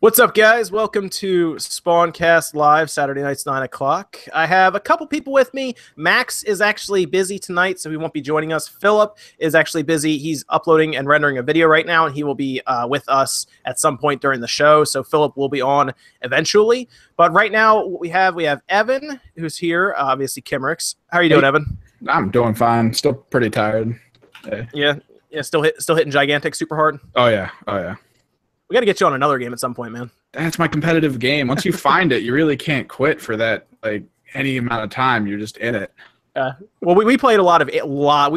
What's up, guys? Welcome to SpawnCast Live, Saturday nights, 9 o'clock. I have a couple people with me. Max is actually busy tonight, so he won't be joining us. Philip is actually busy. He's uploading and rendering a video right now, and he will be with us at some point during the show, so Philip will be on eventually. But right now, what we have Evan, who's here, obviously Kimmerix. How are you doing, Evan? I'm doing fine. Still pretty tired. Yeah, still hitting Gigantic super hard? Oh, yeah. We got to get you on another game at some point, man. That's my competitive game. Once you find it, you really can't quit for that, like, any amount of time. You're just in it. Well, we played a lot. We binged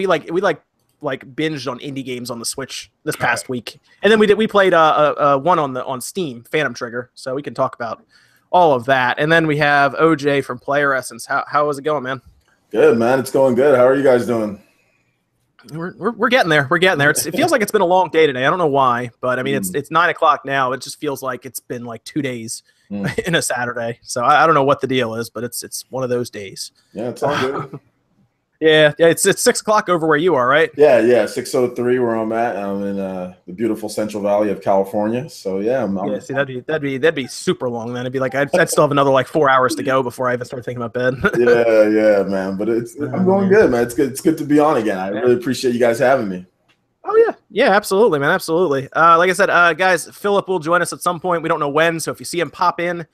on indie games on the Switch this past week, and then we played one on Steam, Phantom Trigger. So we can talk about all of that. And then we have OJ from Player Essence. How is it going, man? Good, man. It's going good. How are you guys doing? We're getting there. It feels like it's been a long day today. I don't know why, but I mean it's 9 o'clock now. It just feels like it's been like 2 days in a Saturday. So I don't know what the deal is, but it's one of those days. Yeah, it's all good. Yeah. It's 6 o'clock over where you are, right? Yeah. 6:03 where I'm at. I'm in the beautiful Central Valley of California. So yeah, see, that'd be super long. Then it'd be like I'd still have another like 4 hours to go before I even start thinking about bed. yeah, man. But I'm going good, man. It's good to be on again. I really appreciate you guys having me. Oh yeah, absolutely, man, absolutely. Like I said, guys, Philip will join us at some point. We don't know when, so if you see him pop in,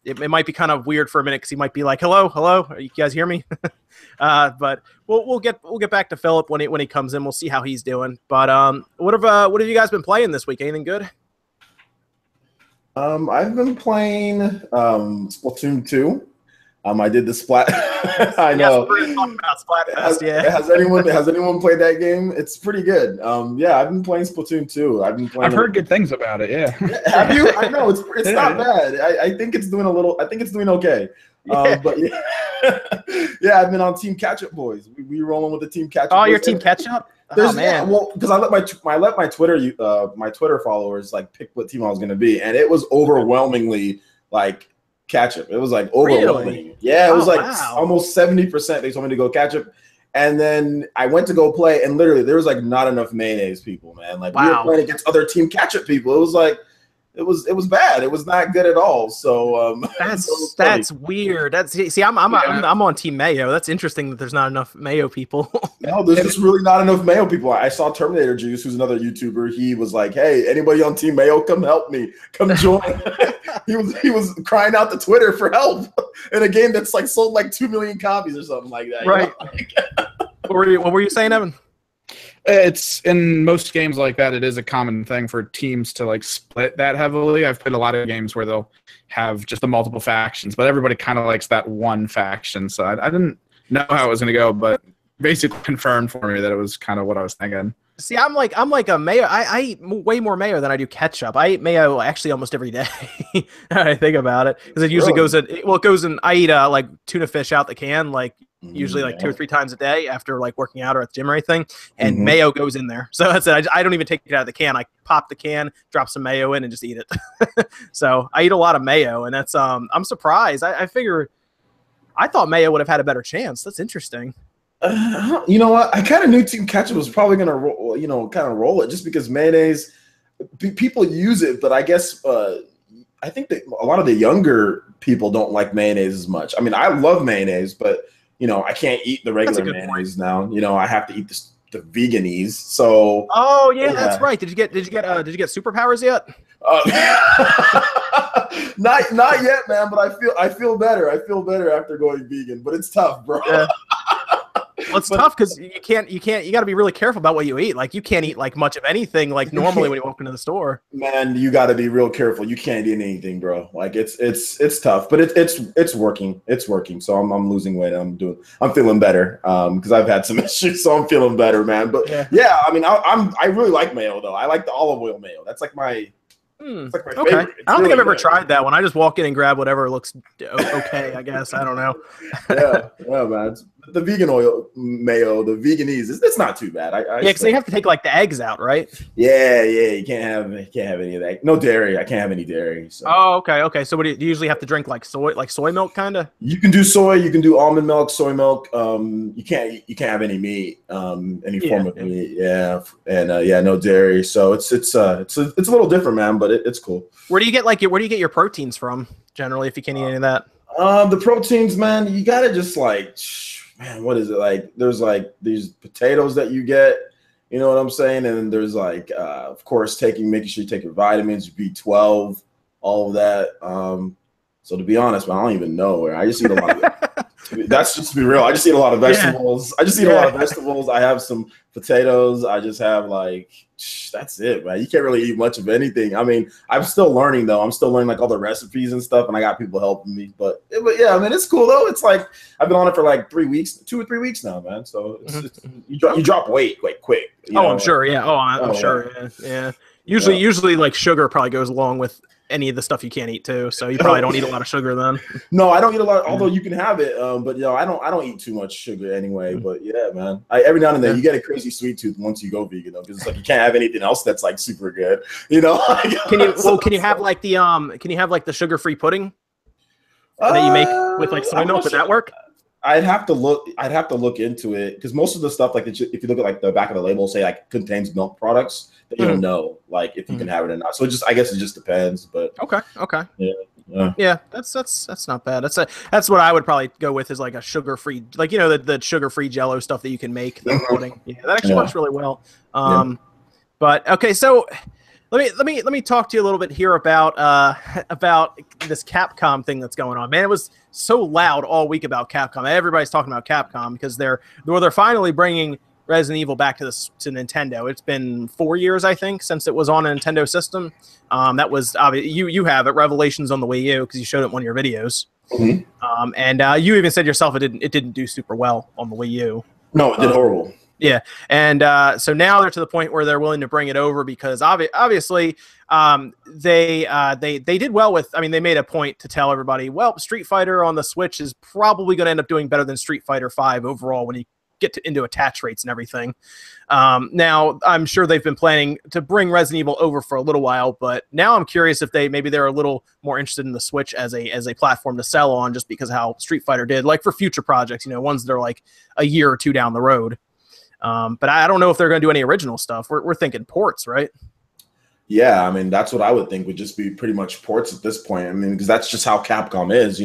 it might be kind of weird for a minute because he might be like, "Hello, you guys hear me?" But we'll get back to Philip when he comes in. We'll see how he's doing. But what have you guys been playing this week? Anything good? I've been playing Splatoon 2. I did the Splat. I know. We're gonna talk about Splatfest. Yeah. Has anyone played that game? It's pretty good. Yeah, I've been playing Splatoon 2. I've heard good things about it. Yeah. Have you? I know it's not bad. I think it's doing okay. But yeah, I've been on Team Catch-Up Boys. We rolling with the Team Catch-Up. Oh, your Team Catch-Up? Oh man. Yeah, well, because I let my Twitter followers like pick what team I was gonna be, and it was overwhelmingly like Catch-Up. It was like overwhelming. Really? Yeah, it was almost 70%. They told me to go Catch-Up, and then I went to go play, and literally there was like not enough mayonnaise people, man. Like we were playing against other Team Catch-Up people. It was like. It was bad. It was not good at all. So that's weird. I'm on Team Mayo. That's interesting that there's not enough Mayo people. No, there's just really not enough Mayo people. I saw Terminator Juice, who's another YouTuber. He was like, "Hey, anybody on Team Mayo, come help me. Come join." he was crying out to Twitter for help in a game that's like sold like 2 million copies or something like that. Right. What were you saying, Evan? It's in most games like that. It is a common thing for teams to like split that heavily. I've played a lot of games where they'll have just the multiple factions, but everybody kind of likes that one faction. So I didn't know how it was going to go, but basically confirmed for me that it was kind of what I was thinking. See, I'm like a mayo. I eat way more mayo than I do ketchup. I eat mayo actually almost every day. I think about it because it usually goes in. I eat like tuna fish out the can, like usually like 2 or 3 times a day after like working out or at the gym or anything, and mayo goes in there. So that's it. I don't even take it out of the can. I pop the can, drop some mayo in, and just eat it. So I eat a lot of mayo, and that's I'm surprised. I thought mayo would have had a better chance. That's interesting. You know what? I kind of knew Team Ketchup was probably going to kind of roll it just because mayonnaise, people use it, but I guess I think that a lot of the younger people don't like mayonnaise as much. I mean, I love mayonnaise, but, I can't eat the regular mayonnaise now. I have to eat the veganese. So. Oh, yeah, that's right. Did you get superpowers yet? Not yet, man, but I feel better. I feel better after going vegan, but it's tough, bro. Yeah. Well, it's tough because you got to be really careful about what you eat. Like you can't eat like much of anything like normally when you walk into the store. Man, you got to be real careful. You can't eat anything, bro. Like it's tough, but it's working. It's working. So I'm losing weight. I'm feeling better because I've had some issues, so I'm feeling better, man. But yeah, I mean, I really like mayo though. I like the olive oil mayo. That's like my. It's like my favorite. I don't think I've ever tried that one. I just walk in and grab whatever looks okay, I guess. I don't know. yeah, man. the vegan oil mayo, the veganese, it's not too bad. Yeah, because they have to take like the eggs out, right? Yeah, you can't have any of that. No dairy. I can't have any dairy. So. Oh, okay. So what do you usually have to drink like soy milk, kind of? You can do soy. You can do almond milk, soy milk. You can't have any meat, any form of meat. Yeah, and no dairy. So it's a little different, man, but it's cool. Where do you get your proteins from generally if you can't eat any of that? The proteins, man, you gotta just like, man, what is it like? There's like these potatoes that you get, you know what I'm saying? And then there's like, of course, making sure you take your vitamins, B12, all of that. So to be honest, man, I don't even know where. I just eat a lot of that's just to be real. I just eat a lot of vegetables. I just eat a lot of vegetables. I have some potatoes. I just have like, that's it, man. You can't really eat much of anything. I mean, I'm still learning though. I'm still learning like all the recipes and stuff, and I got people helping me. But yeah, I mean, it's cool though. It's like I've been on it for like 2 or 3 weeks now, man. So you drop weight like quick. I'm sure. Yeah. I'm sure. Yeah. Usually like sugar probably goes along with any of the stuff you can't eat too, so you probably don't eat a lot of sugar then. No, I don't eat a lot, although you can have it, but I don't eat too much sugar anyway. But yeah, man, every now and then you get a crazy sweet tooth once you go vegan though, because it's like you can't have anything else that's like super good, you know. Can you have like the sugar-free pudding that you make with like soy milk? Would that work? I'd have to look into it, because most of the stuff, like if you look at like the back of the label, say like contains milk products, that you don't know like if you can have it or not. So I guess it just depends. But okay. Yeah, that's not bad. That's what I would probably go with, is like a sugar-free, like the sugar-free Jello stuff that you can make, the pudding. Yeah, that actually works really well. But okay, so let me talk to you a little bit here about this Capcom thing that's going on. Man, it was so loud all week about Capcom. Everybody's talking about Capcom because they're finally bringing Resident Evil back to Nintendo. It's been 4 years, I think, since it was on a Nintendo system. That was you have it, Revelations on the Wii U, because you showed it in one of your videos. Mm-hmm. And you even said yourself it didn't do super well on the Wii U. No, it did horrible. Yeah, and so now they're to the point where they're willing to bring it over, because obviously they did well with. I mean, they made a point to tell everybody, well, Street Fighter on the Switch is probably going to end up doing better than Street Fighter V overall when you get into attach rates and everything. Now, I'm sure they've been planning to bring Resident Evil over for a little while, but now I'm curious if they're a little more interested in the Switch as a platform to sell on, just because of how Street Fighter did, like for future projects, ones that are like a year or two down the road. But I don't know if they're going to do any original stuff. We're thinking ports, right? Yeah, I mean, that's what I would think would just be pretty much ports at this point. I mean, because that's just how Capcom is,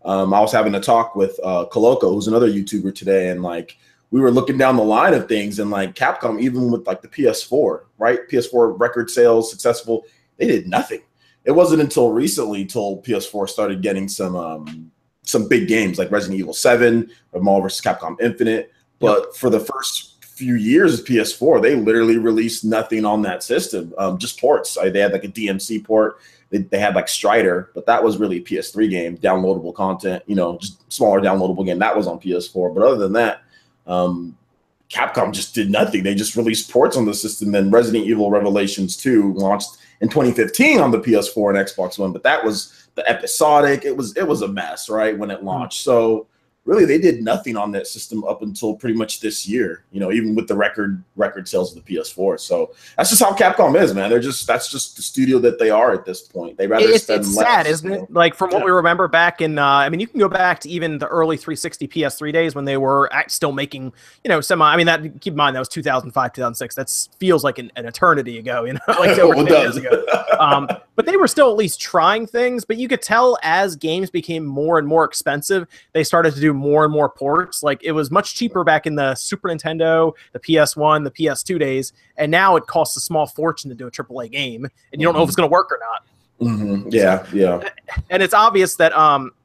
I was having a talk with Coloco, who's another YouTuber today, and like we were looking down the line of things, and like Capcom, even with like the PS4, right? PS4 record sales, successful, they did nothing. It wasn't until recently till PS4 started getting some big games like Resident Evil 7 or Marvel vs. Capcom Infinite. But for the first few years of PS4, they literally released nothing on that system, just ports. They had like a DMC port. They had like Strider, but that was really a PS3 game, downloadable content, just smaller downloadable game. That was on PS4. But other than that, Capcom just did nothing. They just released ports on the system. Then Resident Evil Revelations 2 launched in 2015 on the PS4 and Xbox One, but that was the episodic. It was a mess, right, when it launched. So really, they did nothing on that system up until pretty much this year, even with the record sales of the PS4. So that's just how Capcom is, man. That's just the studio that they are at this point. They rather spend less. It's sad, isn't it? Like from what we remember back in, I mean, you can go back to even the early 360 PS3 days when they were still making, I mean, that, keep in mind, that was 2005, 2006. That feels like an eternity ago, like over 10 years ago. But they were still at least trying things. But you could tell as games became more and more expensive, they started to do more and more ports. Like it was much cheaper back in the Super Nintendo, the PS1, the PS2 days, and now it costs a small fortune to do a AAA game, and you don't know if it's going to work or not. Mm-hmm. Yeah. And it's obvious that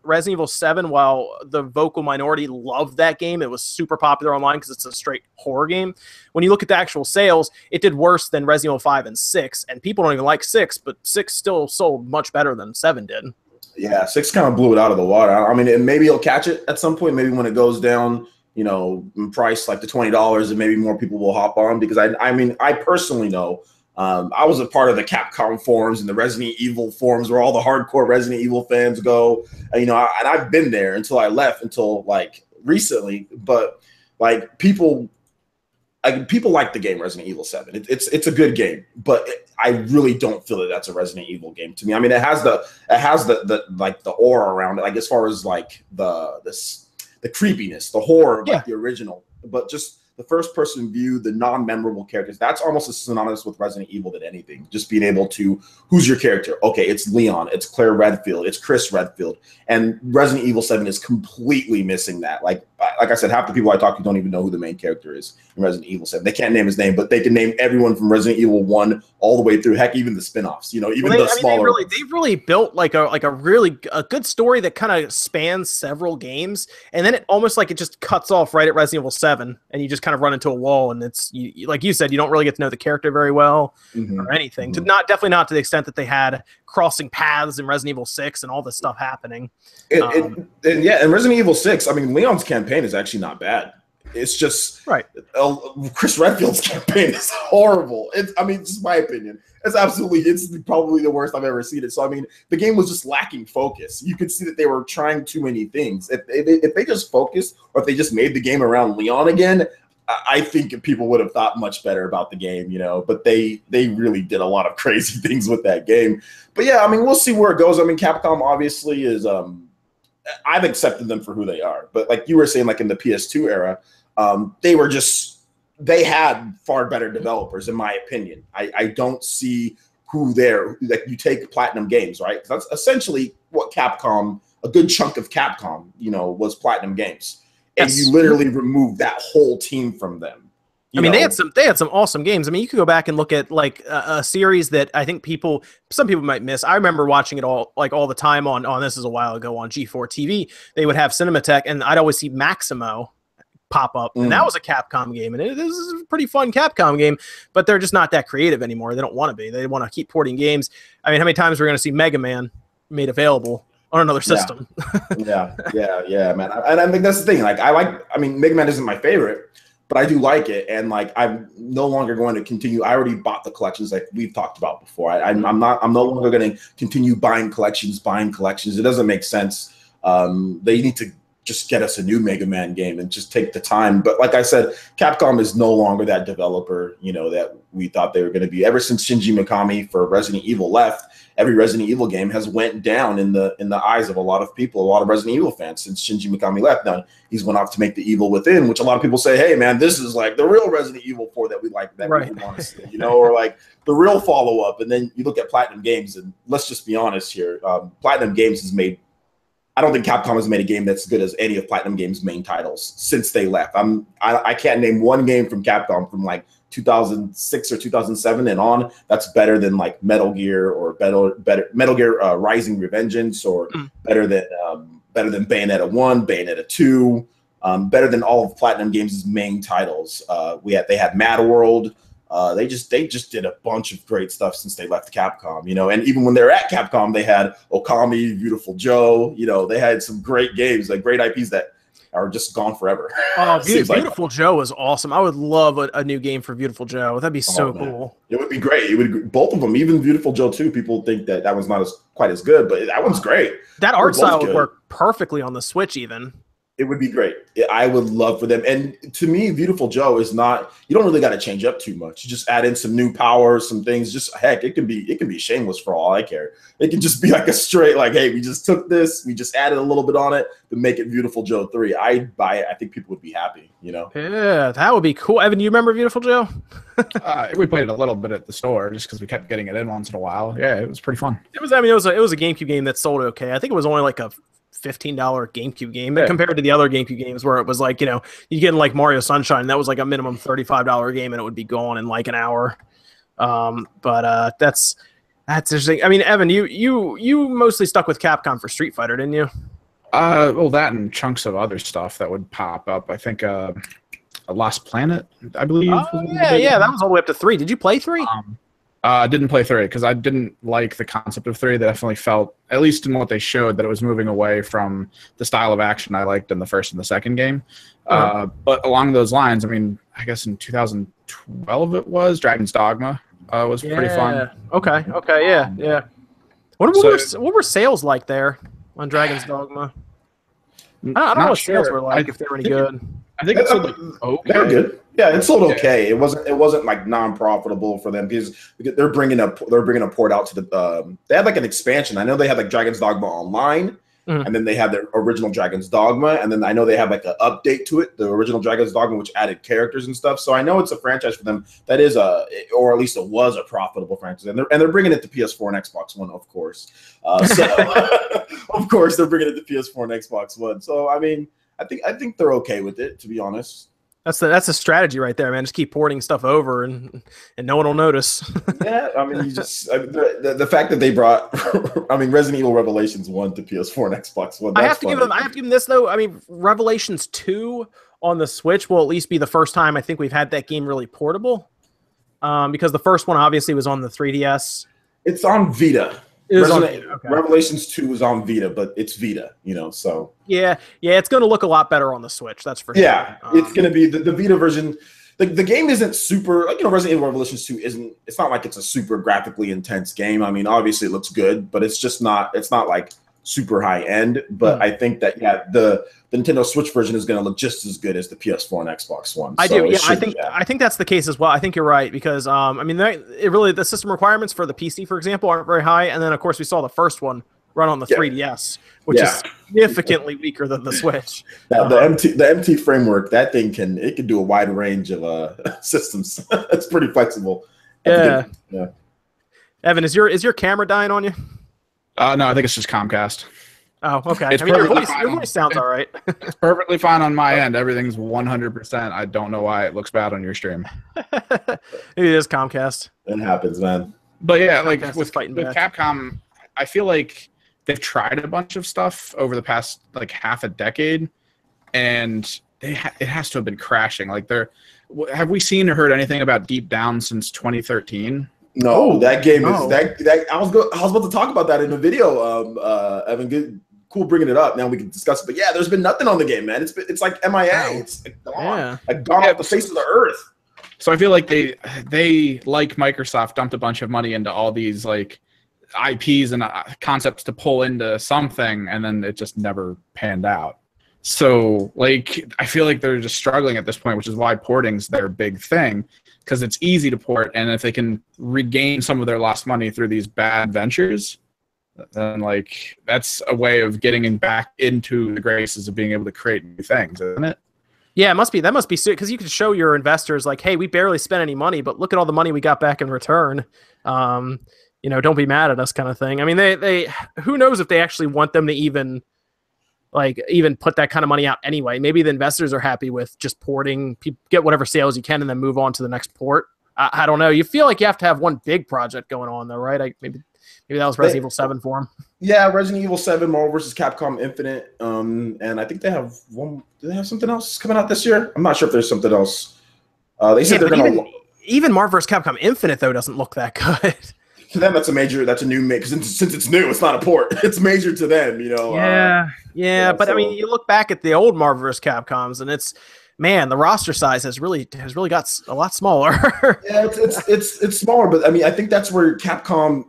Resident Evil 7, while the vocal minority loved that game, it was super popular online because it's a straight horror game. When you look at the actual sales, it did worse than Resident Evil 5 and 6, and people don't even like 6, but 6 still sold much better than 7 did. Yeah, 6 kind of blew it out of the water. I mean, and maybe it'll catch it at some point. Maybe when it goes down, in price like to $20, and maybe more people will hop on. Because I personally know, I was a part of the Capcom forums and the Resident Evil forums where all the hardcore Resident Evil fans go. And I've been there until I left, until like recently, but like people like the game Resident Evil 7. It's a good game, but I really don't feel that that's a Resident Evil game to me. I mean, it has the like the aura around it, like as far as like the creepiness, the horror of like the original, but just the first person view, the non-memorable characters, that's almost as synonymous with Resident Evil than anything. Just being able to, who's your character? Okay, it's Leon, it's Claire Redfield, it's Chris Redfield. And Resident Evil 7 is completely missing that. Like I said, half the people I talk to don't even know who the main character is in Resident Evil 7. They can't name his name, but they can name everyone from Resident Evil 1 all the way through. Heck, even the spin-offs, even the smaller ones. They've really built like a good story that kind of spans several games, and then it almost like it just cuts off right at Resident Evil 7, and you just kind of run into a wall, and it's like you said, you don't really get to know the character very well or anything. Definitely not to the extent that they had crossing paths in Resident Evil 6 and all this stuff happening. And Resident Evil 6, I mean, Leon's campaign is actually not bad. It's just Chris Redfield's campaign is horrible. It's just my opinion. It's probably the worst I've ever seen it. So I mean, the game was just lacking focus. You could see that they were trying too many things. If they just focused, or if they just made the game around Leon again, I think people would have thought much better about the game, But they really did a lot of crazy things with that game. But yeah, I mean, we'll see where it goes. I mean, Capcom obviously is. I've accepted them for who they are, but like you were saying, like in the PS2 era, they had far better developers, in my opinion. I don't see who they're like. You take Platinum Games, right? 'Cause that's essentially what Capcom, a good chunk of Capcom, was Platinum Games. And you literally removed that whole team from them. They had some awesome games. I mean, you could go back and look at like a series that I think some people might miss. I remember watching it all the time on this is a while ago on G4 TV. They would have Cinematech, and I'd always see Maximo pop up, and that was a Capcom game, and it is a pretty fun Capcom game, but they're just not that creative anymore. They don't want to be. They want to keep porting games. I mean, how many times we're going to see Mega Man made available on another system? Yeah, man. And I think that's the thing. Like, Mega Man isn't my favorite, but I do like it, and like I'm no longer going to continue. I already bought the collections, like we've talked about before. I'm no longer going to continue buying collections. It doesn't make sense. They need to just get us a new Mega Man game and just take the time. But like I said, Capcom is no longer that developer, that we thought they were going to be. Ever since Shinji Mikami for Resident Evil left, every Resident Evil game has went down in the eyes of a lot of people, a lot of Resident Evil fans since Shinji Mikami left. Now he's went off to make The Evil Within, which a lot of people say, hey man, this is like the real Resident Evil 4 that we like, that we want to see, or like the real follow-up. And then you look at Platinum Games, and let's just be honest here. Platinum Games I don't think Capcom has made a game that's as good as any of Platinum Games' main titles since they left. I can't name one game from Capcom from like 2006 or 2007 and on that's better than like Metal Gear or better Metal Gear Rising Revengeance, or better than Bayonetta 1, Bayonetta 2, better than all of Platinum Games' main titles. They had Mad World. They just did a bunch of great stuff since they left Capcom, and even when they were at Capcom, they had Okami, Beautiful Joe, they had some great games, like great IPs that are just gone forever. Oh, Beautiful Joe was awesome. I would love a new game for Beautiful Joe. That'd be so cool. It would be great. Both of them, even Beautiful Joe 2, people think that one's not quite as good, but that one's great. That art style would work perfectly on the Switch even. It would be great. I would love for them. And to me, Beautiful Joe is not, you don't really got to change up too much. You just add in some new powers, some things. Just heck, it can be shameless for all I care. It can just be like a straight, like, hey, we just took this, we just added a little bit on it to make it Beautiful Joe 3. I'd buy it. I think people would be happy, Yeah, that would be cool. Evan, do you remember Beautiful Joe? We played it a little bit at the store just because we kept getting it in once in a while. Yeah, it was pretty fun. It was a GameCube game that sold okay. I think it was only like a $15 GameCube game, but compared to the other GameCube games where it was like, you get like Mario Sunshine, that was like a minimum $35 game and it would be gone in like an hour. But that's interesting. I mean, Evan, you mostly stuck with Capcom for Street Fighter, didn't you? Well, that and chunks of other stuff that would pop up. I think Lost Planet, I believe. Oh, yeah, that was all the way up to 3. Did you play 3? I didn't play 3 because I didn't like the concept of 3. They definitely felt, at least in what they showed, that it was moving away from the style of action I liked in the first and the second game. But along those lines, I mean, I guess in 2012 it was, Dragon's Dogma was pretty fun. Okay, yeah. What were sales like there on Dragon's Dogma? I don't know Not what sales sure. were like, if they were any good. I think it sold like They're okay. good. Yeah, it sold okay. It wasn't like non-profitable for them because they're bringing a port out to the. They had like an expansion. I know they had like Dragon's Dogma Online, and then they had their original Dragon's Dogma, and then I know they have like an update to it, the original Dragon's Dogma, which added characters and stuff. So I know it's a franchise for them that is or at least it was a profitable franchise, and they're bringing it to PS4 and Xbox One, of course. Of course, they're bringing it to PS4 and Xbox One. So I mean, I think they're okay with it, to be honest. That's a strategy right there, man. Just keep porting stuff over, and no one will notice. Yeah, I mean, the fact that they brought, I mean, Resident Evil Revelations 1 to PS4 and Xbox One. I have to give them this though. I mean, Revelations 2 on the Switch will at least be the first time I think we've had that game really portable. Because the first one obviously was on the 3DS. It's on Vita. Revelations 2 is on Vita, but it's Vita, so. Yeah, it's going to look a lot better on the Switch, that's for sure. Yeah, it's going to be the Vita version. The game isn't super, Resident Evil Revelations 2 it's not like it's a super graphically intense game. I mean, obviously it looks good, but it's not like super high end. But I think that, the Nintendo Switch version is going to look just as good as the PS4 and Xbox One. I think that's the case as well. I think you're right because I mean, the system requirements for the PC, for example, aren't very high, and then of course we saw the first one run on the 3DS, which is significantly weaker than the Switch. The MT framework, that thing can do a wide range of systems. It's pretty flexible. Yeah. Evan, is your camera dying on you? No, I think it's just Comcast. Oh, okay. It's your voice sounds all right. It's perfectly fine on my end. Everything's 100%. I don't know why it looks bad on your stream. Maybe it is Comcast. It happens, man. But yeah, like with Capcom, I feel like they've tried a bunch of stuff over the past like half a decade, and it has to have been crashing. Like, have we seen or heard anything about Deep Down since 2013? No, that game is that. I was about to talk about that in the video. Evan, cool bringing it up. Now we can discuss it. But yeah, there's been nothing on the game, man. It's like MIA. Wow. It's like gone, off the face of the earth. So I feel like they like Microsoft dumped a bunch of money into all these like IPs and concepts to pull into something, and then it just never panned out. So like I feel like they're just struggling at this point, which is why porting's their big thing, because it's easy to port, and if they can regain some of their lost money through these bad ventures, then like that's a way of getting back into the graces of being able to create new things, isn't it? Yeah, that must be because you can show your investors like, hey, we barely spent any money, but look at all the money we got back in return. Don't be mad at us, kind of thing. I mean, they who knows if they actually want them to even put that kind of money out anyway. Maybe the investors are happy with just porting, get whatever sales you can, and then move on to the next port. I don't know. You feel like you have to have one big project going on, though, right? Maybe that was Resident Evil 7 for them. Yeah, Resident Evil 7, Marvel vs. Capcom Infinite, and I think they have one. Do they have something else coming out this year? I'm not sure if there's something else. They said they're going to. Even Marvel vs. Capcom Infinite though doesn't look that good. To them, that's a new make. Since it's new, it's not a port. It's major to them, Yeah, but so. I mean, you look back at the old Marvel vs. Capcoms, and the roster size has really got a lot smaller. Yeah, it's smaller, but I mean, I think that's where Capcom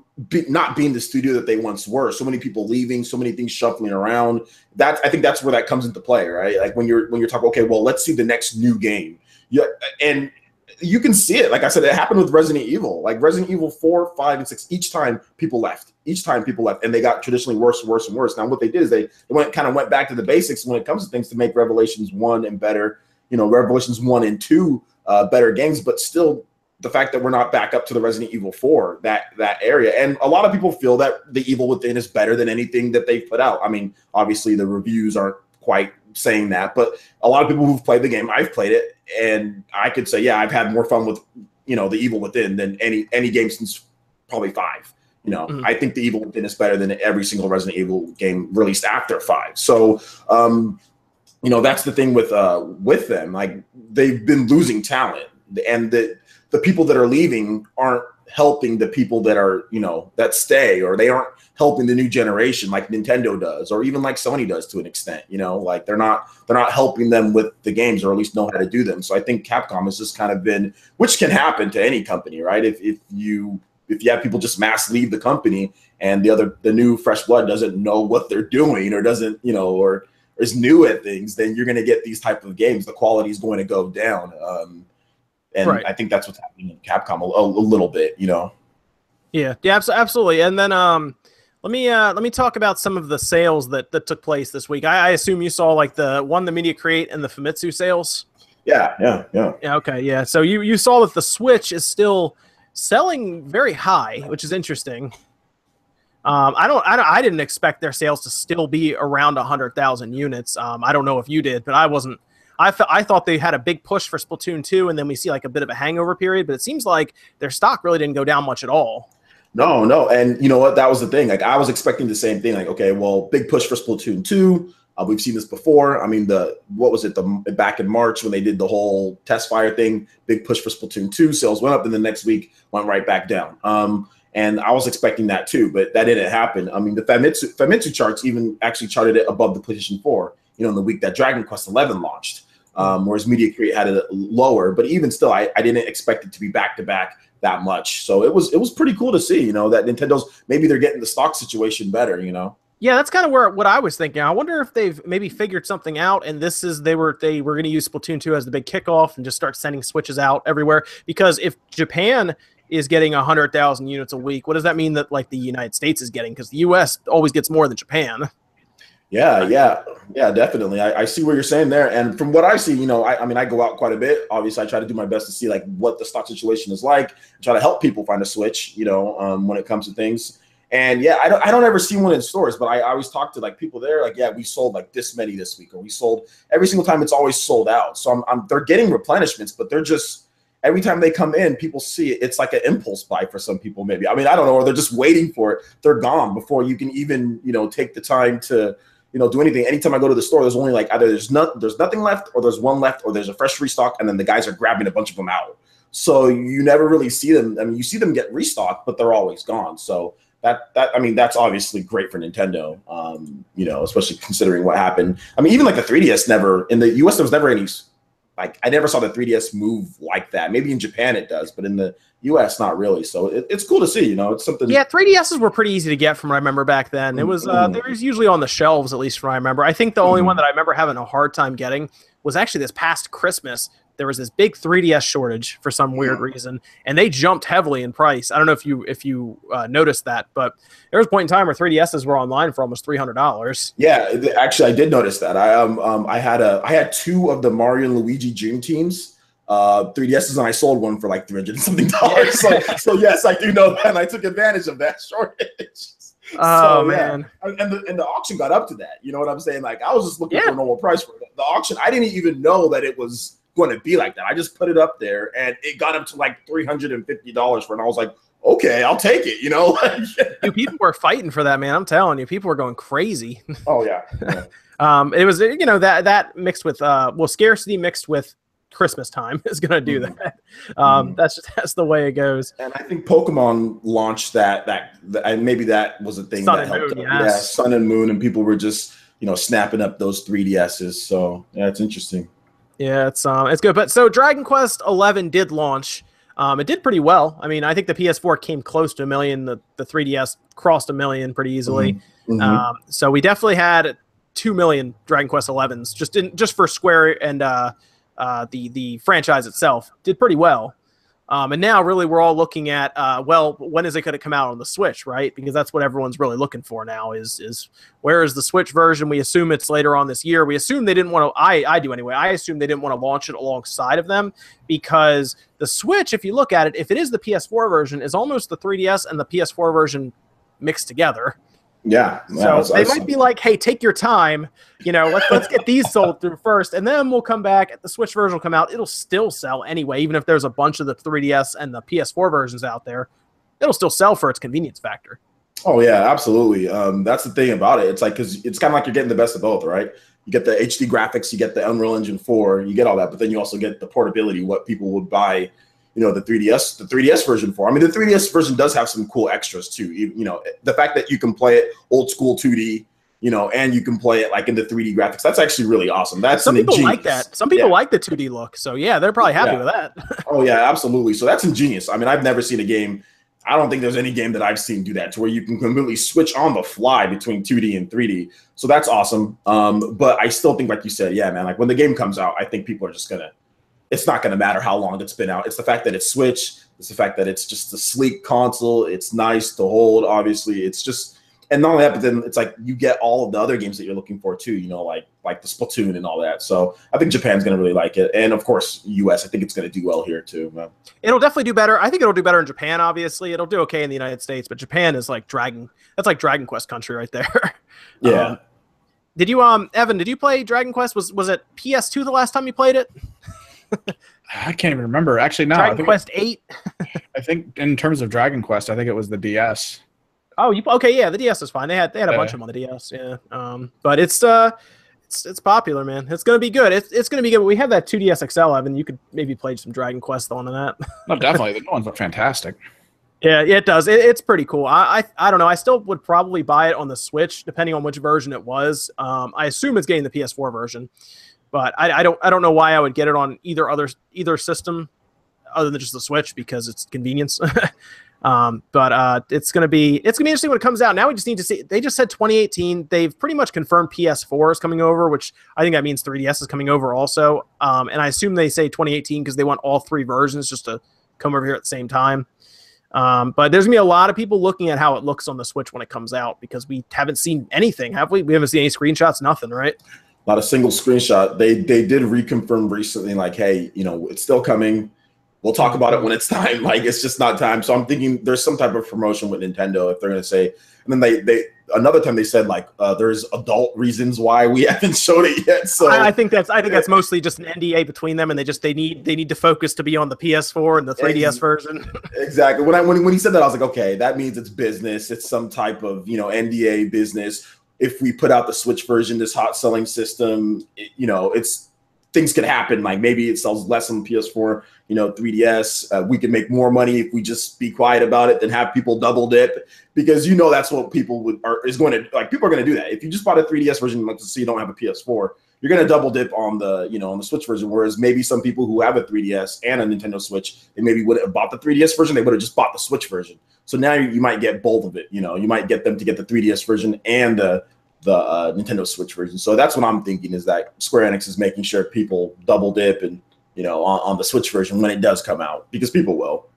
not being the studio that they once were. So many people leaving, so many things shuffling around. I think that's where that comes into play, right? Like when you're talking, okay, well, let's see the next new game. Yeah, and you can see it. Like I said, it happened with Resident Evil. Like Resident Evil 4, 5, and 6. Each time people left, and they got traditionally worse and worse and worse. Now what they did is they went back to the basics when it comes to things to make Revelations 1 and better. Revelations 1 and 2 better games, but still the fact that we're not back up to the Resident Evil 4, that area. And a lot of people feel that The Evil Within is better than anything that they've put out. I mean, obviously the reviews aren't quite saying that, but a lot of people who've played the game, I've played it, and I could say, yeah, I've had more fun with, The Evil Within than any game since probably 5. I think The Evil Within is better than every single Resident Evil game released after 5. So, that's the thing with them. Like they've been losing talent, and the people that are leaving aren't helping the people that are, that stay, or they aren't helping the new generation like Nintendo does, or even like Sony does to an extent, like they're not helping them with the games, or at least know how to do them. So I think Capcom has just kind of been, which can happen to any company, right? If you have people just mass leave the company and the new fresh blood doesn't know what they're doing, or doesn't, or is new at things, then you're going to get these type of games. The quality is going to go down. And right. I think that's what's happening in Capcom a little bit, Yeah, absolutely. And then let me talk about some of the sales that took place this week. I assume you saw like the Media Create and the Famitsu sales. Yeah. Okay, yeah. So you saw that the Switch is still selling very high, which is interesting. I didn't expect their sales to still be around 100,000 units. I don't know if you did, but I wasn't. I thought they had a big push for Splatoon 2, and then we see like a bit of a hangover period. But it seems like their stock really didn't go down much at all. No, and you know what? That was the thing. Like I was expecting the same thing. Like, okay, well, big push for Splatoon 2. We've seen this before. I mean, back in March when they did the whole test fire thing, big push for Splatoon 2. Sales went up, and the next week went right back down. And I was expecting that too, but that didn't happen. I mean, the Famitsu charts even actually charted it above the PlayStation 4. In the week that Dragon Quest XI launched, whereas Media Create had it lower. But even still, I didn't expect it to be back to back that much. So it was pretty cool to see, that Nintendo's maybe they're getting the stock situation better, Yeah, that's kind of what I was thinking. I wonder if they've maybe figured something out, and they were going to use Splatoon 2 as the big kickoff and just start sending Switches out everywhere. Because if Japan is getting 100,000 units a week, what does that mean that like the United States is getting? Because the U.S. always gets more than Japan. Yeah, definitely. I see what you're saying there. And from what I see, I go out quite a bit. Obviously, I try to do my best to see like what the stock situation is like, try to help people find a Switch, when it comes to things. And yeah, I don't ever see one in stores, but I always talk to like people there. Like, yeah, we sold like this many this week, or we sold every single time. It's always sold out. So they're getting replenishments, but they're just, every time they come in, people see it. It's like an impulse buy for some people, maybe. I mean, I don't know, or they're just waiting for it. They're gone before you can even, take the time to, do anything. Anytime I go to the store, there's only like either there's nothing left, or there's one left, or there's a fresh restock, and then the guys are grabbing a bunch of them out. So you never really see them. I mean, you see them get restocked, but they're always gone. So that's obviously great for Nintendo, especially considering what happened. I mean, even like the 3DS never, in the US, there was never any, like, I never saw the 3DS move like that. Maybe in Japan it does, but in the US, not really. So it's cool to see, it's something. Yeah, 3DSs were pretty easy to get from what I remember back then. It was, they was usually on the shelves, at least from what I remember. I think the only one that I remember having a hard time getting was actually this past Christmas. There was this big 3DS shortage for some weird reason, and they jumped heavily in price. I don't know if you noticed that, but there was a point in time where 3DSs were online for almost $300. Yeah, actually, I did notice that. I had two of the Mario and Luigi Dream Teams 3DSs, and I sold one for like $300 and something. So yes, I do know that, and I took advantage of that shortage. Oh, man. And the auction got up to that. You know what I'm saying? Like, I was just looking for a normal price for it. The auction, I didn't even know that it was going to be like that. I just put it up there, and it got up to like $350 for it. And I was like, okay, I'll take it. Dude, people were fighting for that, man. I'm telling you, people were going crazy. Oh yeah. It was that mixed with scarcity mixed with Christmas time is going to do that. That's the way it goes. And I think Pokemon launched that and maybe that was a thing that helped. Moon, Yeah, Sun and Moon, and people were just snapping up those 3DSs. So yeah, it's interesting. Yeah, it's good. But so Dragon Quest XI did launch. It did pretty well. I mean, I think the PS4 came close to 1 million. The 3DS crossed 1 million pretty easily. So we definitely had 2 million Dragon Quest XIs just for Square, and the franchise itself did pretty well. And now really we're all looking at, when is it going to come out on the Switch, right? Because that's what everyone's really looking for now is where is the Switch version? We assume it's later on this year. We assume they didn't want to, I do anyway, I assume they didn't want to launch it alongside of them, because the Switch, if you look at it, if it is the PS4 version, is almost the 3DS and the PS4 version mixed together. Yeah. So they might be like, hey, take your time. Let's get these sold through first, and then we'll come back. The Switch version will come out. It'll still sell anyway, even if there's a bunch of the 3DS and the PS4 versions out there. It'll still sell for its convenience factor. Oh, yeah, absolutely. That's the thing about it. It's like, because it's kind of like you're getting the best of both, right? You get the HD graphics, you get the Unreal Engine 4, you get all that, but then you also get the portability, what people would buy the 3DS version for. I mean, the 3DS version does have some cool extras too. The fact that you can play it old school 2D, and you can play it like in the 3D graphics. That's actually really awesome. Some people like that. Some people like the 2D look. So yeah, they're probably happy with that. Oh yeah, absolutely. So that's ingenious. I mean, I've never seen a game I don't think there's any game that I've seen do that to where you can completely switch on the fly between 2D and 3D. So that's awesome. But I still think, like you said, yeah, man, like when the game comes out, I think people are just it's not gonna matter how long it's been out. It's the fact that it's Switch. It's the fact that it's just a sleek console. It's nice to hold, obviously. It's just, and not only that, but then it's like you get all of the other games that you're looking for too, like the Splatoon and all that. So I think Japan's going to really like it. And of course, US, I think it's going to do well here too. Man. It'll definitely do better. I think it'll do better in Japan, obviously. It'll do okay in the United States, but Japan is like that's like Dragon Quest country right there. Yeah. Did you, Evan, did you play Dragon Quest? Was it PS2 the last time you played it? I can't even remember. Actually, no. Dragon Quest 8? I think in terms of Dragon Quest, I think it was the DS. Oh, okay, yeah, the DS is fine. They had a bunch of them on the DS, yeah. But it's popular, man. It's gonna be good. It's gonna be good. We have that 2DS XL, Evan. You could maybe play some Dragon Quest on that. No, definitely. The new ones look fantastic. Yeah, it does. It's pretty cool. I don't know. I still would probably buy it on the Switch, depending on which version it was. I assume it's getting the PS4 version, but I don't know why I would get it on either system other than just the Switch because it's convenience. But it's gonna be interesting when it comes out. Now we just need to see. They just said 2018. They've pretty much confirmed PS4 is coming over, which I think that means 3DS is coming over also. And I assume they say 2018 because they want all three versions just to come over here at the same time. But there's gonna be a lot of people looking at how it looks on the Switch when it comes out because we haven't seen anything, have we? We haven't seen any screenshots, nothing, right? Not a single screenshot. They did reconfirm recently, like, hey, it's still coming. We'll talk about it when it's time. Like, it's just not time. So I'm thinking there's some type of promotion with Nintendo if they're going to say. And then they another time they said like there's adult reasons why we haven't showed it yet. So I think that's mostly just an NDA between them, and they need to focus to be on the PS4 and the 3DS version. Exactly. When he said that, I was like, okay, that means it's business. It's some type of NDA business. If we put out the Switch version, this hot selling system, it's. Things could happen. Like maybe it sells less on PS4, 3DS. We can make more money if we just be quiet about it than have people double dip because that's what people is going to like. People are going to do that. If you just bought a 3DS version, let's say you don't have a PS4, you're going to double dip on the on the Switch version. Whereas maybe some people who have a 3DS and a Nintendo Switch, they maybe wouldn't have bought the 3DS version. They would have just bought the Switch version. So now you might get both of it. You might get them to get the 3DS version and the Nintendo Switch version. So that's what I'm thinking is that Square Enix is making sure people double dip and on the Switch version when it does come out because people will.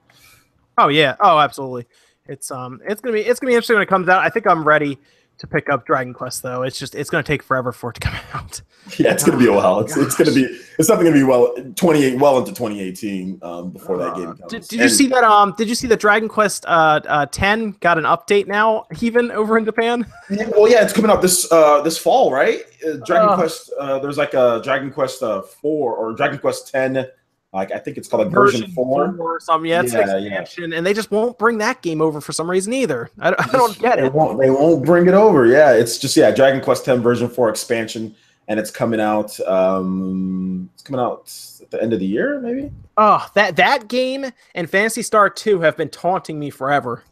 Oh yeah. Oh, absolutely. It's gonna be interesting when it comes out. I think I'm ready to pick up Dragon Quest though. It's gonna take forever for it to come out. Yeah, it's gonna be a while. It's definitely gonna be well into 2018 before that game comes. Did you see that? Did you see that Dragon Quest 10 got an update now, even over in Japan? Well, yeah, it's coming out this fall, right? Dragon Quest. There's like a Dragon Quest 4 or Dragon Quest 10. Like I think it's called version 4 or something. Yeah, it's an expansion, and they just won't bring that game over for some reason either. I don't get it. They won't bring it over. Yeah, it's just Dragon Quest 10 version 4 expansion, and it's coming out. It's coming out at the end of the year, maybe. Oh, that game and Phantasy Star 2 have been taunting me forever.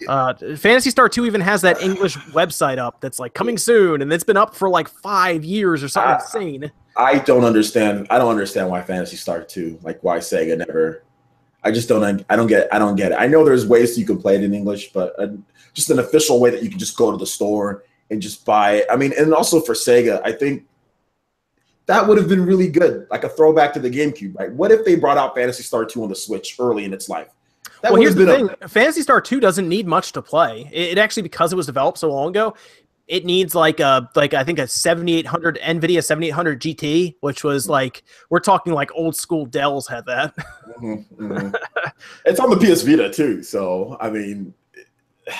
Phantasy Star 2 even has that English website up that's like coming soon, and it's been up for like 5 years or something insane. I don't understand why Phantasy Star 2, like why Sega never. I just don't. I don't get it. I know there's ways you can play it in English, but just an official way that you can just go to the store and just buy it. I mean, and also for Sega, I think that would have been really good, like a throwback to the GameCube, right? What if they brought out Phantasy Star 2 on the Switch early in its life? Well, here's the thing. Phantasy Star 2 doesn't need much to play. It actually, because it was developed so long ago, it needs I think a 7800 NVIDIA 7800 GT, which was like, we're talking like old school Dells had that. It's on the PS Vita too, so I mean,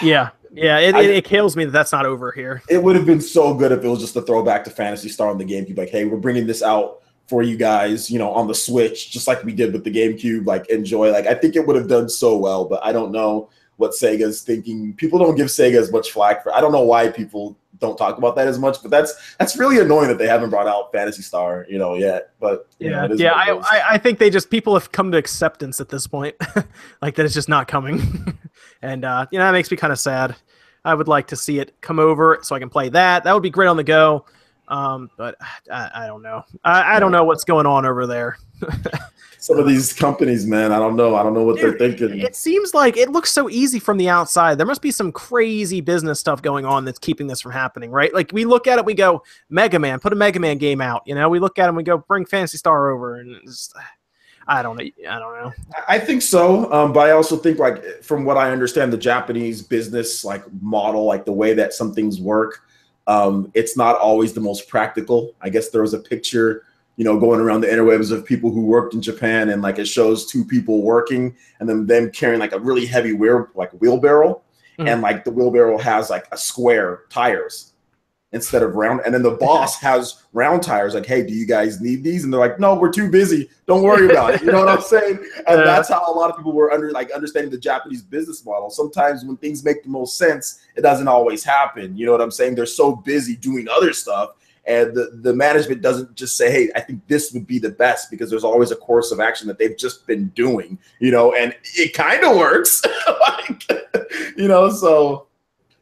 yeah, it kills me that that's not over here. It would have been so good if it was just a throwback to Phantasy Star on the GameCube. Like, hey, we're bringing this out for you guys, on the Switch, just like we did with the GameCube. Like, enjoy. Like, I think it would have done so well, but I don't know what Sega's thinking. People don't give Sega as much flack for. I don't know why people don't talk about that as much, but that's really annoying that they haven't brought out Phantasy Star, yet. But I think people have come to acceptance at this point, like that it's just not coming, and that makes me kind of sad. I would like to see it come over so I can play that. That would be great on the go. But I don't know. I don't know what's going on over there. Some of these companies, man, I don't know. I don't know what they're thinking. It seems like it looks so easy from the outside. There must be some crazy business stuff going on that's keeping this from happening, right? Like we look at it, we go, Mega Man, put a Mega Man game out. You know, we look at it and we go, bring Phantasy Star over, and it's, I don't know. I think so, but I also think, like, from what I understand, the Japanese business like model, like the way that some things work, it's not always the most practical. I guess there was a picture, going around the interwebs of people who worked in Japan, and like it shows two people working and then them carrying like a really heavy wheelbarrow, and like the wheelbarrow has like a square tires instead of round, and then the boss has round tires. Like, hey, do you guys need these? And they're like, no, we're too busy. Don't worry about it. You know what I'm saying? And that's how a lot of people were understanding the Japanese business model. Sometimes when things make the most sense, it doesn't always happen. You know what I'm saying? They're so busy doing other stuff. And the management doesn't just say, hey, I think this would be the best, because there's always a course of action that they've just been doing, and it kind of works. So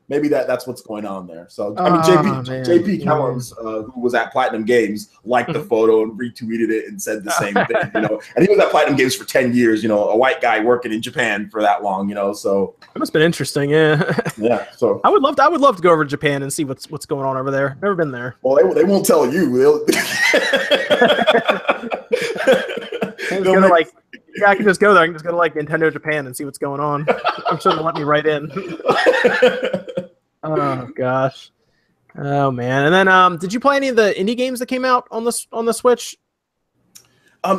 maybe that's what's going on there. So, I mean, JP Kellums, who was at Platinum Games, liked the photo and retweeted it and said the same thing, And he was at Platinum Games for 10 years, a white guy working in Japan for that long, so. It must have been interesting, yeah. Yeah, so. I would love to go over to Japan and see what's going on over there. Never been there. Well, they won't tell you. I can just go there. I can just go to like Nintendo Japan and see what's going on. I'm sure they'll let me right in. Oh gosh. Oh man. And then did you play any of the indie games that came out on the Switch?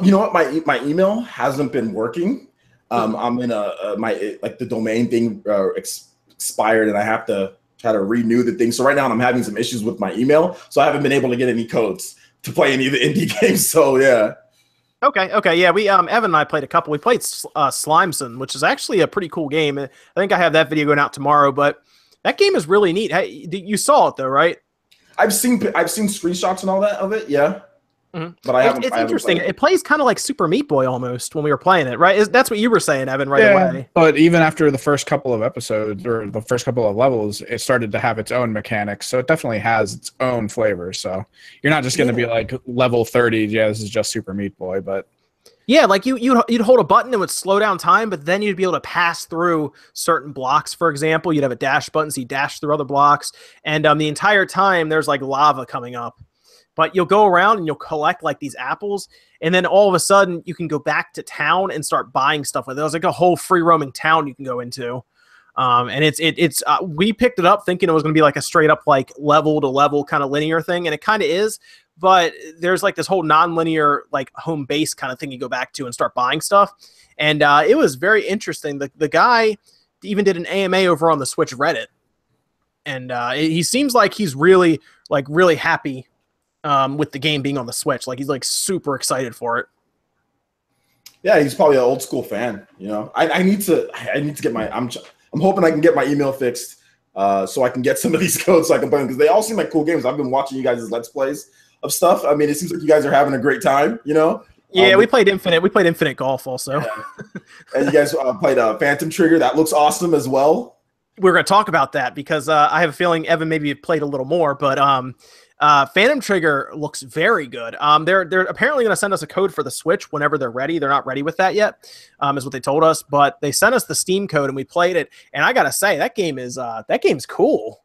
You know what? My email hasn't been working. I'm in the domain thing expired, and I have to try to renew the thing. So right now I'm having some issues with my email, so I haven't been able to get any codes to play any of the indie games. So yeah. Okay, yeah. We Evan and I played a couple. We played Slimeson, which is actually a pretty cool game. I think I have that video going out tomorrow, but that game is really neat. Hey, you saw it though, right? I've seen screenshots and all that of it, yeah. But I haven't. It's interesting. It plays kind of like Super Meat Boy almost when we were playing it, right? That's what you were saying, Evan, right away. But even after the first couple of episodes or the first couple of levels, it started to have its own mechanics. So it definitely has its own flavor. So you're not just going to be like level 30. Yeah, this is just Super Meat Boy, but. Yeah, like you'd hold a button, it would slow down time, but then you'd be able to pass through certain blocks. For example, you'd have a dash button, so you dash through other blocks, and the entire time there's like lava coming up. But you'll go around and you'll collect like these apples, and then all of a sudden you can go back to town and start buying stuff with it. There's like a whole free roaming town you can go into, and we picked it up thinking it was going to be like a straight up like level to level kind of linear thing, and it kind of is. But there's like this whole non-linear like home base kind of thing you go back to and start buying stuff. And it was very interesting. The guy even did an AMA over on the Switch Reddit. And he seems like he's really happy with the game being on the Switch. Like he's like super excited for it. Yeah, he's probably an old school fan. I need to get my, I'm hoping I can get my email fixed so I can get some of these codes so I can play them, because they all seem like cool games. I've been watching you guys' Let's Plays of stuff. I mean, it seems like you guys are having a great time, Yeah, we played Infinite. We played Infinite Golf also. Yeah. And you guys played Phantom Trigger. That looks awesome as well. We're going to talk about that because I have a feeling Evan maybe played a little more, but Phantom Trigger looks very good. They're apparently going to send us a code for the Switch whenever they're ready. They're not ready with that yet, is what they told us. But they sent us the Steam code and we played it. And I gotta say, that game's cool.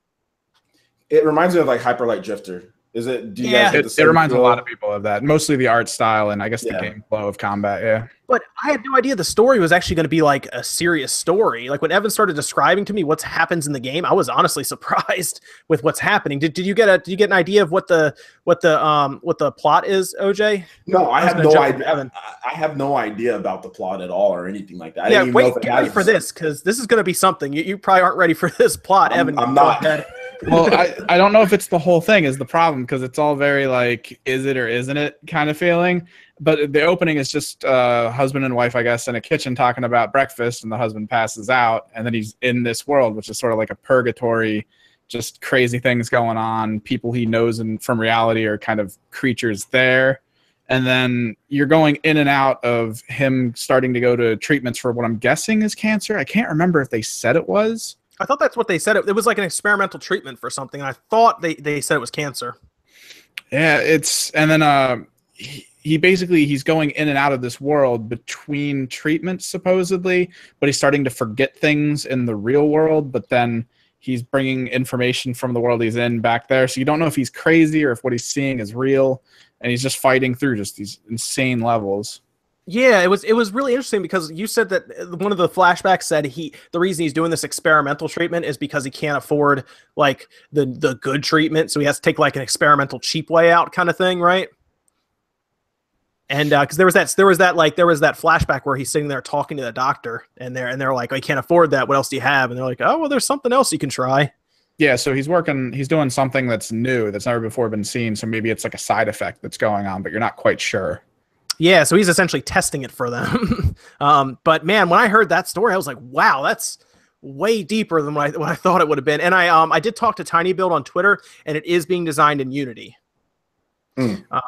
It reminds me of like Hyper Light Drifter. Is it? Do you guys get the same reminds a lot of people of that. Mostly the art style and I guess the game flow of combat. Yeah. But I had no idea the story was actually going to be like a serious story. Like when Evan started describing to me what happens in the game, I was honestly surprised with what's happening. Did you get an idea of what the plot is, OJ? No, I have no idea. I have no idea about the plot at all or anything like that. Yeah, get ready for this because this is going to be something. You probably aren't ready for this plot, Evan. I'm not. Well, I don't know if it's the whole thing is the problem, because it's all very like, is it or isn't it kind of feeling. But the opening is just husband and wife, I guess, in a kitchen talking about breakfast, and the husband passes out, and then he's in this world, which is sort of like a purgatory, just crazy things going on. People he knows from reality are kind of creatures there. And then you're going in and out of him starting to go to treatments for what I'm guessing is cancer. I can't remember if they said it was. I thought that's what they said. It was like an experimental treatment for something. And I thought they said it was cancer. Yeah, and then he basically he's going in and out of this world between treatments supposedly, but he's starting to forget things in the real world, but then he's bringing information from the world he's in back there. So you don't know if he's crazy or if what he's seeing is real, and he's just fighting through just these insane levels. Yeah, it was really interesting because you said that one of the flashbacks said the reason he's doing this experimental treatment is because he can't afford like the good treatment, so he has to take like an experimental cheap way out kind of thing, right? And because there was that flashback where he's sitting there talking to the doctor, and they're like, "I can't afford that. What else do you have?" And they're like, "Oh, well, there's something else you can try." Yeah, so he's doing something that's new, that's never before been seen. So maybe it's like a side effect that's going on, but you're not quite sure. Yeah, so he's essentially testing it for them. But man, when I heard that story, I was like, wow, that's way deeper than what I thought it would have been. And I did talk to Tiny Build on Twitter, and it is being designed in Unity.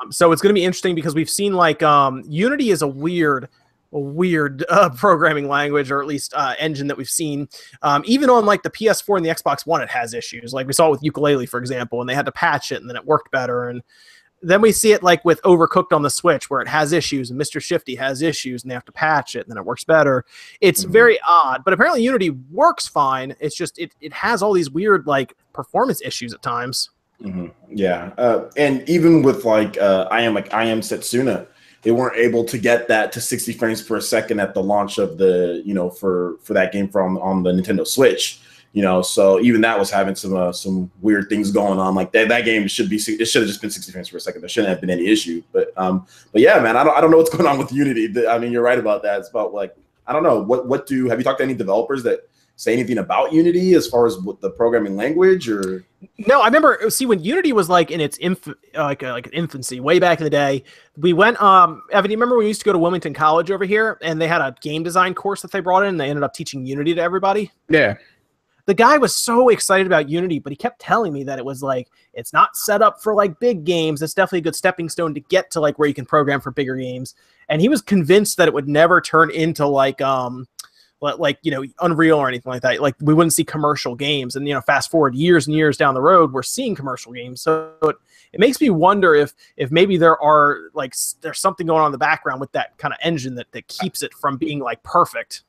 So it's going to be interesting because we've seen like Unity is a weird programming language, or at least engine that we've seen. Even on like the PS4 and the Xbox One, it has issues. Like we saw with Ukulele, for example, and they had to patch it, and then it worked better. And then we see it like with Overcooked on the Switch, where it has issues, and Mr. Shifty has issues, and they have to patch it, and then it works better. It's very odd, but apparently Unity works fine. It's just it has all these weird like performance issues at times. Yeah, and even with like I am Setsuna, they weren't able to get that to 60 frames per second at the launch of the for that game on the Nintendo Switch. So even that was having some weird things going on. Like that game should have just been 60 frames per second. There shouldn't have been any issue. But yeah, man, I don't know what's going on with Unity. I mean, you're right about that. It's about like I don't know have you talked to any developers that say anything about Unity as far as what the programming language or? No, I remember. See, when Unity was like in its infancy, way back in the day, we went. Evan, do you remember we used to go to Wilmington College over here, and they had a game design course that they brought in, and they ended up teaching Unity to everybody? Yeah. The guy was so excited about Unity, but he kept telling me that it was like it's not set up for like big games. It's definitely a good stepping stone to get to like where you can program for bigger games. And he was convinced that it would never turn into like Unreal or anything like that. Like we wouldn't see commercial games. And fast forward years and years down the road, we're seeing commercial games. So it makes me wonder if maybe there's something going on in the background with that kind of engine that keeps it from being like perfect.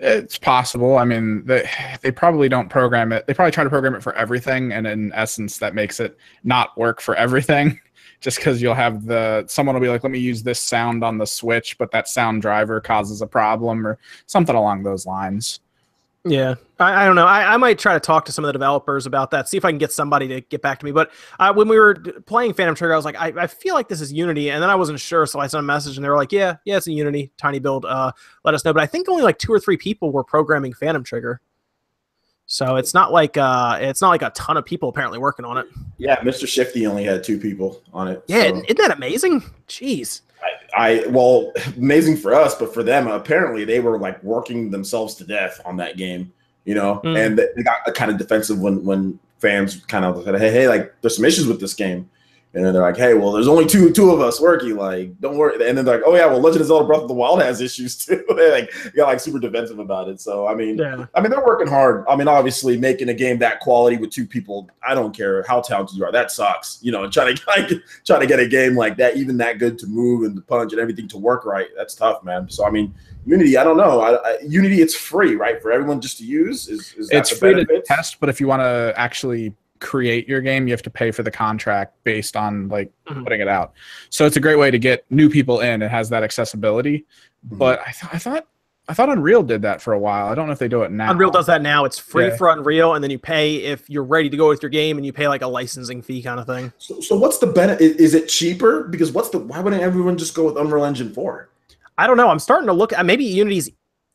It's possible. I mean, they probably don't program it. They probably try to program it for everything, and in essence, that makes it not work for everything. Just because you'll have someone will be like, let me use this sound on the Switch, but that sound driver causes a problem or something along those lines. Yeah, I don't know. I might try to talk to some of the developers about that, see if I can get somebody to get back to me. But when we were playing Phantom Trigger, I was like, I feel like this is Unity, and then I wasn't sure, so I sent a message, and they were like, yeah, it's a Unity. Tiny Build, let us know. But I think only like 2 or 3 people were programming Phantom Trigger, so it's not like a ton of people apparently working on it. Yeah, Mr. Shifty only had 2 people on it. Yeah, so. Isn't that amazing? Jeez. Well, amazing for us, but for them, apparently they were like working themselves to death on that game, and they got kind of defensive when fans kind of said, hey, like there's some issues with this game. And then they're like, hey, well, there's only two of us working. Like, don't worry. And then they're like, oh yeah, well, Legend of Zelda Breath of the Wild has issues too. They got like super defensive about it. So I mean, they're working hard. I mean, obviously, making a game that quality with 2 people, I don't care how talented you are, that sucks. Trying to get a game like that, even that good to move and to punch and everything to work right, that's tough, man. So I mean, Unity, I don't know. Unity, it's free, right, for everyone just to use. Is it's free to test, but if you want to actually create your game, you have to pay for the contract based on like putting it out. So it's a great way to get new people in. It has that accessibility. But I thought Unreal did that for a while. I don't know if they do it now. Unreal does that now. It's free for Unreal, and then you pay if you're ready to go with your game, and you pay like a licensing fee kind of thing. So what's the benefit? Is it cheaper? Because why wouldn't everyone just go with Unreal Engine 4? I don't know. I'm starting to look at maybe Unity's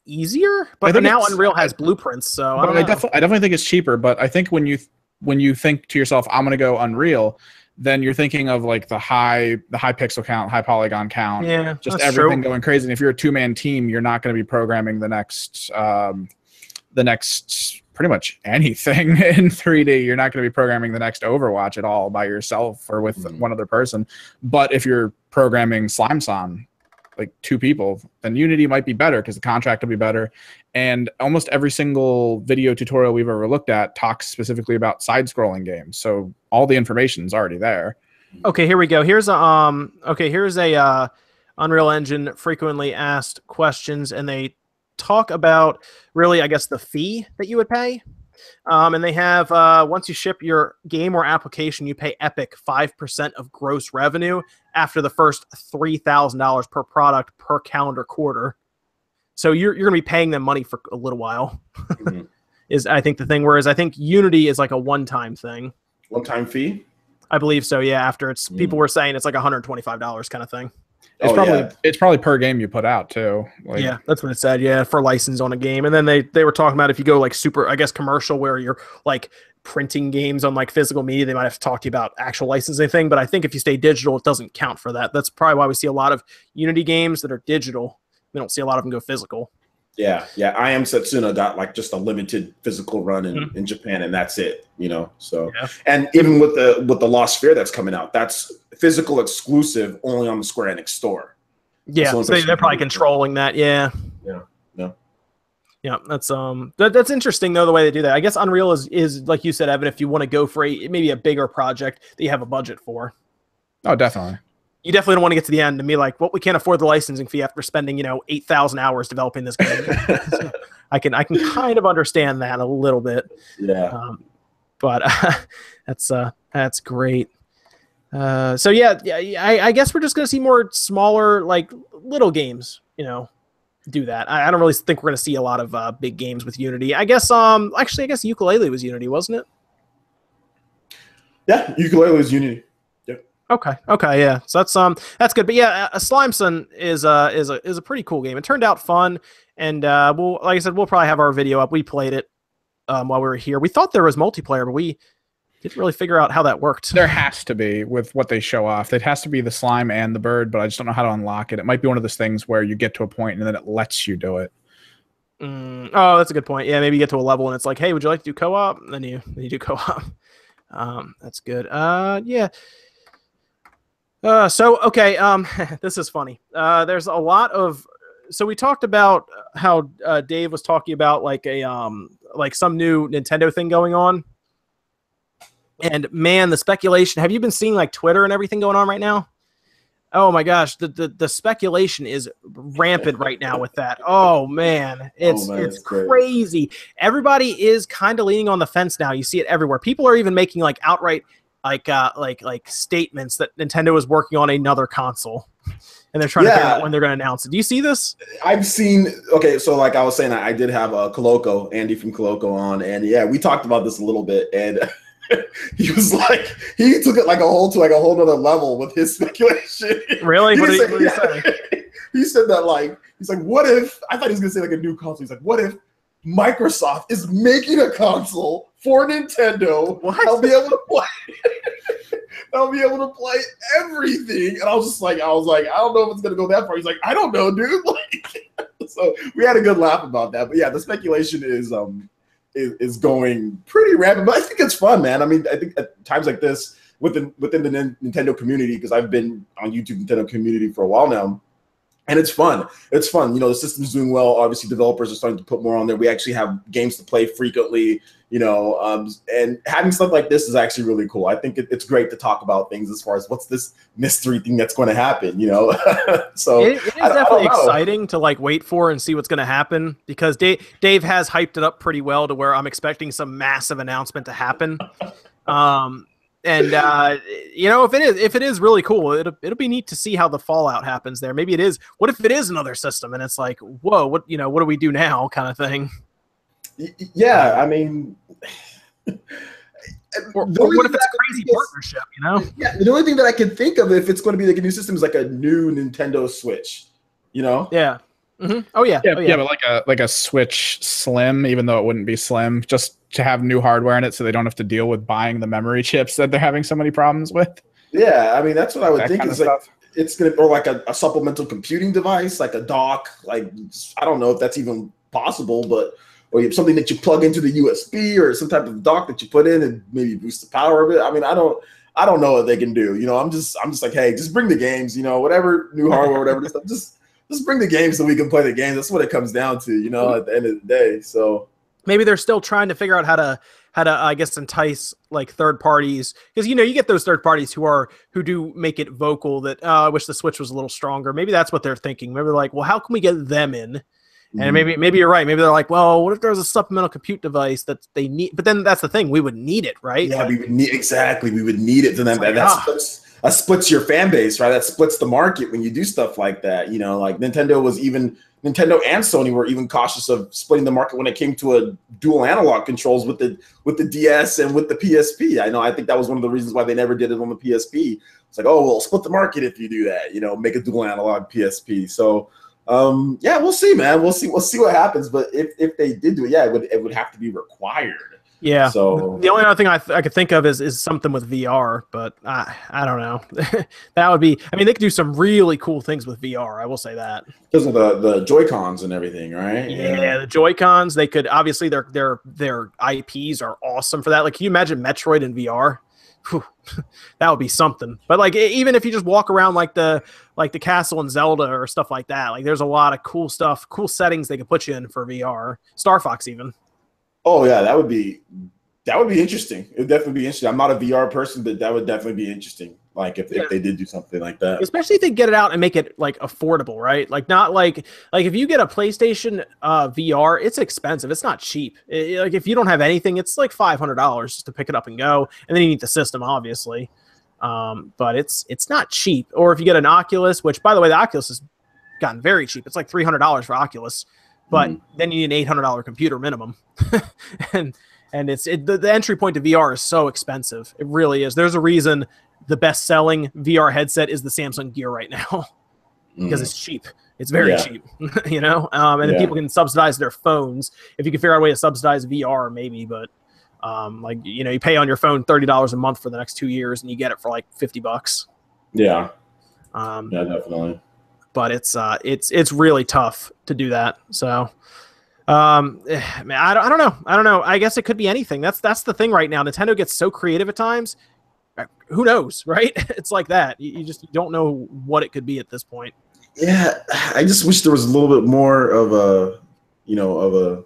easier, but now Unreal has blueprints. So I definitely think it's cheaper. But I think when you think to yourself, I'm going to go Unreal, then you're thinking of like the high pixel count, high polygon count, just everything going crazy. And if you're a 2-man team, you're not going to be programming the next pretty much anything in 3D. You're not going to be programming the next Overwatch at all by yourself or with one other person. But if you're programming Slime Song, like 2 people, then Unity might be better because the contract will be better. And almost every single video tutorial we've ever looked at talks specifically about side-scrolling games. So all the information is already there. Okay, here we go. Here's a Unreal Engine frequently asked questions, and they talk about really, I guess, the fee that you would pay. And they have once you ship your game or application, you pay Epic 5% of gross revenue after the first $3,000 per product per calendar quarter. So you're going to be paying them money for a little while. Mm-hmm. Is I think the thing. Whereas I think Unity is like a one-time thing. One-time fee? I believe so. Yeah. After it's people were saying it's like $125 kind of thing. It's probably per game you put out too. Like, yeah, that's what it said. Yeah, for license on a game. And then they were talking about if you go like super, I guess, commercial where you're like printing games on like physical media, they might have to talk to you about actual licensing thing. But I think if you stay digital, it doesn't count for that. That's probably why we see a lot of Unity games that are digital. We don't see a lot of them go physical. Yeah. I Am Setsuna got like just a limited physical run in Japan, and that's it, So and even with the Lost Sphere that's coming out, that's physical exclusive only on the Square Enix store. Yeah, so they're probably controlling that. Yeah. Yeah, that's interesting though, the way they do that. I guess Unreal is like you said, Evan, if you want to go for maybe a bigger project that you have a budget for. Oh, definitely. You definitely don't want to get to the end and be like, well, we can't afford the licensing fee after spending, 8,000 hours developing this game. So I can kind of understand that a little bit. Yeah. But that's great. So yeah, I guess we're just going to see more smaller, like little games, do that. I don't really think we're going to see a lot of big games with Unity. I guess, actually, I guess Ukulele was Unity, wasn't it? Yeah, Ukulele was Unity. Okay, yeah. So that's good. But yeah, Slimeson is a pretty cool game. It turned out fun, and like I said, we'll probably have our video up. We played it while we were here. We thought there was multiplayer, but we didn't really figure out how that worked. There has to be with what they show off. It has to be the slime and the bird, but I just don't know how to unlock it. It might be one of those things where you get to a point and then it lets you do it. Oh, that's a good point. Yeah, maybe you get to a level and it's like, hey, would you like to do co-op? And then you do co-op. That's good. Yeah. This is funny. There's a lot of, so we talked about how Dave was talking about like some new Nintendo thing going on. And man, the speculation, have you been seeing like Twitter and everything going on right now? Oh my gosh, the speculation is rampant right now with that. Oh man, it's crazy. Everybody is kind of leaning on the fence now. You see it everywhere. People are even making like outright like statements that Nintendo is working on another console, and they're trying to figure out when they're going to announce it. Do you see this? I've seen. Okay, so like I was saying, I did have Andy from Coloco on, and yeah, we talked about this a little bit, and he was like, he took it like a whole nother level with his speculation. Really? What did he say? He said that like, he's like, what if, I thought he was going to say like a new console. He's like, what if Microsoft is making a console for Nintendo? What? I'll be able to play. I'll be able to play everything. And I was like, I don't know if it's going to go that far. He's like, I don't know, dude. Like, so we had a good laugh about that. But yeah, the speculation is going pretty rampant, but I think it's fun, man. I mean, I think at times like this within the Nintendo community, because I've been on YouTube Nintendo community for a while now, and it's fun. It's fun. The system's doing well. Obviously, developers are starting to put more on there. We actually have games to play frequently, and having stuff like this is actually really cool. I think it's great to talk about things as far as what's this mystery thing that's going to happen, So it is definitely exciting to like wait for and see what's going to happen, because Dave has hyped it up pretty well to where I'm expecting some massive announcement to happen. If it is really cool, it'll be neat to see how the fallout happens there. Maybe it is. What if it is another system and it's like, whoa, what do we do now, kind of thing? Yeah, I mean, or what if it's a crazy partnership? Yeah, the only thing that I can think of if it's going to be like a new system is like a new Nintendo Switch. Yeah. Mm-hmm. Oh yeah. But like a Switch Slim, even though it wouldn't be slim, just to have new hardware in it, so they don't have to deal with buying the memory chips that they're having so many problems with. Yeah, I mean that's what I would think. Is like it's gonna, or like a supplemental computing device, like a dock. Like I don't know if that's even possible, but or something that you plug into the USB, or some type of dock that you put in and maybe boost the power of it. I mean, I don't know what they can do. I'm just like, hey, just bring the games. Whatever new hardware, whatever this stuff, just bring the games so we can play the games. That's what it comes down to, at the end of the day. So maybe they're still trying to figure out how to I guess entice like third parties, because you get those third parties who do make it vocal that I wish the Switch was a little stronger. Maybe that's what they're thinking. Maybe they're like, well, how can we get them in? And maybe you're right. Maybe they're like, well, what if there's a supplemental compute device that they need? But then that's the thing, we would need it, right? Yeah, we would need we would need it. And then that splits your fan base, right? That splits the market when you do stuff like that. Like Nintendo and Sony were even cautious of splitting the market when it came to a dual analog controls with the DS and with the PSP. I think that was one of the reasons why they never did it on the PSP. It's like, oh, well, split the market if you do that. Make a dual analog PSP. So. Yeah, we'll see, man. We'll see what happens. But if they did do it, yeah, it would have to be required. Yeah. So the only other thing I could think of is something with VR, but I don't know. That would be. I mean, they could do some really cool things with VR. I will say that because of the Joy-Cons and everything, right? Yeah, the Joy-Cons. They could obviously their IPs are awesome for that. Like, can you imagine Metroid in VR? Whew, that would be something. But like, even if you just walk around like the castle in Zelda or stuff like that, like there's a lot of cool stuff, cool settings they could put you in for VR. Star Fox even. Oh yeah, that would be interesting. It would definitely be interesting. I'm not a VR person, but that would definitely be interesting. Like if they did do something like that, especially if they get it out and make it like affordable, right? Like not like if you get a PlayStation VR, it's expensive. It's not cheap. Like if you don't have anything, it's like $500 just to pick it up and go, and then you need the system, obviously. But it's not cheap. Or if you get an Oculus, which by the way, the Oculus has gotten very cheap. It's like $300 for Oculus, but then you need an $800 computer minimum, and the entry point to VR is so expensive. It really is. There's a reason the best-selling VR headset is the Samsung Gear right now, because it's cheap. It's very cheap, and then people can subsidize their phones. If you can figure out a way to subsidize VR, maybe, but you pay on your phone $30 a month for the next 2 years, and you get it for like $50. Yeah. Yeah, definitely. But it's really tough to do that. So, man, I don't know. I guess it could be anything. That's the thing right now. Nintendo gets so creative at times. Who knows, right? It's like that. You don't know what it could be at this point. Yeah, I just wish there was a little bit more of a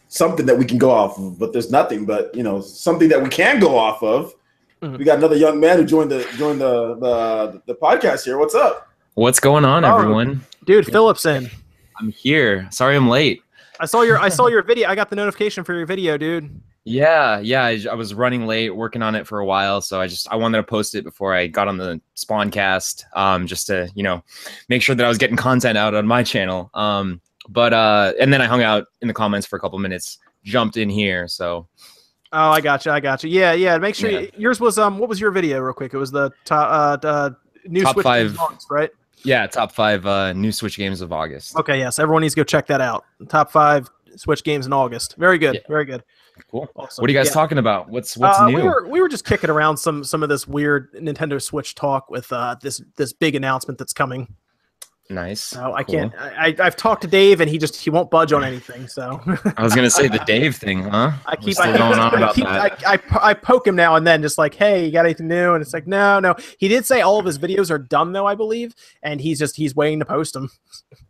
something that we can go off of, but there's nothing. But something that we can go off of. Mm-hmm. We got another young man who joined the podcast here. What's up? What's going on, everyone? Dude, Philip's in. I'm here. Sorry, I'm late. I saw your video. I got the notification for your video, dude. Yeah. I was running late, working on it for a while, so I wanted to post it before I got on the SpawnCast, just to make sure that I was getting content out on my channel. But and then I hung out in the comments for a couple minutes, jumped in here. So. Oh, I got you. Yeah. Make sure yours was what was your video, real quick? It was the new top Switch 5 games, right? Yeah, top 5 new Switch games of August. Okay, yes, everyone needs to go check that out. Top 5 Switch games in August. Very good, very good. Cool. Awesome. What are you guys talking about? What's new? We were just kicking around some of this weird Nintendo Switch talk with this big announcement that's coming. Nice. So I can't. I've talked to Dave and he won't budge on anything. So I was gonna say the Dave thing, huh? I poke him now and then, just like, hey, you got anything new? And it's like, no. He did say all of his videos are done though, I believe, and he's waiting to post them.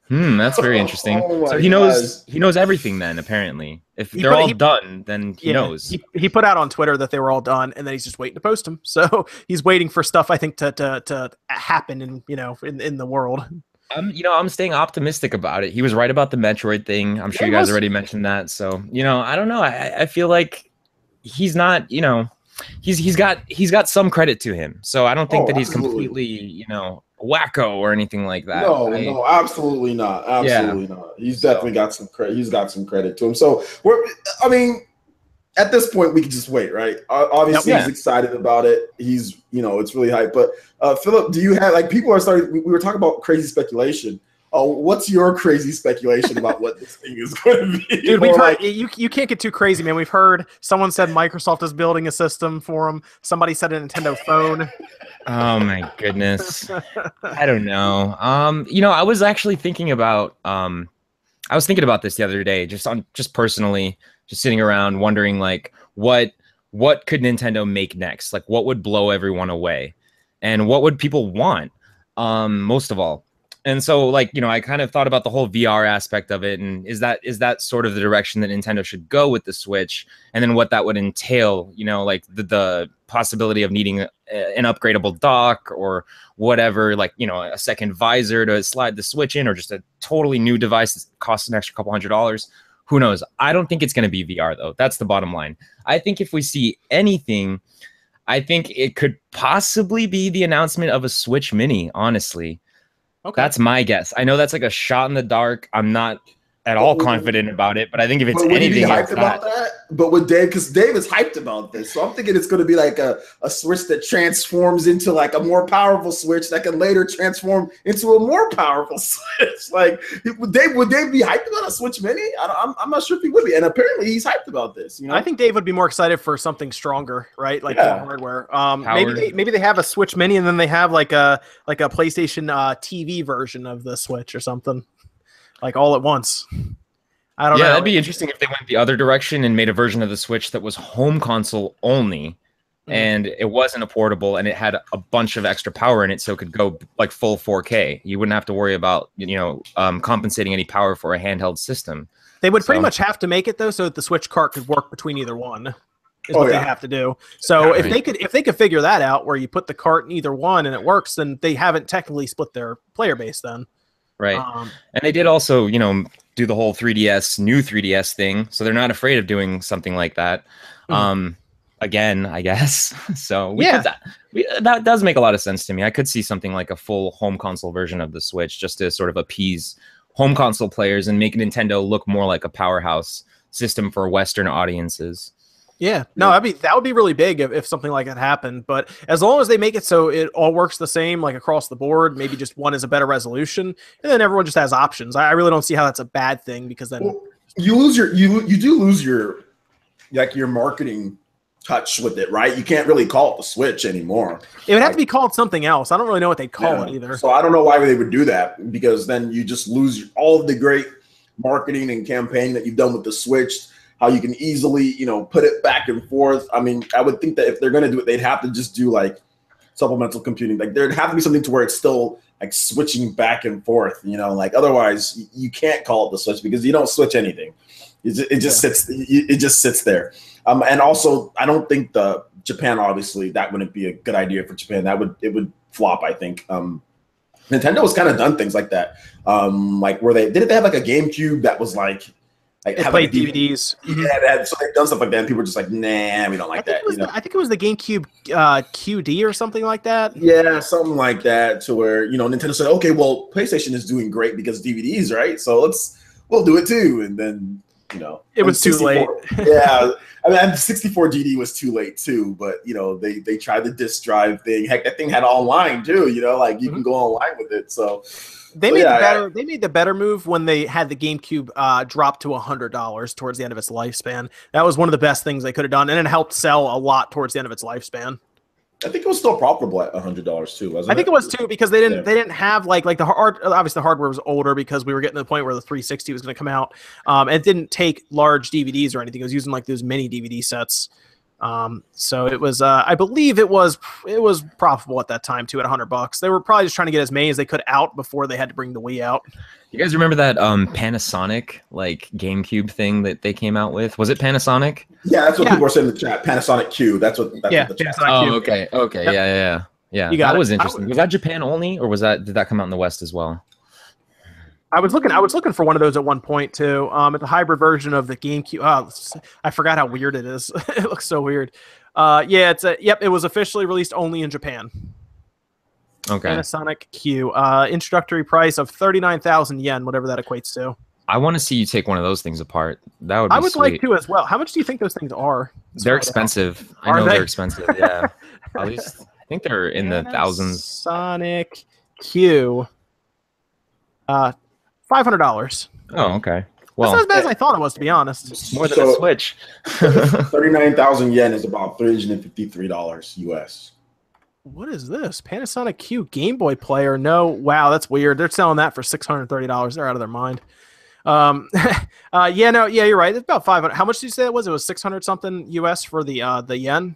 That's very interesting. So he knows everything then, apparently. If they're all done, then he knows. He put out on Twitter that they were all done, and then he's just waiting to post them. So he's waiting for stuff, I think, to happen in the world. I'm staying optimistic about it. He was right about the Metroid thing. I'm sure you guys already mentioned that. So, I don't know. I feel like he's not, he's got some credit to him. So I don't think that he's completely, wacko or anything like that. No, absolutely not. Absolutely not. He's definitely got some credit. He's got some credit to him. So at this point, we can just wait, right? Obviously, he's excited about it. He's, it's really hype. But Philip, do you have people are starting? We were talking about crazy speculation. What's your crazy speculation about what this thing is going to be? Dude, we've heard you can't get too crazy, man. We've heard someone said Microsoft is building a system for them. Somebody said a Nintendo phone. Oh my goodness, I don't know. I was actually thinking about this the other day, just personally. Just sitting around wondering, what could Nintendo make next? Like, what would blow everyone away? And what would people want? Most of all. And so, like, you know, I kind of thought about the whole VR aspect of it, and is that sort of the direction that Nintendo should go with the Switch, and then what that would entail, you know, like the possibility of needing an upgradable dock or whatever, like, you know, a second visor to slide the Switch in, or just a totally new device that costs an extra couple $100. Who knows? I don't think it's going to be VR, though. That's the bottom line. I think if we see anything, I think it could possibly be the announcement of a Switch Mini, honestly. Okay. That's my guess. I know that's like a shot in the dark. I'm not at all confident about it, but I think if it's anything, be hyped about that. But with Dave, because Dave is hyped about this, so I'm thinking it's going to be like a Switch that transforms into like a more powerful Switch that can later transform into a more powerful Switch. Like, would Dave be hyped about a Switch Mini? I'm not sure if he would be, and apparently he's hyped about this. You know? I think Dave would be more excited for something stronger, right? Like more hardware. Maybe they have a Switch Mini and then they have like a PlayStation TV version of the Switch or something. Like all at once. I don't know. Yeah, that'd be interesting if they went the other direction and made a version of the Switch that was home console only, and it wasn't a portable, and it had a bunch of extra power in it, so it could go like full 4K. You wouldn't have to worry about compensating any power for a handheld system. They would pretty much have to make it though, so that the Switch cart could work between either one. Is what they have to do. So if they could figure that out, where you put the cart in either one and it works, then they haven't technically split their player base then. Right. And they did also, do the whole new 3DS thing. So they're not afraid of doing something like that. Again, I guess. So that does make a lot of sense to me. I could see something like a full home console version of the Switch just to sort of appease home console players and make Nintendo look more like a powerhouse system for Western audiences. Yeah, no, that would be really big if something like that happened. But as long as they make it so it all works the same, like across the board, maybe just one is a better resolution, and then everyone just has options. I really don't see how that's a bad thing, because then you do lose your marketing touch with it, right? You can't really call it the Switch anymore. It would have to be called something else. I don't really know what they'd call it either. So I don't know why they would do that, because then you just lose all of the great marketing and campaigning that you've done with the Switch. How you can easily, put it back and forth. I mean, I would think that if they're going to do it, they'd have to just do like supplemental computing. Like there'd have to be something to where it's still like switching back and forth, like otherwise you can't call it the Switch, because you don't switch anything. It just sits there. And also I don't think Japan, obviously that wouldn't be a good idea for Japan. It would flop, I think. Nintendo has kind of done things like that. Like where they have like a GameCube that was like, played DVDs. Yeah, so they've done stuff like that, and people are just like, nah, we don't like that. I think it was the GameCube QD or something like that. Yeah, something like that, to where Nintendo said, okay, well, PlayStation is doing great because DVDs, right? So we'll do it too, and then it was too late. Yeah, I mean, 64 DD was too late too, but they tried the disc drive thing. Heck, that thing had online too. Like you can go online with it, so. They made the better move when they had the GameCube drop to $100 towards the end of its lifespan. That was one of the best things they could have done, and it helped sell a lot towards the end of its lifespan. I think it was still profitable at $100 too, wasn't it? I think it was too, because they didn't have like the obviously the hardware was older, because we were getting to the point where the 360 was going to come out. And it didn't take large DVDs or anything. It was using like those mini DVD sets. So it was I believe it was profitable at that time too, at $100. They were probably just trying to get as many as they could out before they had to bring the Wii out. You guys remember that Panasonic like GameCube thing that they came out with? Was it Panasonic? Yeah, that's what people are saying in the chat. Panasonic Q. That's what the chat. Oh, okay. Yep. Yeah. That was interesting. Was that Japan only, or did that come out in the West as well? I was looking for one of those at one point too. It's a hybrid version of the GameCube. Oh, I forgot how weird it is. It looks so weird. It was officially released only in Japan. Okay. Panasonic Q. Introductory price of 39,000 yen, whatever that equates to. I want to see you take one of those things apart. That would be I would sweet. Like to as well. How much do you think those things are? They're expensive. I know they're expensive. Yeah. At least I think they're in the thousands. Panasonic Q. $500. Oh, okay. Well, that's not as bad as I thought it was, to be honest. More than a Switch. 39,000 yen is about $353 US. What is this? Panasonic Q Game Boy player? No. Wow, that's weird. They're selling that for $630. They're out of their mind. You're right. It's about 500. How much did you say it was? It was 600 something US for the yen.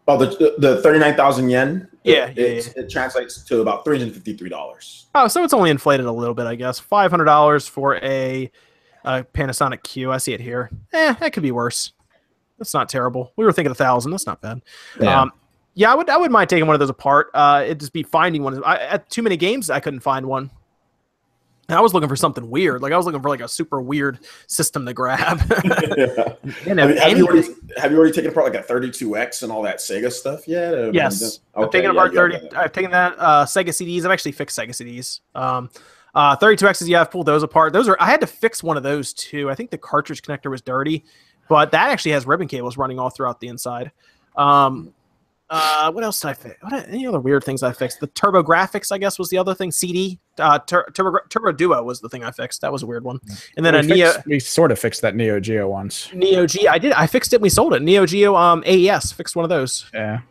Oh, the 39,000 yen. Yeah, it translates to about $353. Oh, so it's only inflated a little bit, I guess. $500 for a Panasonic Q. I see it here. That could be worse. That's not terrible. We were thinking 1,000. That's not bad. Yeah. Yeah, I would mind taking one of those apart. It'd just be finding one. At too many games, I couldn't find one. And I was looking for something weird. Like I was looking for like a super weird system to grab. Yeah. Have you already taken apart like a 32X and all that Sega stuff yet? Yes. Okay, I've taken apart 30. I've taken that Sega CDs. I've actually fixed Sega CDs. 32Xs, yeah, I've pulled those apart. I had to fix one of those too. I think the cartridge connector was dirty, but that actually has ribbon cables running all throughout the inside. What else did I fix? Any other weird things I fixed? The Turbo Graphics, I guess, was the other thing. CD. Turbo Duo was the thing I fixed. That was a weird one. And then we sort of fixed that Neo Geo once. Neo Geo. I fixed it. We sold it. Neo Geo AES. Fixed one of those. Yeah.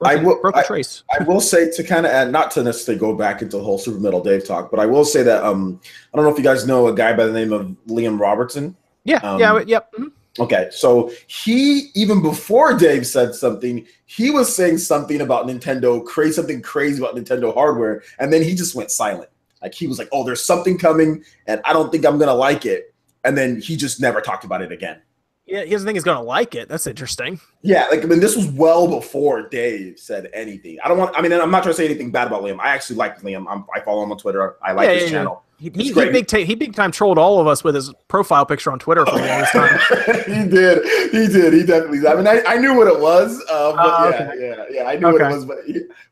I will trace. I will say to kind of add, not to necessarily go back into the whole Super Metal Dave talk, but I will say that I don't know if you guys know a guy by the name of Liam Robertson. Yeah. Yep. Mm-hmm. Okay, so he, even before Dave said something, he was saying something about Nintendo, something crazy about Nintendo hardware, and then he just went silent. Like he was like, "Oh, there's something coming, and I don't think I'm gonna like it," and then he just never talked about it again. Yeah, he doesn't think he's gonna like it. That's interesting. Yeah, like I mean, this was well before Dave said anything. I'm not trying to say anything bad about Liam. I actually like Liam. I follow him on Twitter. I like his channel. He big time trolled all of us with his profile picture on Twitter for the longest time. He did. He definitely. I mean, I knew what it was. But yeah, I knew what it was. But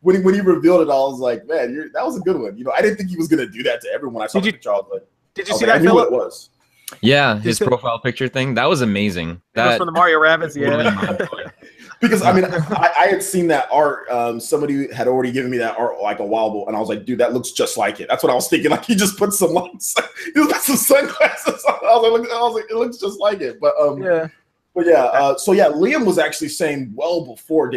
when he revealed it, I was like, man, that was a good one. You know, I didn't think he was gonna do that to everyone. I saw the picture. Did you see that? I knew what it was. Yeah, his profile picture thing. That was amazing. That was from the Mario Rabbids. Yeah. Because I mean, I had seen that art. Somebody had already given me that art like a while ago, and I was like, dude, that looks just like it. That's what I was thinking. Like he just put some he put some sunglasses on. I was like, it looks just like it. But so Liam was actually saying well before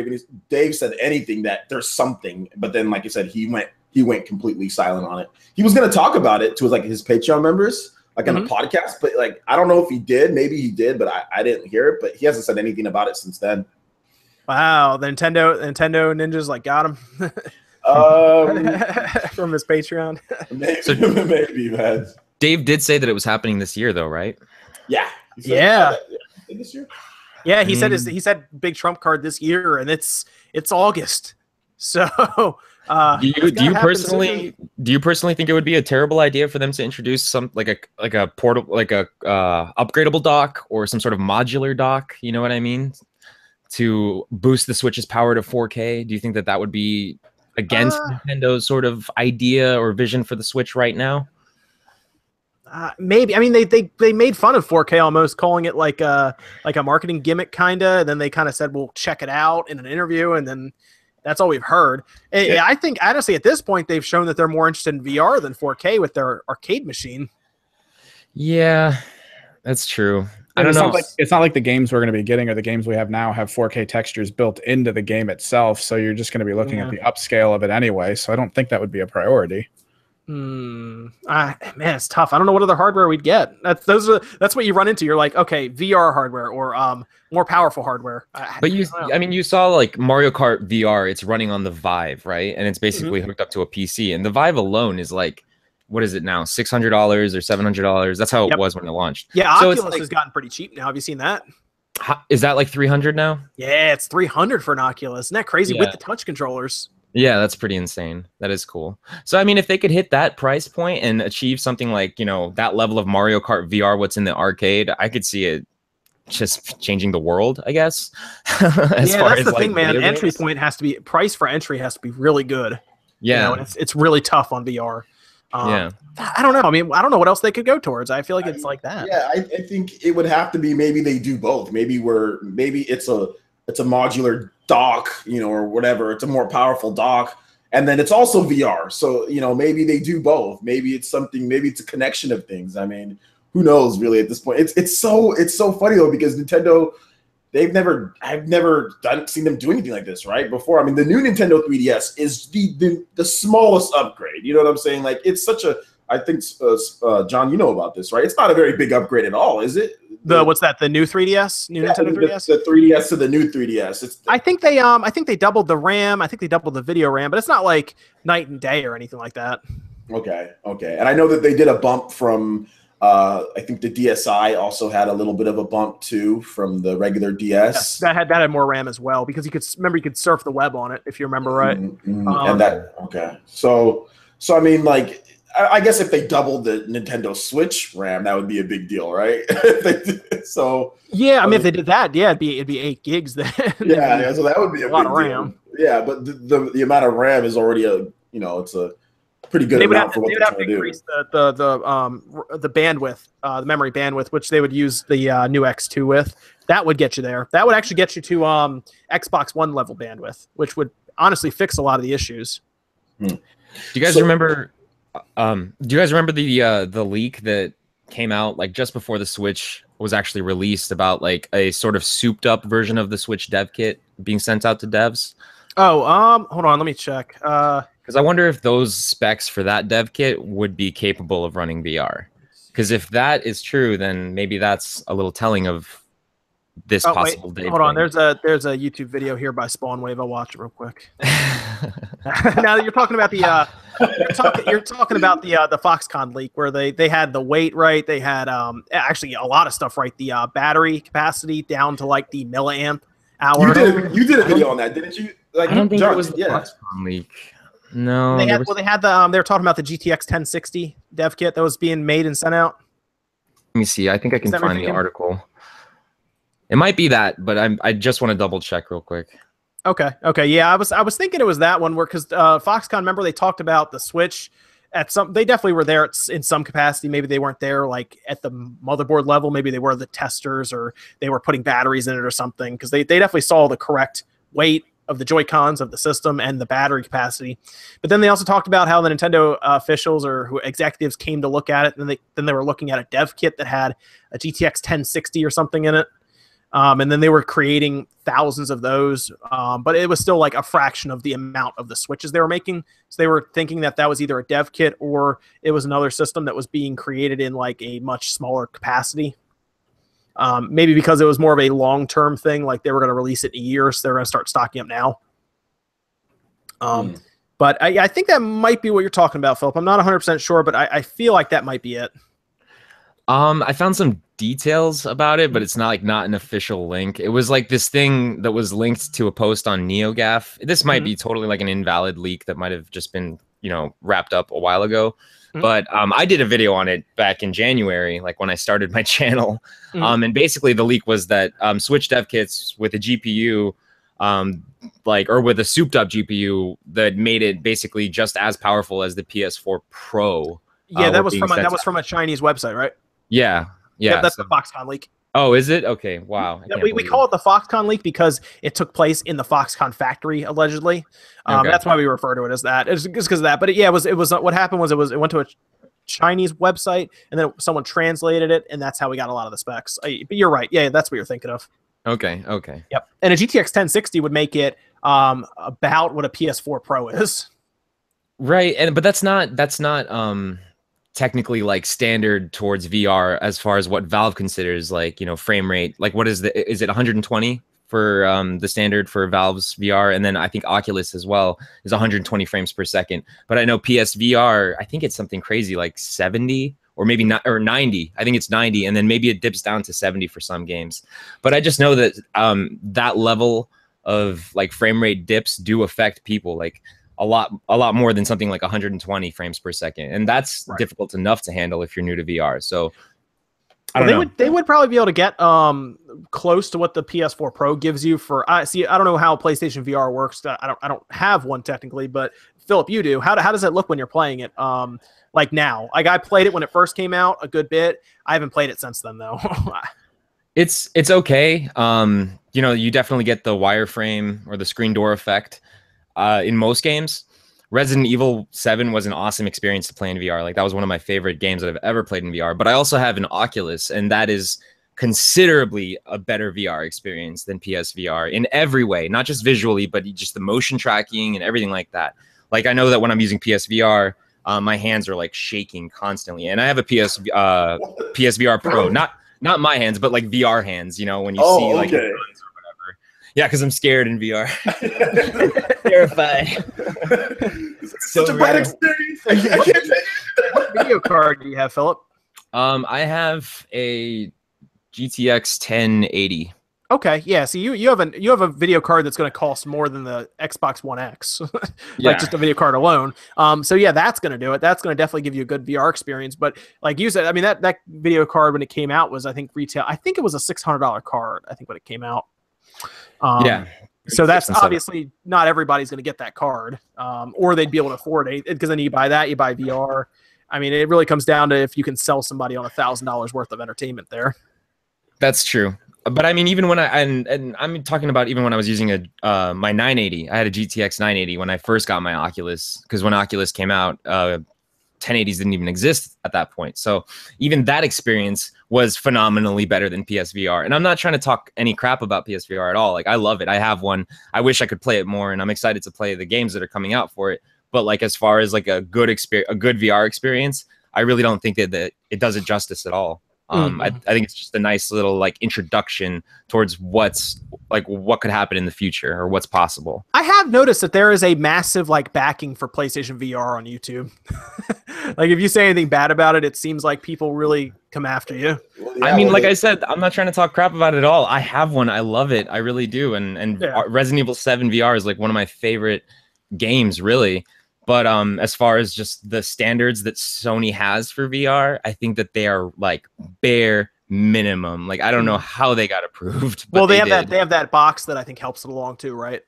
Dave said anything that there's something, but then like you said, he went completely silent on it. He was going to talk about it to his Patreon members. Like on the podcast, but like I don't know if he did. Maybe he did, but I didn't hear it. But he hasn't said anything about it since then. Wow, the Nintendo ninjas like got him from his Patreon. Maybe, man. Dave did say that it was happening this year, though, right? Yeah. This year. Yeah, he said big trump card this year, and it's August. So. Do you personally think it would be a terrible idea for them to introduce some like a portable upgradable dock or some sort of modular dock? You know what I mean? To boost the Switch's power to 4K. Do you think that would be against Nintendo's sort of idea or vision for the Switch right now? Maybe. I mean, they made fun of 4K almost, calling it like a marketing gimmick kinda. And then they kind of said, "We'll check it out" in an interview, and then. That's all we've heard. Yeah. I think, honestly, at this point, they've shown that they're more interested in VR than 4K with their arcade machine. Yeah, that's true. I don't know. It's not like the games we're going to be getting or the games we have now have 4K textures built into the game itself. So you're just going to be looking at the upscale of it anyway. So I don't think that would be a priority. Man, it's tough. I don't know what other hardware we'd get. That's what you run into. You're like, okay, VR hardware or more powerful hardware. But you saw like Mario Kart VR. It's running on the Vive, right? And it's basically hooked up to a PC. And the Vive alone is like, what is it now? $600 or $700? That's how it was when it launched. Yeah, Oculus has gotten pretty cheap now. Have you seen that? Is that like $300 now? Yeah, it's $300 for an Oculus. Isn't that crazy with the touch controllers? Yeah, that's pretty insane. That is cool. So, I mean, if they could hit that price point and achieve something like, that level of Mario Kart VR, what's in the arcade, I could see it just changing the world, I guess. That's the thing, man. Price for entry has to be really good. Yeah. It's really tough on VR. I don't know. I mean, I don't know what else they could go towards. I feel like it's like that. Yeah, I think it would have to be maybe they do both. Maybe it's a modular dock, or whatever. It's a more powerful dock, and then it's also VR. So maybe they do both. Maybe it's something. Maybe it's a connection of things. I mean, who knows? Really, at this point, it's so funny though, because Nintendo, I've never seen them do anything like this right before. I mean, the new Nintendo 3DS is the smallest upgrade. You know what I'm saying? Like, it's such a. I think John, you know about this, right? It's not a very big upgrade at all, is it? what's that? The new 3DS, Nintendo 3DS. The 3DS to the new 3DS. I think they doubled the RAM. I think they doubled the video RAM, but it's not like night and day or anything like that. Okay. And I know that they did a bump from. I think the DSi also had a little bit of a bump too from the regular DS. Yes, that had more RAM as well because you could surf the web on it if you remember right. And that So I mean, like, I guess if they doubled the Nintendo Switch RAM, that would be a big deal, right? So yeah, I mean, if they did that, yeah, it'd be 8 gigs then. Yeah, so that would be a lot big of RAM. deal. Yeah, but the amount of RAM is already it's a pretty good amount for what they're trying to do. Increase the bandwidth, the memory bandwidth, which they would use the new X2 with. That would get you there. That would actually get you to Xbox One level bandwidth, which would honestly fix a lot of the issues. Do you guys remember? Do you guys remember the leak that came out like just before the Switch was actually released about like a sort of souped up version of the Switch dev kit being sent out to devs? Oh, hold on, let me check. Because I wonder if those specs for that dev kit would be capable of running VR. Because if that is true, then maybe that's a little telling of this possible day. Hold on, there's a YouTube video here by SpawnWave. I'll watch it real quick. Now you're talking about the you're talking about the Foxconn leak where they had the weight right. They had actually a lot of stuff right. The battery capacity down to like the milliamp hour. You did a video on that, didn't you? Like, I don't think it was the Foxconn leak. No, they were talking about the GTX 1060 dev kit that was being made and sent out. Let me see. I think I can find the article. It might be that, but I just want to double check real quick. Okay. Yeah, I was thinking it was that one where because Foxconn, remember they talked about the Switch at some. They definitely were there in some capacity. Maybe they weren't there like at the motherboard level. Maybe they were the testers or they were putting batteries in it or something because they definitely saw the correct weight of the Joy-Cons of the system and the battery capacity. But then they also talked about how the Nintendo officials or executives came to look at it, and then they were looking at a dev kit that had a GTX 1060 or something in it. And then they were creating thousands of those, but it was still like a fraction of the amount of the Switches they were making. So they were thinking that was either a dev kit or it was another system that was being created in like a much smaller capacity. Maybe because it was more of a long-term thing, like they were going to release it in a year, so they're going to start stocking up now. But I think that might be what you're talking about, Philip. I'm not 100% sure, but I feel like that might be it. I found some details about it, but it's not an official link. It was like this thing that was linked to a post on NeoGAF. This might be totally like an invalid leak that might have just been, wrapped up a while ago. But I did a video on it back in January, like when I started my channel. And basically the leak was that Switch dev kits with a GPU, or with a souped up GPU that made it basically just as powerful as the PS4 Pro. Yeah, that was from a Chinese website, right? Yeah. That's the Foxconn leak. Oh, is it? Okay, wow. We call it the Foxconn leak because it took place in the Foxconn factory, allegedly. That's why we refer to it as that. It's because of that. But it was what happened was it went to a Chinese website and then someone translated it, and that's how we got a lot of the specs. But you're right. Yeah, that's what you're thinking of. Okay. Yep. And a GTX 1060 would make it about what a PS4 Pro is. Right, but that's not technically like standard towards VR as far as what Valve considers like, frame rate. Like what is it 120 for the standard for Valve's VR? And then I think Oculus as well is 120 frames per second. But I know PSVR, I think it's something crazy like 70 or maybe not, or 90. I think it's 90. And then maybe it dips down to 70 for some games. But I just know that that level of like frame rate dips do affect people like a lot more than something like 120 frames per second. And that's difficult enough to handle if you're new to VR. So I don't know. They would probably be able to get close to what the PS4 Pro gives you for I don't know how PlayStation VR works. I don't have one technically, but Philip, you do. How does it look when you're playing it? Like now. Like I played it when it first came out a good bit. I haven't played it since then though. It's okay. You definitely get the wireframe or the screen door effect. In most games. Resident Evil 7 was an awesome experience to play in VR. Like that was one of my favorite games that I've ever played in VR. But I also have an Oculus, and that is considerably a better VR experience than PSVR in every way, not just visually, but just the motion tracking and everything like that. Like I know that when I'm using my hands are like shaking constantly, and I have a PSVR Pro, not Not my hands, but like VR hands. You know, when you see like the guns or whatever. Yeah, because I'm scared in VR. Terrified. Such a bad experience. I can't take it. What video card do you have, Philip? I have a GTX 1080. Okay, yeah. So you have a video card that's going to cost more than the Xbox One X, like just a video card alone. So yeah, that's going to do it. That's going to definitely give you a good VR experience. But like you said, I mean that video card when it came out was I think retail. I think it was a $600 card. I think when it came out. Yeah. So that's obviously not everybody's going to get that card, or they'd be able to afford it because then you buy that, you buy VR. I mean, it really comes down to if you can sell somebody on $1,000 worth of entertainment there. That's true. But I mean, even when and I'm talking about even when I was using my 980, I had a GTX 980 when I first got my Oculus, because when Oculus came out, 1080s didn't even exist at that point. So even that experience was phenomenally better than PSVR. And I'm not trying to talk any crap about PSVR at all. Like, I love it. I have one. I wish I could play it more, and I'm excited to play the games that are coming out for it. But like, as far as like a good VR experience, I really don't think that it does it justice at all. I think it's just a nice little like introduction towards what could happen in the future or what's possible. I have noticed that there is a massive like backing for PlayStation VR on YouTube. Like if you say anything bad about it, it seems like people really come after you. Well, yeah, I mean, like I said, I'm not trying to talk crap about it at all. I have one. I love it. I really do. And Resident Evil 7 VR is like one of my favorite games, really. But as far as just the standards that Sony has for VR, I think that they are like bare minimum. Like, I don't know how they got approved. But well, they have that box that I think helps it along too, right?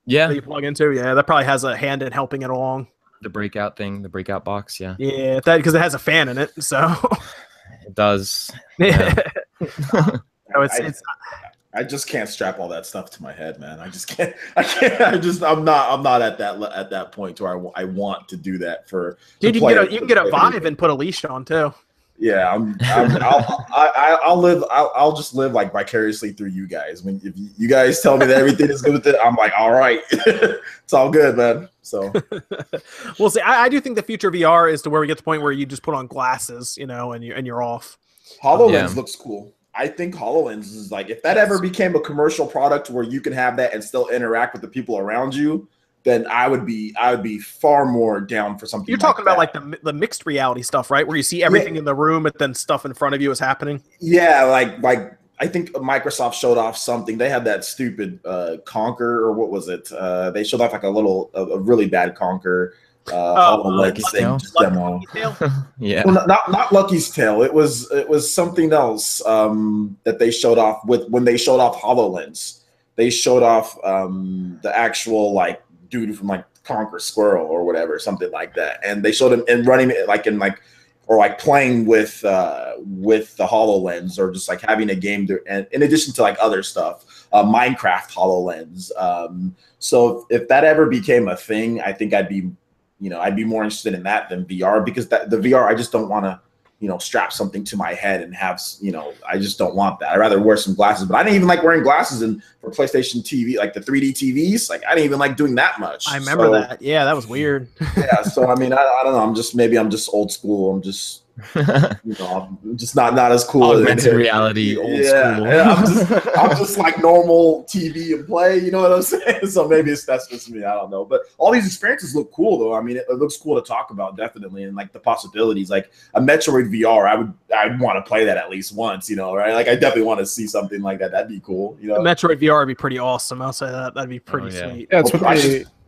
Yeah. That you plug into. Yeah, that probably has a hand in helping it along. The breakout thing, the breakout box. Yeah. Yeah, because it has a fan in it, so it does. Yeah. I just can't strap all that stuff to my head, man. I just can't. I'm not at that point where I want to do that for. Dude, you can get a Vive and put a leash on too. Yeah, I'll just live like vicariously through you guys. If you guys tell me that everything is good with it, I'm like, all right, it's all good, man. So we'll see. I do think the future of VR is to where we get to the point where you just put on glasses, and you're off. HoloLens looks cool. I think HoloLens is like, if that ever became a commercial product where you can have that and still interact with the people around you, then I would be far more down for something. You're talking about like the mixed reality stuff, right? Where you see everything in the room, but then stuff in front of you is happening. Yeah, like I think Microsoft showed off something. They had that stupid Conquer, or what was it? They showed off like a really bad Conquer. HoloLens thing demo. Yeah, well, not Lucky's Tale. It was something else that they showed off when they showed off HoloLens. They showed off the actual like dude from like Conquer Squirrel or whatever, something like that, and they showed him and running it like playing with the HoloLens, or just like having a game there, and in addition to like other stuff, Minecraft HoloLens. So if that ever became a thing, I think I'd be more interested in that than VR, because the VR, I just don't want to, strap something to my head and have, I just don't want that. I'd rather wear some glasses, but I didn't even like wearing glasses for PlayStation TV, like the 3D TVs. Like I didn't even like doing that much. I remember that. Yeah, that was weird. Yeah. So, I mean, I don't know. I'm just old school. I'm just, I'm just not as cool. Augmented reality, old school. Yeah, I'm just like normal TV and play. You know what I'm saying? So maybe that's just me. I don't know. But all these experiences look cool, though. I mean, it looks cool to talk about, definitely, and like the possibilities. Like a Metroid VR, I'd want to play that at least once. Right? Like I definitely want to see something like that. That'd be cool. Metroid VR would be pretty awesome. I'll say that. That'd be pretty sweet. Yeah,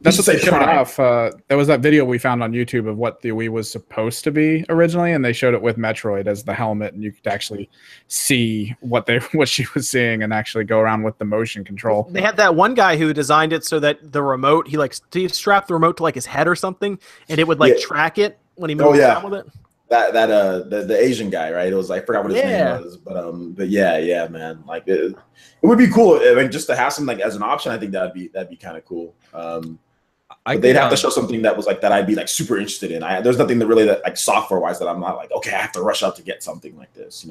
that's what they showed off. There was that video we found on YouTube of what the Wii was supposed to be originally, and they showed it with Metroid as the helmet, and you could actually see what she was seeing and actually go around with the motion control. They had that one guy who designed it so that the remote, he strapped the remote to like his head or something, and it would like track it when he moved around with it. The Asian guy, right? It was, I forgot what his name was, but yeah, man. Like it would be cool. I mean, just to have something like as an option, I think that'd be kind of cool. But they'd have to show something that was like that I'd be like super interested in. There's nothing that really that like software wise that I'm not like, okay, I have to rush out to get something like this,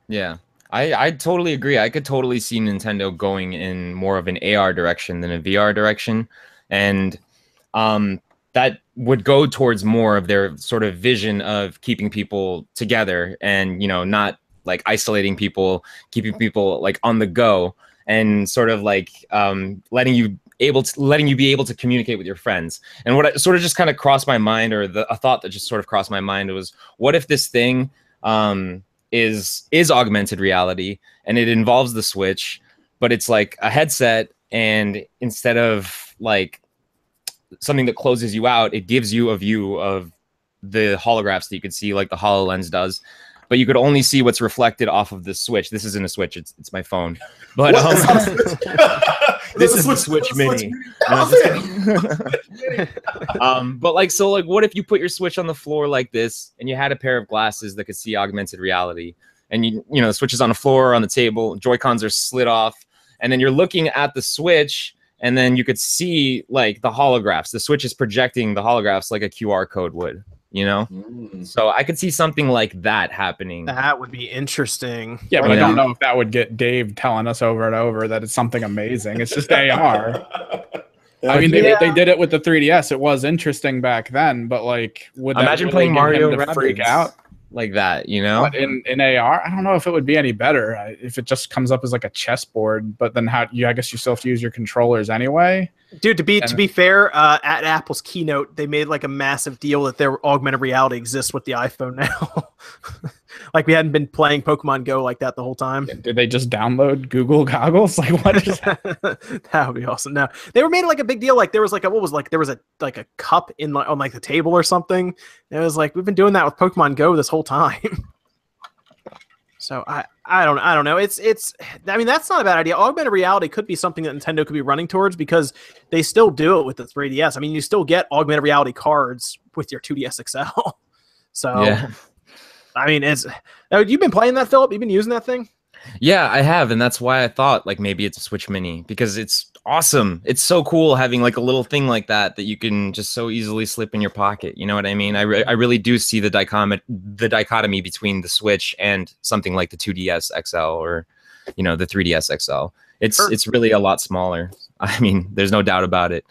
Yeah, I totally agree. I could totally see Nintendo going in more of an AR direction than a VR direction, and that would go towards more of their sort of vision of keeping people together and not like isolating people, keeping people like on the go, and sort of like letting you be able to communicate with your friends. And what sort of just kind of crossed my mind, or a thought that just sort of crossed my mind, was, what if this thing is augmented reality, and it involves the Switch, but it's like a headset, and instead of like something that closes you out, it gives you a view of the holographs that you could see, like the HoloLens does, but you could only see what's reflected off of the Switch. This isn't a Switch; it's my phone. But this is the Switch Mini. But like, so like, what if you put your Switch on the floor like this, and you had a pair of glasses that could see augmented reality, and you know, the Switch is on the floor or on the table, Joy-Cons are slid off, and then you're looking at the Switch, and then you could see like the holographs. The Switch is projecting the holographs like a QR code would. You know, so I could see something like that happening. That would be interesting. Yeah, but I don't know if that would get Dave telling us over and over that it's something amazing. It's just AR. I mean, they did it with the 3DS. It was interesting back then, but like, would imagine that playing Mario to freak out like that? You know, but in AR, I don't know if it would be any better if it just comes up as like a chessboard. But then I guess you still have to use your controllers anyway. Dude, to be fair, at Apple's keynote, they made like a massive deal that their augmented reality exists with the iPhone now. Like, we hadn't been playing Pokemon Go like that the whole time. Did they just download Google goggles? Like, what? That would be awesome. No, they were made like a big deal. Like, there was like a cup on like the table or something. And it was like, we've been doing that with Pokemon Go this whole time. So I don't know. I mean, that's not a bad idea. Augmented reality could be something that Nintendo could be running towards, because they still do it with the 3DS. I mean, you still get augmented reality cards with your 2DS XL. So, yeah. I mean, you've been playing that, Philip? You've been using that thing? Yeah, I have, and that's why I thought like maybe it's a Switch Mini, because it's awesome. It's so cool having like a little thing like that you can just so easily slip in your pocket. You know what I mean? I really do see the dichotomy between the Switch and something like the 2DS XL or, you know, the 3DS XL. It's really a lot smaller. I mean, there's no doubt about it.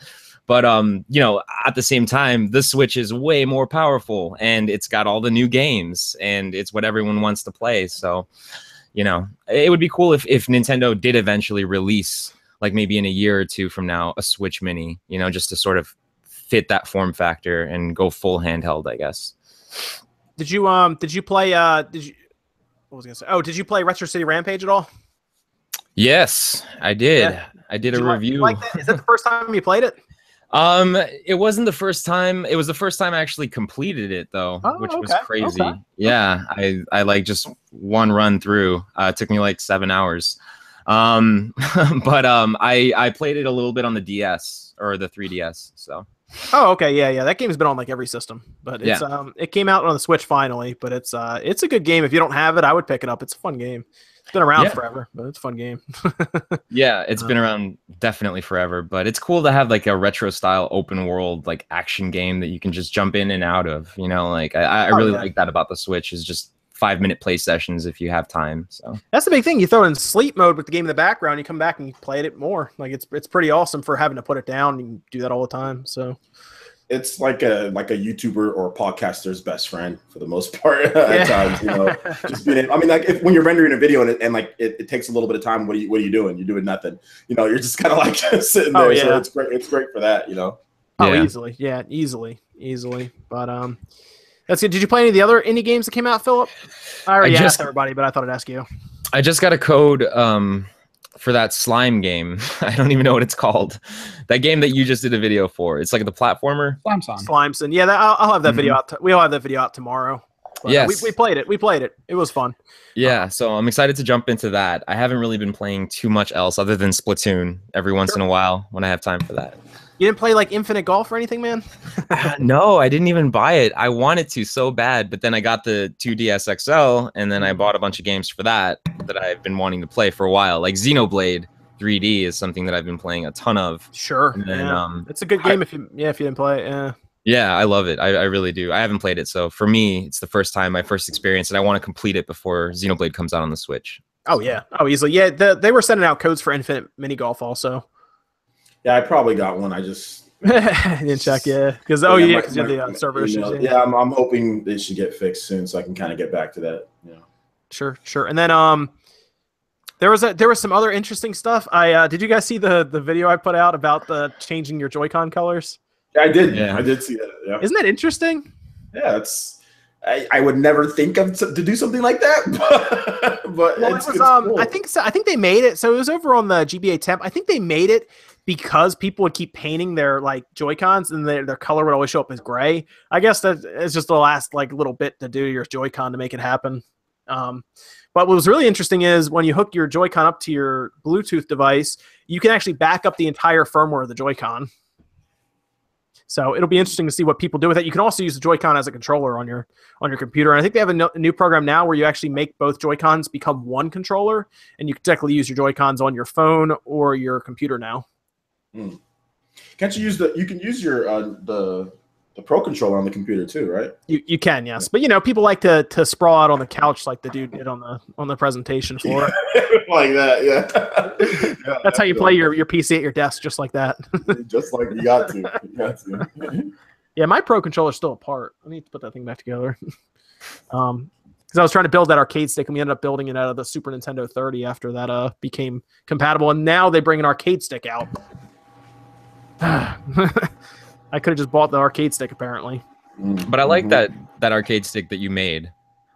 But you know, at the same time, the Switch is way more powerful, and it's got all the new games, and it's what everyone wants to play. So, you know, it would be cool if Nintendo did eventually release, like maybe in a year or two from now, a Switch Mini, you know, just to sort of fit that form factor and go full handheld, I guess. Did you play what was I gonna say? Oh, did you play Retro City Rampage at all? Yes, I did. Yeah. I did a review. Like that? Is that the first time you played it? It wasn't the first time. It was the first time I actually completed it, though, which was crazy. Okay. Yeah, I like just one run through. It took me like 7 hours. But I played it a little bit on the DS or the 3DS. So. Oh, okay, yeah. That game's been on like every system, but it's it came out on the Switch finally. But it's a good game. If you don't have it, I would pick it up. It's a fun game. It's been around forever, but it's a fun game. Yeah, it's been around definitely forever, but it's cool to have like a retro style open world like action game that you can just jump in and out of, you know, like I really like that about the Switch, is just 5-minute play sessions if you have time. So that's the big thing. You throw it in sleep mode with the game in the background, you come back and you play it more. Like it's pretty awesome for having to put it down. You can do that all the time. So it's like a YouTuber or a podcaster's best friend for the most part at times, you know. Just being, I mean, like when you're rendering a video and like it takes a little bit of time, what are you doing? You're doing nothing. You know, you're just kind of like sitting there. So it's great. It's great for that, you know. Oh, easily. Yeah, easily. But that's good. Did you play any of the other indie games that came out, Philip? I already asked everybody, but I thought I'd ask you. I just got a code for that slime game. I don't even know what it's called. That game that you just did a video for. It's like the platformer. Slimeson. Yeah, I'll have that video out. We'll have that video out tomorrow. Yes. We played it. It was fun. Yeah, so I'm excited to jump into that. I haven't really been playing too much else other than Splatoon every once in a while when I have time for that. You didn't play like Infinite Golf or anything, man? No, I didn't even buy it. I wanted to so bad, but then I got the 2DS XL, and then I bought a bunch of games for that I've been wanting to play for a while. Like Xenoblade 3D is something that I've been playing a ton of. Sure. And then, it's a good game if you didn't play it. Yeah. Yeah, I love it. I really do. I haven't played it, so for me, it's the first time, my first experience, and I want to complete it bore Xenoblade comes out on the Switch. Oh yeah. Oh, easily. Yeah, they were sending out codes for Infinite Mini Golf also. Yeah, I probably got one. I just didn't check. Yeah, because because you have the server issues. Yeah, I'm hoping they should get fixed soon, so I can kind of get back to that. You know. Sure. And then there was some other interesting stuff. Did you guys see the video I put out about the changing your Joy-Con colors? Yeah, I did. Yeah. I did see that. Yeah. Isn't that interesting? Yeah, I would never think of to do something like that, but Well, it's it was, cool. I think they made it. So it was over on the GBA temp. I think they made it because people would keep painting their like Joy-Cons and their color would always show up as gray. I guess that is just the last like little bit to do your Joy-Con to make it happen. But what was really interesting is when you hook your Joy-Con up to your Bluetooth device, you can actually back up the entire firmware of the Joy-Con. So it'll be interesting to see what people do with it. You can also use the Joy-Con as a controller on your computer. And I think they have a new program now where you actually make both Joy-Cons become one controller, and you can technically use your Joy-Cons on your phone or your computer now. Can't you use you can use your the Pro controller on the computer too, right? You can, yes. But people like to sprawl out on the couch like the dude did on the presentation floor. Like that, yeah. Yeah, that's how you play your PC at your desk, just like that. Just like you got to. Yeah, my Pro controller's still apart. I need to put that thing back together. Because I was trying to build that arcade stick, and we ended up building it out of the Super Nintendo 30 after that became compatible, and now they bring an arcade stick out. I could have just bought the arcade stick, apparently. But I like that arcade stick that you made.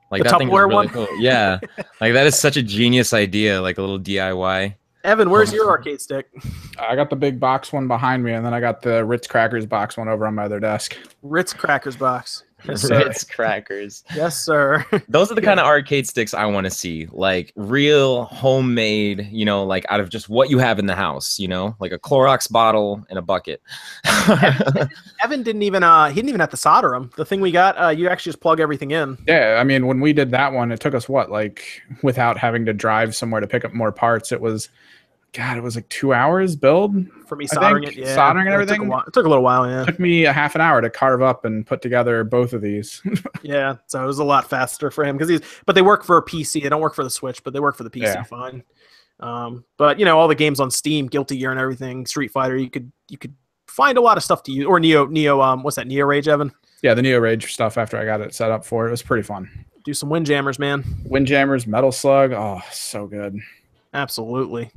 Like the that thing is Tupperware really one? cool. Yeah, like that is such a genius idea. Like a little DIY. Evan, where's your arcade stick? I got the big box one behind me, and then I got the Ritz Crackers box one over on my other desk. Ritz Crackers box. Yes, sir. Ritz Crackers. Yes, sir. Those are the kind of arcade sticks I want to see. Like real homemade, like out of just what you have in the house, like a Clorox bottle and a bucket. Evan didn't even have to solder them. The thing we got, you actually just plug everything in. Yeah, I mean, when we did that one, it took us without having to drive somewhere to pick up more parts, it was like 2 hours build for me soldering it. Yeah, soldering and everything. It took a little while. Yeah, it took me a half an hour to carve up and put together both of these. Yeah, so it was a lot faster for him but they work for a PC. They don't work for the Switch, but they work for the PC fine. But all the games on Steam, Guilty Gear and everything, Street Fighter, you could find a lot of stuff to use. Or Neo. What's that? Neo Rage, Evan? Yeah, the Neo Rage stuff. After I got it set up for it, was pretty fun. Do some Windjammers, man. Windjammers, Metal Slug. Oh, so good. Absolutely.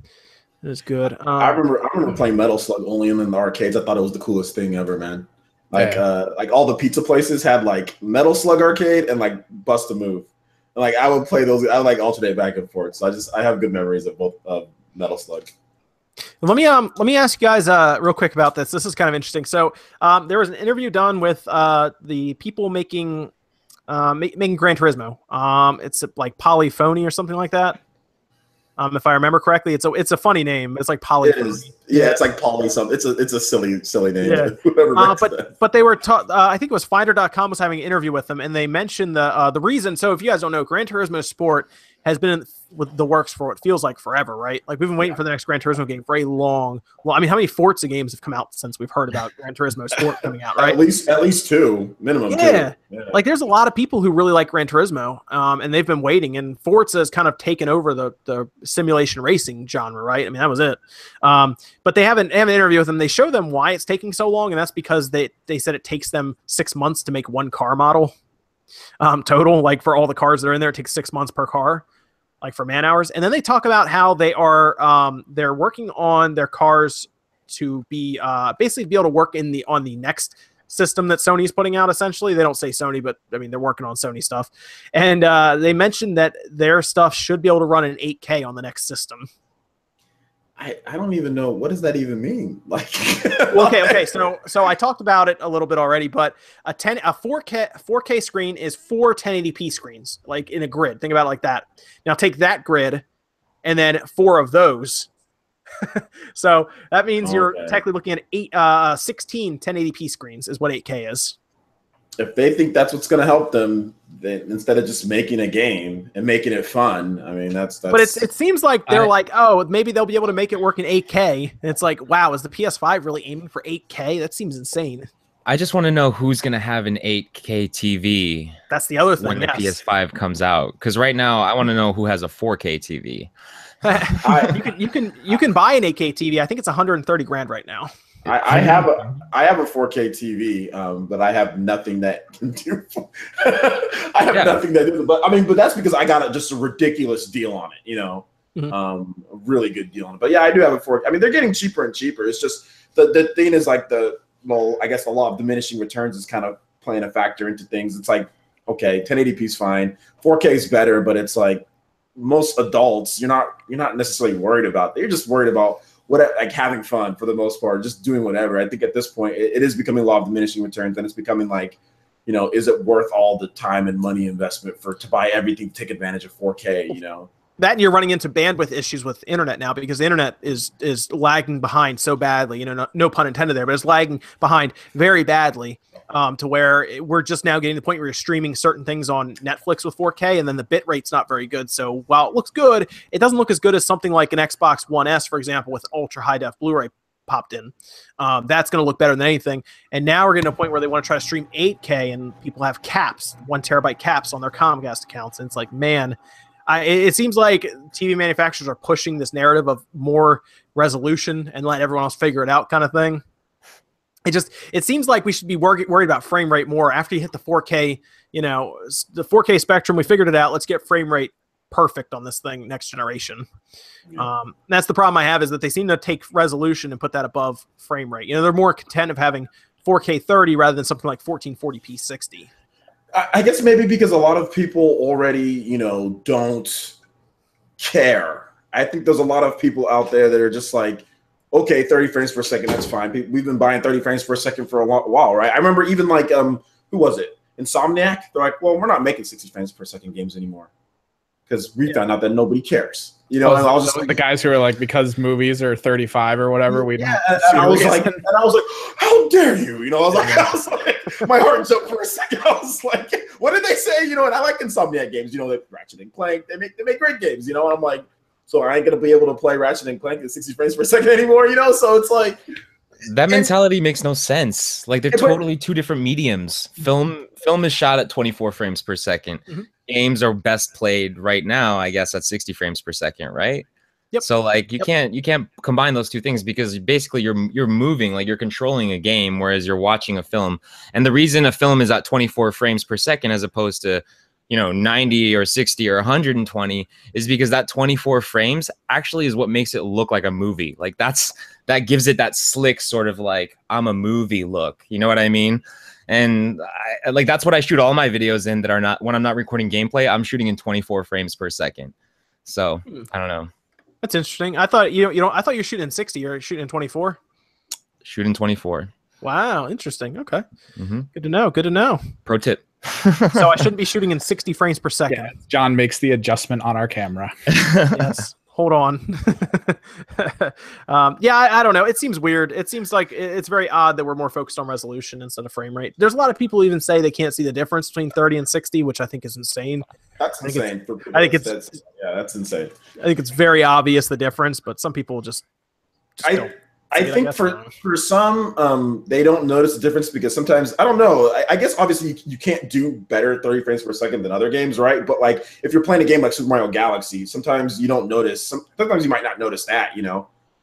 It was good. I remember playing Metal Slug only in the arcades. I thought it was the coolest thing ever, man. Like all the pizza places had like Metal Slug arcade and like Bust a Move. And like I would play those. I would like alternate back and forth. So I have good memories of both Metal Slug. Let me ask you guys real quick about this. This is kind of interesting. So there was an interview done with the people making Gran Turismo. It's like Polyphony or something like that. If I remember correctly, it's a funny name. It's like Polyphony. Yeah, it's like Poly something. It's a silly name. Yeah. But they were I think it was Finder.com was having an interview with them, and they mentioned the reason. So if you guys don't know, Gran Turismo Sport has been with the works for what feels like forever, right? Like we've been waiting for the next Gran Turismo game for a long. Well, I mean, how many Forza games have come out since we've heard about Gran Turismo Sport coming out, right? At least two minimum. Yeah. Two. Yeah. Like there's a lot of people who really like Gran Turismo, and they've been waiting. And Forza has kind of taken over the simulation racing genre, right? I mean, that was it. But they have an interview with them. They show them why it's taking so long, and that's because they said it takes them 6 months to make one car model. Total, like for all the cars that are in there, it takes 6 months per car, like for man hours. And then they talk about how they are they're working on their cars to be basically be able to work on the next system that Sony's putting out. Essentially, they don't say Sony, but I mean they're working on Sony stuff. And they mentioned that their stuff should be able to run in 8K on the next system. I don't even know, what does that even mean? Like, okay. So I talked about it a little bit already, but a 4K screen is 4 1080p screens, like in a grid. Think about it like that. Now take that grid, and then 4 of those. So that means you're technically looking at 16 1080p screens is what 8K is. If they think that's what's going to help them, then instead of just making a game and making it fun, I mean, that's. But it seems like they're like, oh, maybe they'll be able to make it work in 8K. And it's like, wow, is the PS5 really aiming for 8K? That seems insane. I just want to know who's going to have an 8K TV. That's the other thing. When the PS5 comes out, because right now I want to know who has a 4K TV. You can buy an 8K TV. I think it's $130,000 right now. I have a 4K TV, but I have nothing that can do. I have nothing that do. But that's because I got just a ridiculous deal on it. A really good deal on it. But yeah, I do have a 4K. I mean, they're getting cheaper and cheaper. It's just the thing is like I guess the law of diminishing returns is kind of playing a factor into things. It's like, okay, 1080p is fine, 4K is better, but it's like most adults, you're not necessarily worried about. You're just worried about like having fun for the most part, just doing whatever. I think at this point it is becoming law of diminishing returns, and it's becoming like, is it worth all the time and money investment to buy everything to take advantage of 4K? That, and you're running into bandwidth issues with internet now, because the internet is lagging behind so badly. No pun intended there, but it's lagging behind very badly, to where we're just now getting to the point where you're streaming certain things on Netflix with 4K, and then the bit rate's not very good. So while it looks good, it doesn't look as good as something like an Xbox One S, for example, with ultra high def Blu-ray popped in. That's going to look better than anything. And now we're getting to a point where they want to try to stream 8K, and people have caps, 1 terabyte caps on their Comcast accounts, and it's like, man. It seems like TV manufacturers are pushing this narrative of more resolution and let everyone else figure it out kind of thing. It seems like we should be worried about frame rate more after you hit the 4K, the 4K spectrum. We figured it out. Let's get frame rate perfect on this thing next generation. Yeah. That's the problem I have, is that they seem to take resolution and put that above frame rate. They're more content of having 4K 30 rather than something like 1440p 60. I guess maybe because a lot of people already, don't care. I think there's a lot of people out there that are just like, okay, 30 frames per second, that's fine. We've been buying 30 frames per second for a while, right? I remember even like, who was it? Insomniac? They're like, well, we're not making 60 frames per second games anymore, because we found out that nobody cares. And I was just like, the guys who are like, because movies are 35 or whatever, we don't. And I was like, how dare you? I was like, my heart jumped for a second. I was like, what did they say? And I like Insomniac games. They Ratchet and Clank. They make great games. And I'm like, so I ain't gonna be able to play Ratchet and Clank at 60 frames per second anymore. So it's like, that mentality makes no sense. Like, they're totally two different mediums. Film is shot at 24 frames per second. Mm-hmm. Games are best played right now, I guess, at 60 frames per second, right? Yep. So like you can't combine those two things, because basically you're moving, like you're controlling a game, whereas you're watching a film. And the reason a film is at 24 frames per second as opposed to 90 or 60 or 120 is because that 24 frames actually is what makes it look like a movie. Like that gives it that slick sort of like, I'm a movie look. You know what I mean? And that's what I shoot all my videos in, that are not, when I'm not recording gameplay, I'm shooting in 24 frames per second. So I don't know. That's interesting. I thought I thought you're shooting in 60. You're shooting in 24. Shooting 24. Wow, interesting. Okay, Good to know. Good to know. Pro tip. So I shouldn't be shooting in 60 frames per second. Yeah, John makes the adjustment on our camera. Yes. Hold on. I don't know. It seems weird. It seems like it's very odd that we're more focused on resolution instead of frame rate. There's a lot of people even say they can't see the difference between 30 and 60, which I think is insane. That's insane. That's insane. I think it's very obvious, the difference, but some people just don't. I think for some, they don't notice the difference because sometimes, I don't know, I guess obviously you can't do better 30 frames per second than other games, right? But like if you're playing a game like Super Mario Galaxy, sometimes you don't notice, sometimes you might not notice that,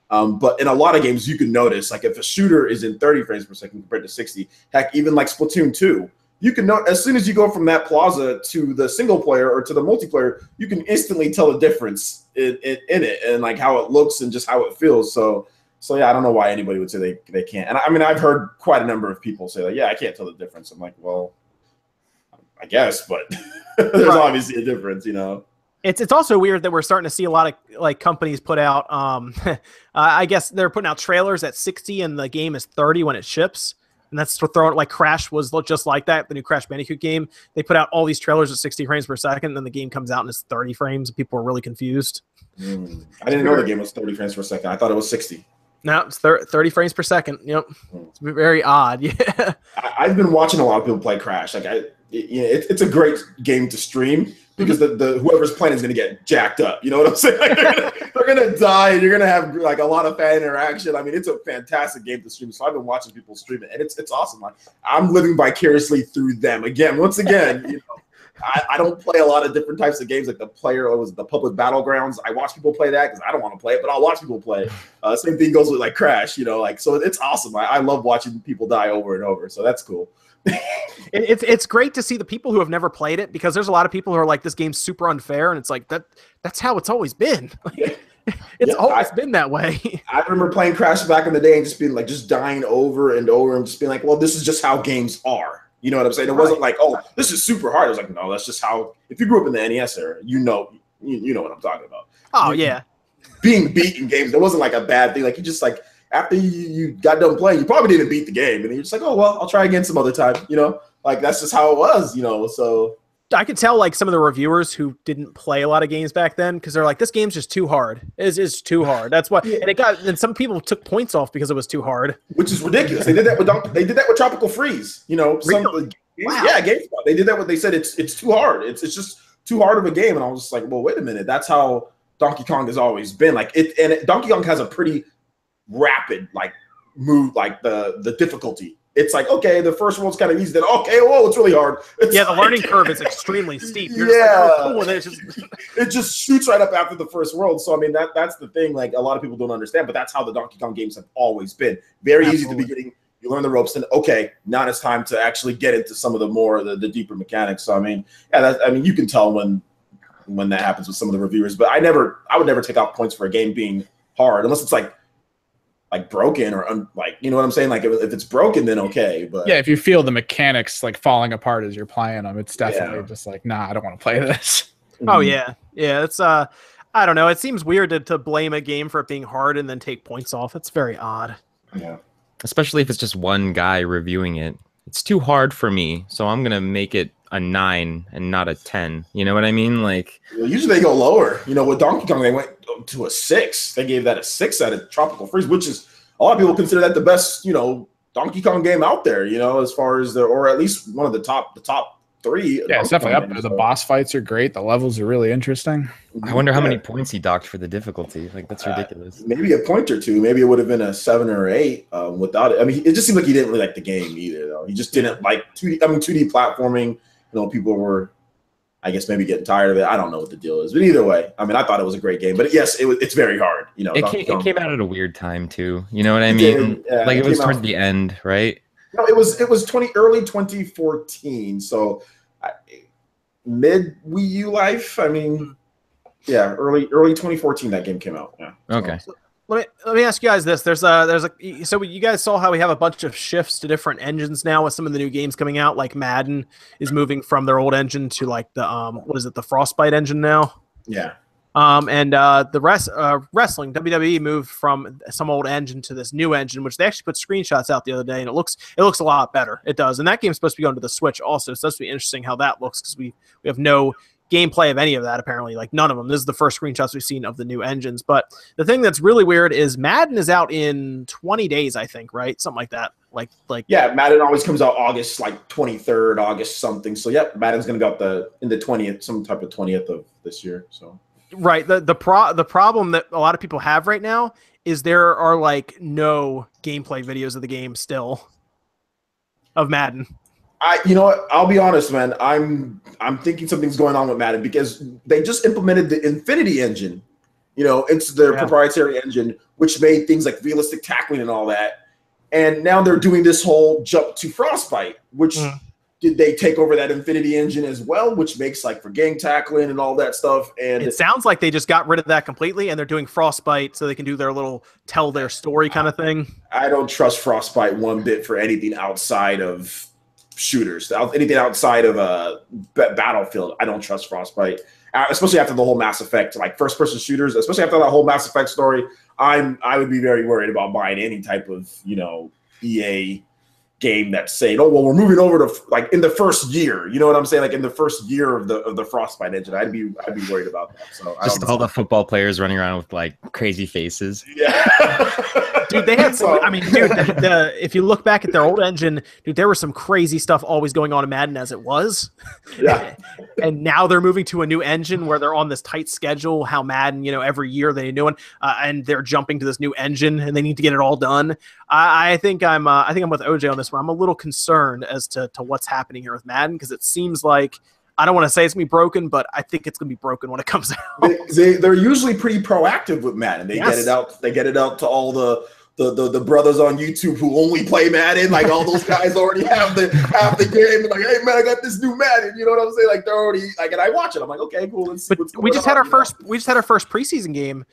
but in a lot of games you can notice, like if a shooter is in 30 frames per second compared to 60, heck, even like Splatoon 2, you can know as soon as you go from that plaza to the single player or to the multiplayer, you can instantly tell the difference in it and like how it looks and just how it feels. So yeah, I don't know why anybody would say they can't. And I mean, I've heard quite a number of people say like, yeah, I can't tell the difference. I'm like, well, I guess, but there's obviously a difference, It's also weird that we're starting to see a lot of like companies put out. I guess they're putting out trailers at 60 and the game is 30 when it ships. And that's throwing like Crash was just like that. The new Crash Bandicoot game, they put out all these trailers at 60 frames per second, and then the game comes out and it's 30 frames. And people are really confused. I didn't know the game was 30 frames per second. I thought it was 60. No, it's 30 frames per second. Yep, it's very odd. Yeah, I've been watching a lot of people play Crash. Like it's a great game to stream because the whoever's playing is going to get jacked up. You know what I'm saying? Like they're gonna die, and you're gonna have like a lot of fan interaction. I mean, it's a fantastic game to stream. So I've been watching people stream it, and it's awesome. I'm living vicariously through them. Once again, I don't play a lot of different types of games like the Public Battlegrounds. I watch people play that because I don't want to play it, but I'll watch people play it. Same thing goes with like Crash, like, so it's awesome. I love watching people die over and over, so that's cool. It's great to see the people who have never played it, because there's a lot of people who are like, this game's super unfair, and it's like that's how it's always been. It's always been that way. I remember playing Crash back in the day and just being like, just dying over and over and just being like, well, this is just how games are. You know what I'm saying? It wasn't like, oh, this is super hard. I was like, no, that's just how. If you grew up in the NES era, you know what I'm talking about. Oh yeah, being beat in games, it wasn't like a bad thing. Like, you just like, after you got done playing, you probably didn't beat the game, and then you're just like, oh well, I'll try again some other time. Like, that's just how it was. So. I could tell like some of the reviewers who didn't play a lot of games back then, because they're like, this game's just too hard. It's too hard. That's why. Yeah. And some people took points off because it was too hard, which is ridiculous. They did that with Tropical Freeze. Wow. Yeah, GameSpot. They did that when they said it's too hard. It's just too hard of a game. And I was just like, well, wait a minute. That's how Donkey Kong has always been. Like Donkey Kong has a pretty rapid like move, like the difficulty. It's like, okay, the first world's kind of easy. Then, okay, whoa, it's really hard. The learning curve is extremely steep. You're just like, oh, cool. It just shoots right up after the first world. So, I mean, that's the thing. Like, a lot of people don't understand, but that's how the Donkey Kong games have always been. Very easy at the beginning. You learn the ropes, and okay, now it's time to actually get into some of the deeper mechanics. So, I mean, you can tell when that happens with some of the reviewers. But I would never take out points for a game being hard, unless it's like broken or you know what I'm saying? Like, if it's broken, then okay. But yeah, if you feel the mechanics like falling apart as you're playing them, it's definitely just like, nah, I don't want to play this. Oh yeah. It's I don't know. It seems weird to blame a game for it being hard and then take points off. It's very odd. Yeah. Especially if it's just one guy reviewing it. It's too hard for me, so I'm gonna make it a 9 and not a 10. You know what I mean? Like, usually they go lower. With Donkey Kong, they went to a 6. They gave that a 6 out of Tropical Freeze, which is, a lot of people consider that the best, Donkey Kong game out there. As far as or at least one of the top 3. Yeah, it's definitely up there. The boss fights are great. The levels are really interesting. I wonder how many points he docked for the difficulty. Like, that's ridiculous. Maybe a point or two. Maybe it would have been a 7 or 8 without it. I mean, it just seemed like he didn't really like the game either, though. He just didn't like 2D platforming. People were, I guess, maybe getting tired of it. I don't know what the deal is, but either way, I mean, I thought it was a great game. But yes, it's very hard. It came out at a weird time too. You know what I mean? Like, it was towards the end, right? No, it was early 2014. So mid Wii U life. I mean, yeah, early 2014 that game came out. Yeah. Okay. So, let me ask you guys this. So you guys saw how we have a bunch of shifts to different engines now with some of the new games coming out. Like Madden is moving from their old engine to like the Frostbite engine now. Yeah. And the wrestling WWE moved from some old engine to this new engine, which they actually put screenshots out the other day, and it looks a lot better. It does, and that game's supposed to be going to the Switch also. So it's supposed to be interesting how that looks, because we have no gameplay of any of that, apparently, like none of them. This is the first screenshots we've seen of the new engines. But the thing that's really weird is Madden is out in 20 days, I think, right? Something like that. Like yeah, Madden always comes out August, like 23rd, August something. So yeah, Madden's gonna go out in the 20th, some type of 20th of this year. So right. The problem that a lot of people have right now is there are like no gameplay videos of the game still of Madden. You know what? I'll be honest, man. I'm thinking something's going on with Madden, because they just implemented the Infinity engine, into their proprietary engine, which made things like realistic tackling and all that. And now they're doing this whole jump to Frostbite, which did they take over that Infinity engine as well, which makes like for gang tackling and all that stuff. And it sounds like they just got rid of that completely, and they're doing Frostbite so they can do their little tell their story kind of thing. I don't trust Frostbite one bit for anything outside of shooters, anything outside of a Battlefield. I don't trust Frostbite, especially after the whole Mass Effect, like first-person shooters. Especially after that whole Mass Effect story, I would be very worried about buying any type of EA game that's saying, oh well, we're moving over to like in the first year. You know what I'm saying? Like in the first year of the Frostbite engine, I'd be worried about that. So just all the football players running around with like crazy faces. Yeah. Dude, they had some. I mean, dude, if you look back at their old engine, dude, there was some crazy stuff always going on in Madden as it was. Yeah. And now they're moving to a new engine where they're on this tight schedule. How Madden, every year they new one, and they're jumping to this new engine, and they need to get it all done. I think I'm with OJ on this one. I'm a little concerned as to what's happening here with Madden, because it seems like I don't want to say it's gonna be broken, but I think it's gonna be broken when it comes out. They're usually pretty proactive with Madden. They get it out. They get it out to all the brothers on YouTube who only play Madden. Like all those guys already have the game. And like, hey man, I got this new Madden. You know what I'm saying? Like they're already like, and I watch it. I'm like, okay, cool. Let's see what's going on. We just had our first preseason game.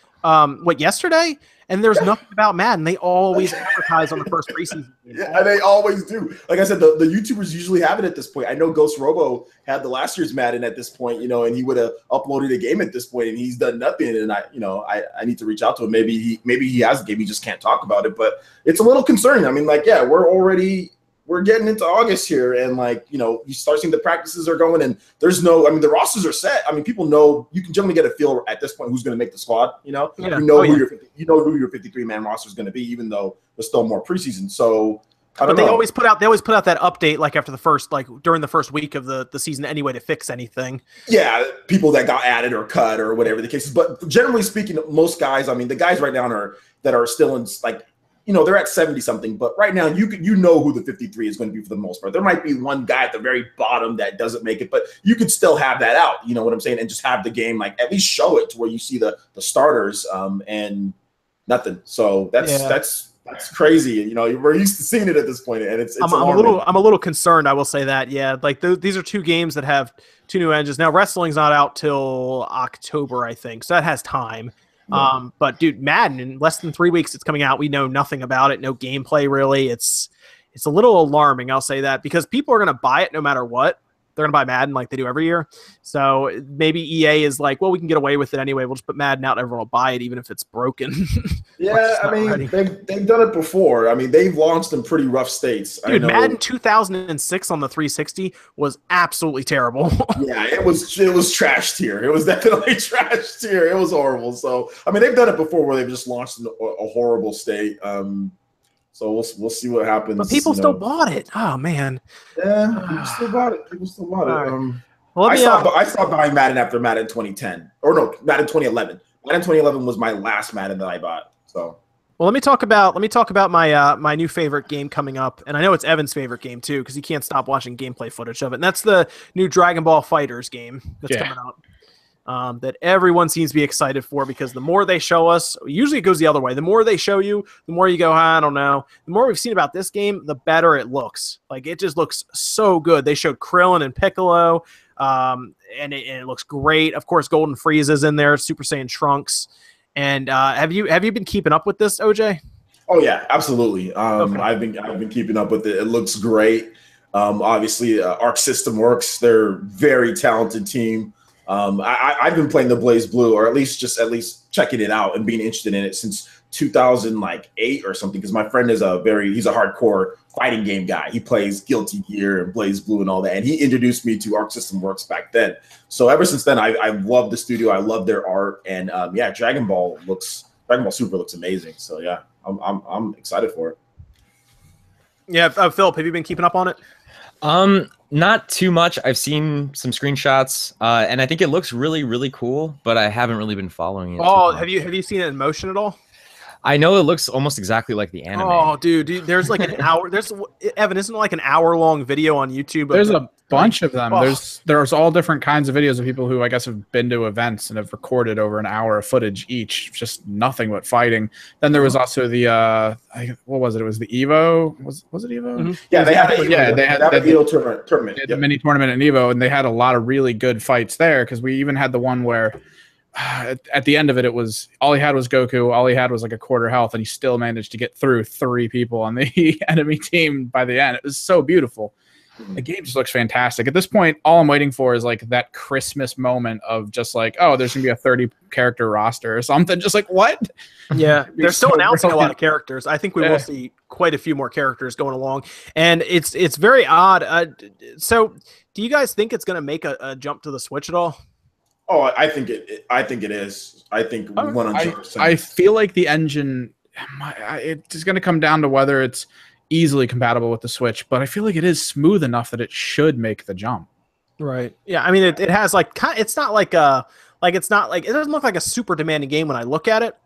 Yesterday? And there's nothing about Madden. They always advertise on the first preseason game. Yeah, they always do. Like I said, the YouTubers usually have it at this point. I know Ghost Robo had the last year's Madden at this point, and he would have uploaded a game at this point, and he's done nothing. And I need to reach out to him. Maybe he has a game, he just can't talk about it. But it's a little concerning. I mean, like, yeah, we're getting into August here, and you start seeing the practices are going, and the rosters are set. I mean, people know, you can generally get a feel at this point who's going to make the squad. You know who your 53-man roster is going to be, even though there's still more preseason. So, they always put out that update like after the first, like during the first week of the season anyway, to fix anything. Yeah, people that got added or cut or whatever the case is. But generally speaking, most guys, I mean, the guys right now that are still in like, they're at 70 something, but right now you know who the 53 is going to be for the most part. There might be one guy at the very bottom that doesn't make it, but you could still have that out. You know what I'm saying? And just have the game, like, at least show it to where you see the starters and nothing. So that's crazy. We're used to seeing it at this point, and it's I'm a little concerned. I will say that. Yeah, like these are two games that have two new engines. Now wrestling's not out till October, I think, so that has time. Yeah. But dude, Madden, in less than 3 weeks it's coming out. We know nothing about it, no gameplay really. It's a little alarming, I'll say that, because people are going to buy it no matter what. They're going to buy Madden like they do every year. So maybe EA is like, well, we can get away with it anyway. We'll just put Madden out and everyone will buy it even if it's broken. Yeah, I mean, they've done it before. I mean, they've launched in pretty rough states. Dude, Madden 2006 on the 360 was absolutely terrible. Yeah, it was trashed here. It was definitely trashed here. It was horrible. So, I mean, they've done it before where they've just launched in a horrible state. So we'll see what happens. But people still bought it. Oh man. Yeah, people still bought it. Right. I stopped buying Madden after Madden 2010. Or no, Madden 2011. Madden 2011 was my last Madden that I bought. So. Well, let me talk about my my new favorite game coming up, and I know it's Evan's favorite game too because he can't stop watching gameplay footage of it. And that's the new Dragon Ball FighterZ game that's coming out. That everyone seems to be excited for, because the more they show us, usually it goes the other way. The more they show you, the more you go, I don't know. The more we've seen about this game, the better it looks. Like, it just looks so good. They showed Krillin and Piccolo, and it looks great. Of course, Golden Frieza's in there, Super Saiyan Trunks. And have you been keeping up with this, OJ? Oh yeah, absolutely. Okay. I've been keeping up with it. It looks great. Obviously, Arc System Works. They're a very talented team. I've been playing the Blaze Blue, or at least checking it out and being interested in it since 2008 or something. Because my friend is he's a hardcore fighting game guy. He plays Guilty Gear and Blaze Blue and all that, and he introduced me to Arc System Works back then. So ever since then, I love the studio. I love their art, and Dragon Ball Super looks amazing. So yeah, I'm excited for it. Yeah, Philip, have you been keeping up on it? Not too much. I've seen some screenshots, and I think it looks really, really cool, but I haven't really been following it. Oh, have you seen it in motion at all? I know it looks almost exactly like the anime. Oh, dude, there's like an hour. Evan, isn't it like an hour-long video on YouTube? There's a bunch of them. Oh. There's all different kinds of videos of people who I guess have been to events and have recorded over an hour of footage each, just nothing but fighting. Then there was also the what was it? It was the Evo. Was it Evo? Mm-hmm. Yeah, they had the Evo tournament. The mini tournament in Evo, and they had a lot of really good fights there, because we even had the one where at the end of it, it was all he had was Goku. All he had was like a quarter health, and he still managed to get through 3 people on the enemy team by the end. It was so beautiful. The game just looks fantastic. At this point, all I'm waiting for is like that Christmas moment of just like, oh, there's gonna be a 30 character roster or something. Just like, what? Yeah, they're still announcing a lot of characters. I think we will see quite a few more characters going along, and it's very odd. So, do you guys think it's gonna make a jump to the Switch at all? Oh, I think it is. I think 100%. I feel like the engine, it's going to come down to whether it's easily compatible with the Switch, but I feel like it is smooth enough that it should make the jump. Right. Yeah. I mean, it has like, it's not like it doesn't look like a super demanding game when I look at it.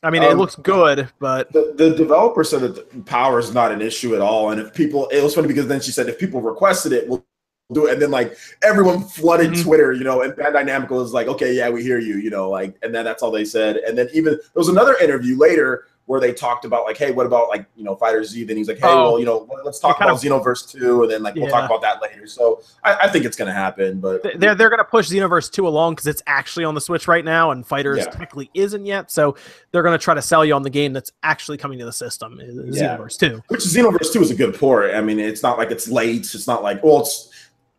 I mean, it looks good, but the developer said that the power is not an issue at all. And it was funny because then she said if people requested it, we'll do it. And then like everyone flooded Twitter, you know, and Bandai Namco was like, okay, yeah, we hear you, you know, like, and then that's all they said. And then even there was another interview later where they talked about like, hey, what about like, you know, Fighter Z? Then he's like, hey, well, you know, let's talk about Xenoverse 2, and then like we'll talk about that later. So I think it's gonna happen, but they're gonna push Xenoverse 2 along because it's actually on the Switch right now, and Fighters technically isn't yet. So they're gonna try to sell you on the game that's actually coming to the system, Xenoverse 2. Which Xenoverse 2 is a good port. I mean, it's not like it's late. It's not like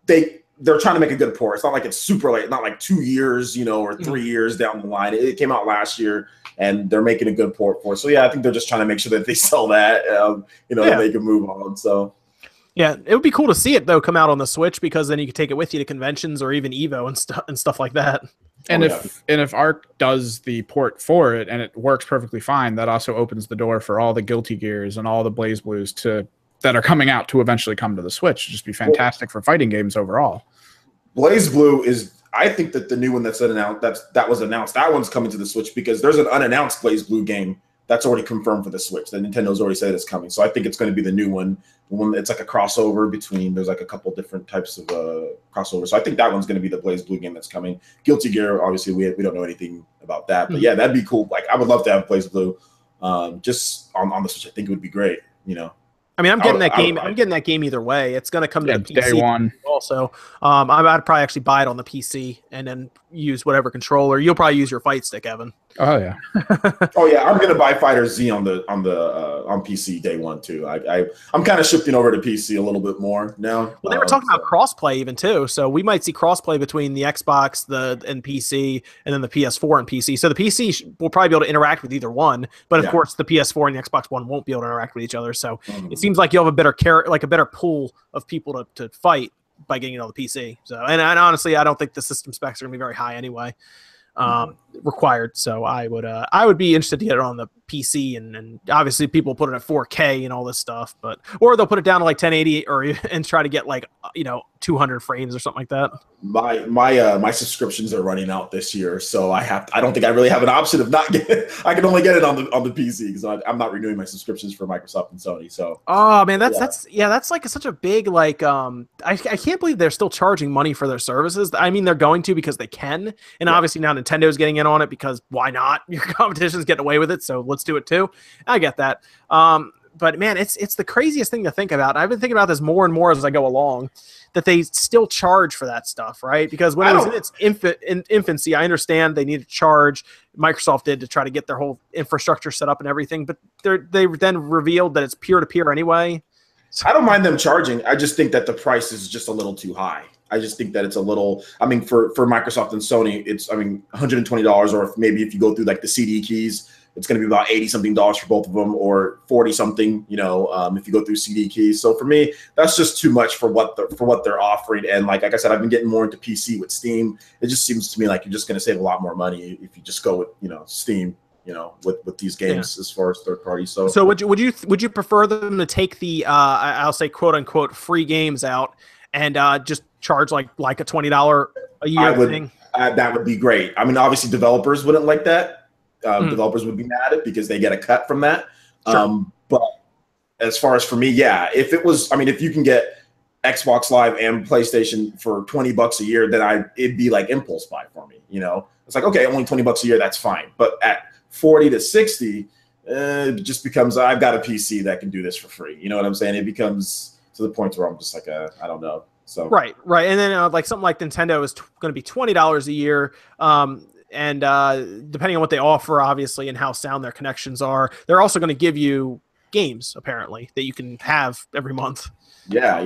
they're trying to make a good port. It's not like it's super late. Not like 2 years, you know, or 3 years down the line. It came out last year, and they're making a good port for it. So yeah, I think they're just trying to make sure that they sell that, you know, that they can move on. So yeah, it would be cool to see it though come out on the Switch, because then you could take it with you to conventions or even Evo and stuff like that. And if Arc does the port for it and it works perfectly fine, that also opens the door for all the Guilty Gears and all the Blaze Blues that are coming out to eventually come to the Switch. It'd just be fantastic for fighting games overall. Blaze Blue is, I think that the new one that was announced, that one's coming to the Switch, because there's an unannounced Blaze Blue game that's already confirmed for the Switch. The Nintendo's already said it's coming. So I think it's going to be the new one. It's like a crossover between, there's like a couple different types of crossover. So I think that one's going to be the Blaze Blue game that's coming. Guilty Gear, obviously, we don't know anything about that. But yeah, that'd be cool. Like, I would love to have Blaze Blue just on the Switch. I think it would be great, you know. I mean, I'm getting that game. I'm getting that game either way. It's going to come to the PC day one. Also, I'd probably actually buy it on the PC and then use whatever controller. You'll probably use your fight stick, Evan. Oh yeah. Oh yeah. I'm gonna buy Fighter Z on PC day one too. I'm kind of shifting over to PC a little bit more now. Well, they were talking about crossplay even too, so we might see crossplay between the Xbox, and PC, and then the PS4 and PC. So the PC will probably be able to interact with either one, but of course the PS4 and the Xbox One won't be able to interact with each other. So it seems like you'll have a better pool of people to fight by getting it on the PC. So and honestly, I don't think the system specs are gonna be very high anyway. Required. So I would be interested to get it on the PC, and obviously people put it at 4K and all this stuff, or they'll put it down to like 1080 and try to get like 200 frames or something like that. My subscriptions are running out this year, so I don't think I really have an option of not getting. I can only get it on the PC because I'm not renewing my subscriptions for Microsoft and Sony. So man, that's like such a big like I can't believe they're still charging money for their services. I mean, they're going to because they can, and obviously now Nintendo's getting in on it because why not? Your competition's getting away with it, so let's do it too. I get that. But man, it's the craziest thing to think about. I've been thinking about this more and more as I go along, that they still charge for that stuff, right? Because when it was in its infancy, I understand they needed to charge. Microsoft did to try to get their whole infrastructure set up and everything, but they then revealed that it's peer-to-peer anyway. So I don't mind them charging. I just think that the price is just a little too high. I just think that it's a little, I mean, for Microsoft and Sony, it's, I mean, $120, or if you go through like the CD keys, it's going to be about $80-something for both of them, or $40-something, if you go through CD keys. So for me, that's just too much for what they're offering. And like I said, I've been getting more into PC with Steam. It just seems to me like you're just going to save a lot more money if you just go with, Steam, with these games as far as third party. So would you prefer them to take the I'll say quote unquote free games out and just charge like a $20 a year thing? That would be great. I mean, obviously developers wouldn't like that. Developers would be mad at it because they get a cut from that. Sure. But as far as for me, yeah, if you can get Xbox Live and PlayStation for $20 a year, then it'd be like impulse buy for me. It's like, okay, only $20 a year, that's fine. But at 40 to 60, it just becomes, I've got a PC that can do this for free. You know what I'm saying? It becomes to the point where I'm just like, I don't know. So right, and then like something like Nintendo is going to be $20 a year. And depending on what they offer, obviously, and how sound their connections are, they're also going to give you games, apparently, that you can have every month. Yeah.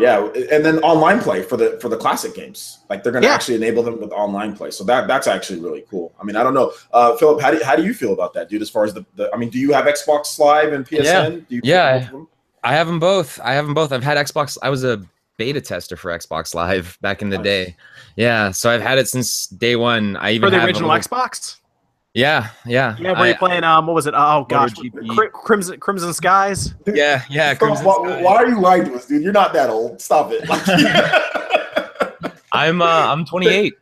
And then online play for the classic games. Like they're going to actually enable them with online play. So that's actually really cool. I mean, I don't know. Philip, how do you feel about that, dude, as far as do you have Xbox Live and PSN? I have them both. I've had Xbox. I was a beta tester for Xbox Live back in the day. Yeah, so I've had it since day one. I even for the original Xbox. Yeah. Were you playing? What was it? Oh gosh, Crimson Skies. Yeah. Why are you lying to us, dude? You're not that old. Stop it. I'm 28.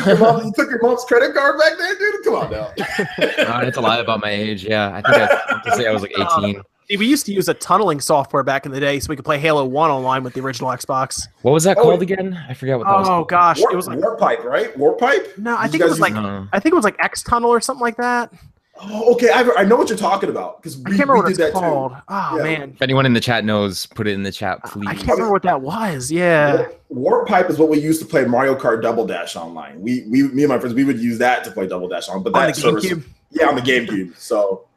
You took your mom's credit card back then, dude? Come on now. I had to lie about my age. Yeah, I think I have to say I was like 18. See, we used to use a tunneling software back in the day so we could play Halo 1 online with the original Xbox. What was that called again? I forget what that was. Oh called. gosh, it was like Warpipe, right? Warpipe? No, I think it was like X Tunnel or something like that. Oh, okay. I know what you're talking about because I can't remember what did it's that called. too. Oh man, If anyone in the chat knows, put it in the chat, please. I can't remember what that was. Yeah. Warpipe is what we used to play Mario Kart Double Dash online. Me and my friends, we would use that to play Double Dash on. But On that the service, GameCube? yeah, on the GameCube. So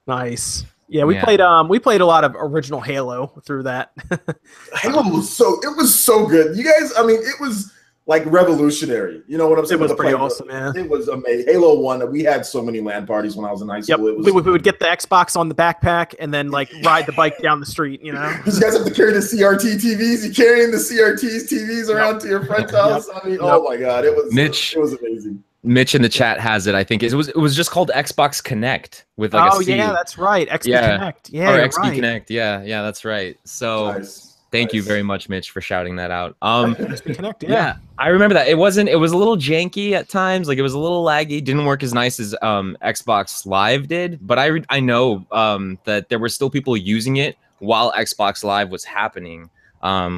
Nice. Yeah, we played a lot of original Halo through that. Halo was so good. You guys, I mean, it was like revolutionary. You know what I'm saying? It was pretty awesome, man. It was amazing. Halo 1, we had so many LAN parties when I was in high school. Yep. We would get the Xbox on the backpack and then like ride the bike down the street, you know? You guys have to carry the CRT TVs. You carrying the CRTs TVs around to your friend's house. I mean, oh my God, it was amazing. Mitch in the chat has it. I think it was just called Xbox Connect with like a C. Yeah, that's right. XP Connect. Yeah, or XP Connect. Yeah, that's right. So thank you very much, Mitch, for shouting that out. XP Connect. Yeah, I remember that. It was a little janky at times. Like it was a little laggy. Didn't work as nice as Xbox Live did. But I know that there were still people using it while Xbox Live was happening.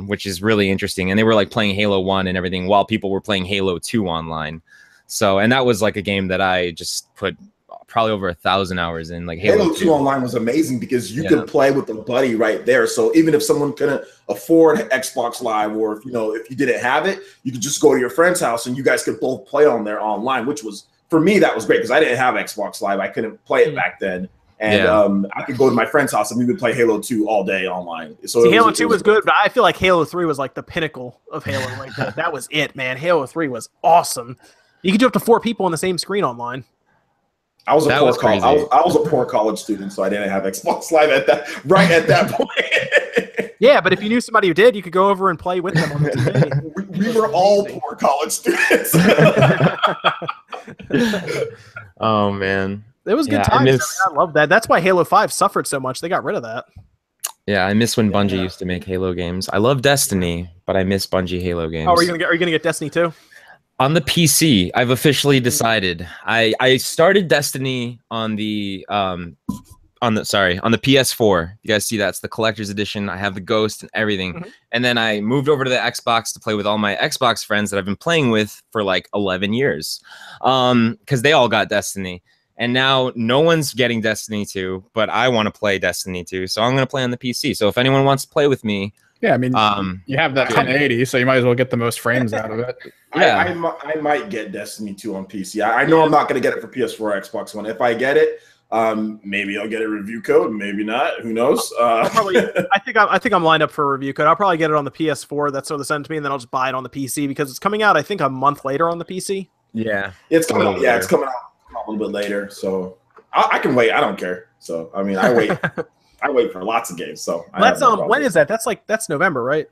Which is really interesting. And they were like playing Halo 1 and everything while people were playing Halo 2 online. So, and that was like a game that I just put probably over 1,000 hours in. Like Halo 2 online was amazing because you could play with a buddy right there. So even if someone couldn't afford Xbox Live, or if you didn't have it, you could just go to your friend's house and you guys could both play on there online, which was, for me, that was great because I didn't have Xbox Live. I couldn't play it back then. And I could go to my friend's house and we would play Halo 2 all day online. So Halo 2 was good, but I feel like Halo 3 was like the pinnacle of Halo. Like that was it, man. Halo 3 was awesome. You could do up to 4 people on the same screen online. I was a poor college student, so I didn't have Xbox Live at that point. Yeah, but if you knew somebody who did, you could go over and play with them on the TV. We were all poor college students. Oh man, it was good times. I love that. That's why Halo 5 suffered so much. They got rid of that. Yeah, I miss when Bungie used to make Halo games. I love Destiny, but I miss Bungie Halo games. Oh, are you gonna get Destiny 2? On the PC, I've officially decided. I started Destiny on the PS4. You guys see that's the collector's edition. I have the Ghost and everything. And then I moved over to the Xbox to play with all my Xbox friends that I've been playing with for like 11 years. Because they all got Destiny. And now no one's getting Destiny 2, but I want to play Destiny 2. So I'm going to play on the PC. So if anyone wants to play with me, yeah, I mean, you have that 1080, so you might as well get the most frames out of it. Yeah, I might get Destiny 2 on PC. I know I'm not going to get it for PS4 or Xbox One. If I get it, maybe I'll get a review code, maybe not. Who knows? I think I'm lined up for a review code. I'll probably get it on the PS4. That's what they sent to me, and then I'll just buy it on the PC because it's coming out, I think, a month later on the PC. Yeah, it's coming out. Yeah, it's coming out a little bit later. So I can wait. I don't care. So I mean, I wait. I wait for lots of games. So that's when is that? That's November, right?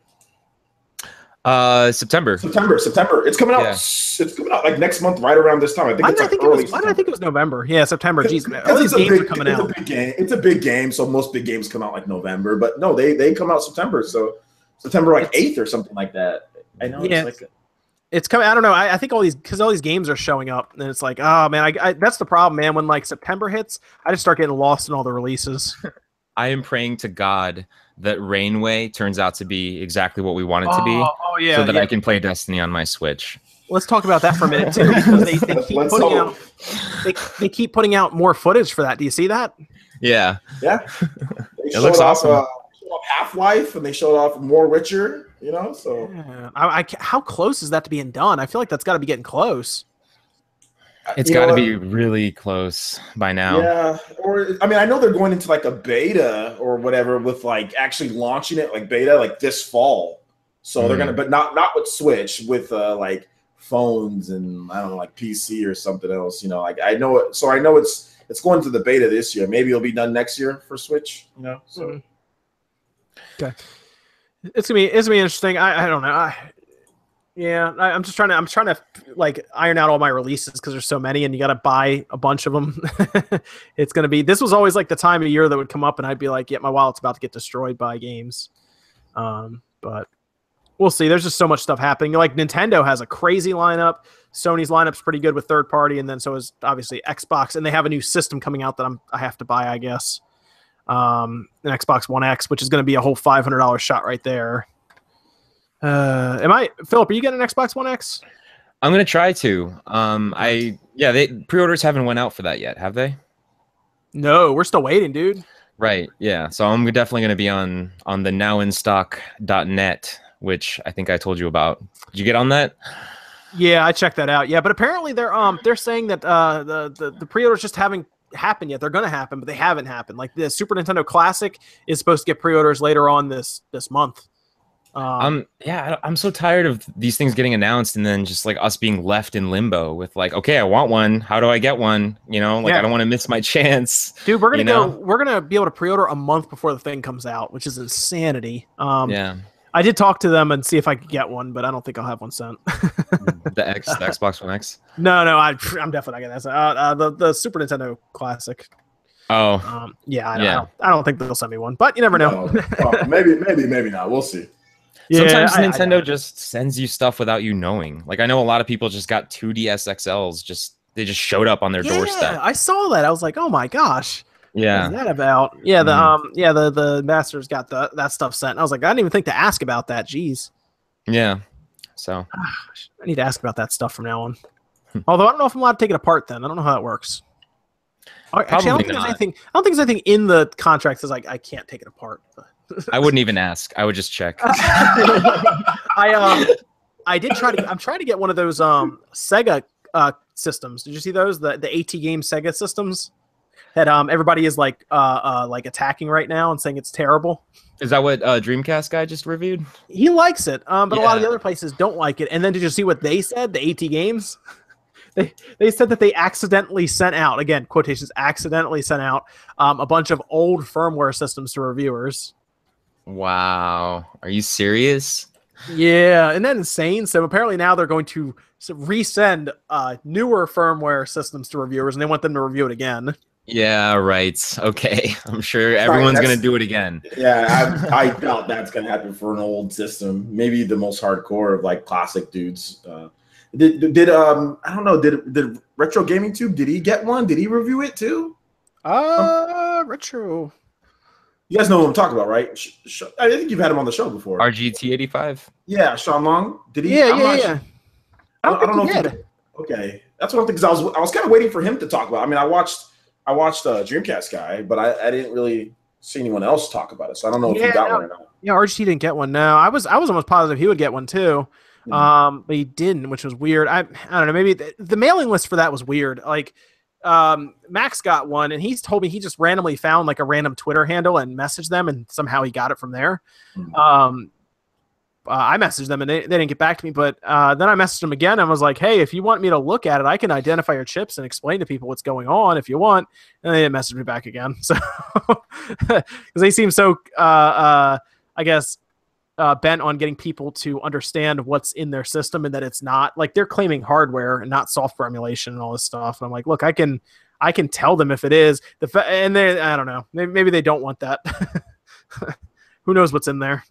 September. It's coming out. Yeah. It's coming out like next month, right around this time. I think it's like early. Why did I think it was November? Yeah, September. Jeez, all these games are coming out. It's a big game. It's a big game, so most big games come out like November. But no, they come out September. So September like 8th or something like that. I know. Yeah. It's coming. I don't know. I think all these games are showing up, and it's like, oh man, I that's the problem, man. When like September hits, I just start getting lost in all the releases. I am praying to God that Rainway turns out to be exactly what we want it to be. Oh yeah, so that I can play Destiny on my Switch. Let's talk about that for a minute too, because they keep putting out more footage for that. Do you see that? Yeah. Yeah. It looks awesome. Half-Life, and they showed off more Witcher. You know, so how close is that to being done? I feel like that's got to be getting close. It's got to be really close by now. Yeah, or I mean, I know they're going into like a beta or whatever with like actually launching it like beta like this fall. So they're gonna, but not with Switch, with like phones and I don't know, like PC or something else. You know, like I know it. So I know it's going to the beta this year. Maybe it'll be done next year for Switch. You know, so okay, it's gonna be interesting. I don't know. I'm trying to like iron out all my releases because there's so many and you got to buy a bunch of them. This was always like the time of year that would come up and I'd be like, yeah, my wallet's about to get destroyed by games. But we'll see. There's just so much stuff happening. Like Nintendo has a crazy lineup. Sony's lineup's pretty good with third party. And then so is obviously Xbox, and they have a new system coming out that I have to buy, I guess. an Xbox One X, which is going to be a whole $500 shot right there. Philip, are you getting an Xbox One X? I'm gonna try to. Pre-orders haven't went out for that yet, have they? No, we're still waiting, dude. Right. Yeah. So I'm definitely gonna be on the nowinstock.net, which I think I told you about. Did you get on that? Yeah, I checked that out. Yeah, but apparently they're saying that the pre-orders just haven't happened yet. They're gonna happen, but they haven't happened. Like the Super Nintendo Classic is supposed to get pre-orders later on this month. I'm so tired of these things getting announced and then just like us being left in limbo with like, okay, I want one. How do I get one? You know, like I don't want to miss my chance. Dude, we're gonna be able to pre-order a month before the thing comes out, which is insanity. Yeah. I did talk to them and see if I could get one, but I don't think I'll have one sent. the Xbox One X? No, I'm definitely not getting that. The Super Nintendo Classic. Oh. I don't think they'll send me one, but you never know. No. Maybe not. We'll see. Sometimes Nintendo just sends you stuff without you knowing. Like I know a lot of people just got 2DS XLs. They just showed up on their doorstep. I saw that. I was like, oh my gosh. Yeah. What is that about? Yeah. The masters got that stuff sent. I was like, I didn't even think to ask about that. Jeez. Yeah. So I need to ask about that stuff from now on. Although I don't know if I'm allowed to take it apart. Then I don't know how that works. Actually, I don't think there's anything in the contract that says I can't take it apart. But. I wouldn't even ask. I would just check. I did try to. I'm trying to get one of those Sega systems. Did you see those? The AT game Sega systems that everybody is like attacking right now and saying it's terrible. Is that what Dreamcast guy just reviewed? He likes it, but a lot of the other places don't like it. And then did you see what they said? The AT games. They said that they accidentally sent out, again, quotations, accidentally sent out a bunch of old firmware systems to reviewers. Wow. Are you serious? Yeah, isn't that insane? So apparently now they're going to resend newer firmware systems to reviewers, and they want them to review it again. Yeah, right. Okay. I'm sure everyone's going to do it again. Yeah, I doubt that's going to happen for an old system. Maybe the most hardcore of like classic dudes. Did I don't know, did Retro Gaming Tube, did he get one? Did he review it too? Retro. You guys know what I'm talking about, right? I think you've had him on the show before. RGT85? Yeah, Sean Long. Did he? Yeah. I don't know if he did. Okay. That's what I'm thinking, because I was kind of waiting for him to talk about it. I mean, I watched Dreamcast guy, but I didn't really see anyone else talk about it. So I don't know if he got one or not. Yeah, RGT didn't get one. No, I was almost positive he would get one too. But he didn't, which was weird. I don't know, maybe the mailing list for that was weird. Like Max got one, and he's told me he just randomly found like a random Twitter handle and messaged them, and somehow he got it from there. I messaged them and they didn't get back to me, but then I messaged them again and was like, hey, if you want me to look at it, I can identify your chips and explain to people what's going on if you want. And they didn't message me back again. So because they seem so I guess bent on getting people to understand what's in their system, and that it's not like they're claiming hardware and not software emulation and all this stuff. And I'm like, look, I can tell them if it is and I don't know, maybe they don't want that. Who knows what's in there?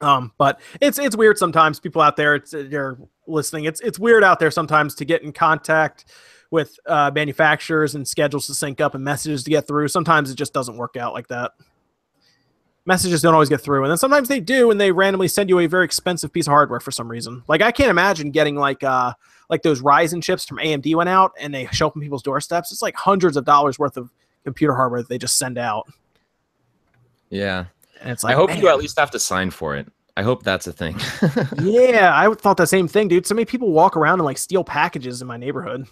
But it's weird sometimes. People out there, they're listening. It's weird out there sometimes to get in contact with manufacturers and schedules to sync up and messages to get through. Sometimes it just doesn't work out like that. Messages don't always get through, and then sometimes they do, and they randomly send you a very expensive piece of hardware for some reason. Like I can't imagine getting like those Ryzen chips from AMD went out, and they show up on people's doorsteps. It's like hundreds of dollars worth of computer hardware that they just send out. Yeah. And it's like, I hope you at least have to sign for it. I hope that's a thing. Yeah, I thought the same thing, dude. So many people walk around and like steal packages in my neighborhood.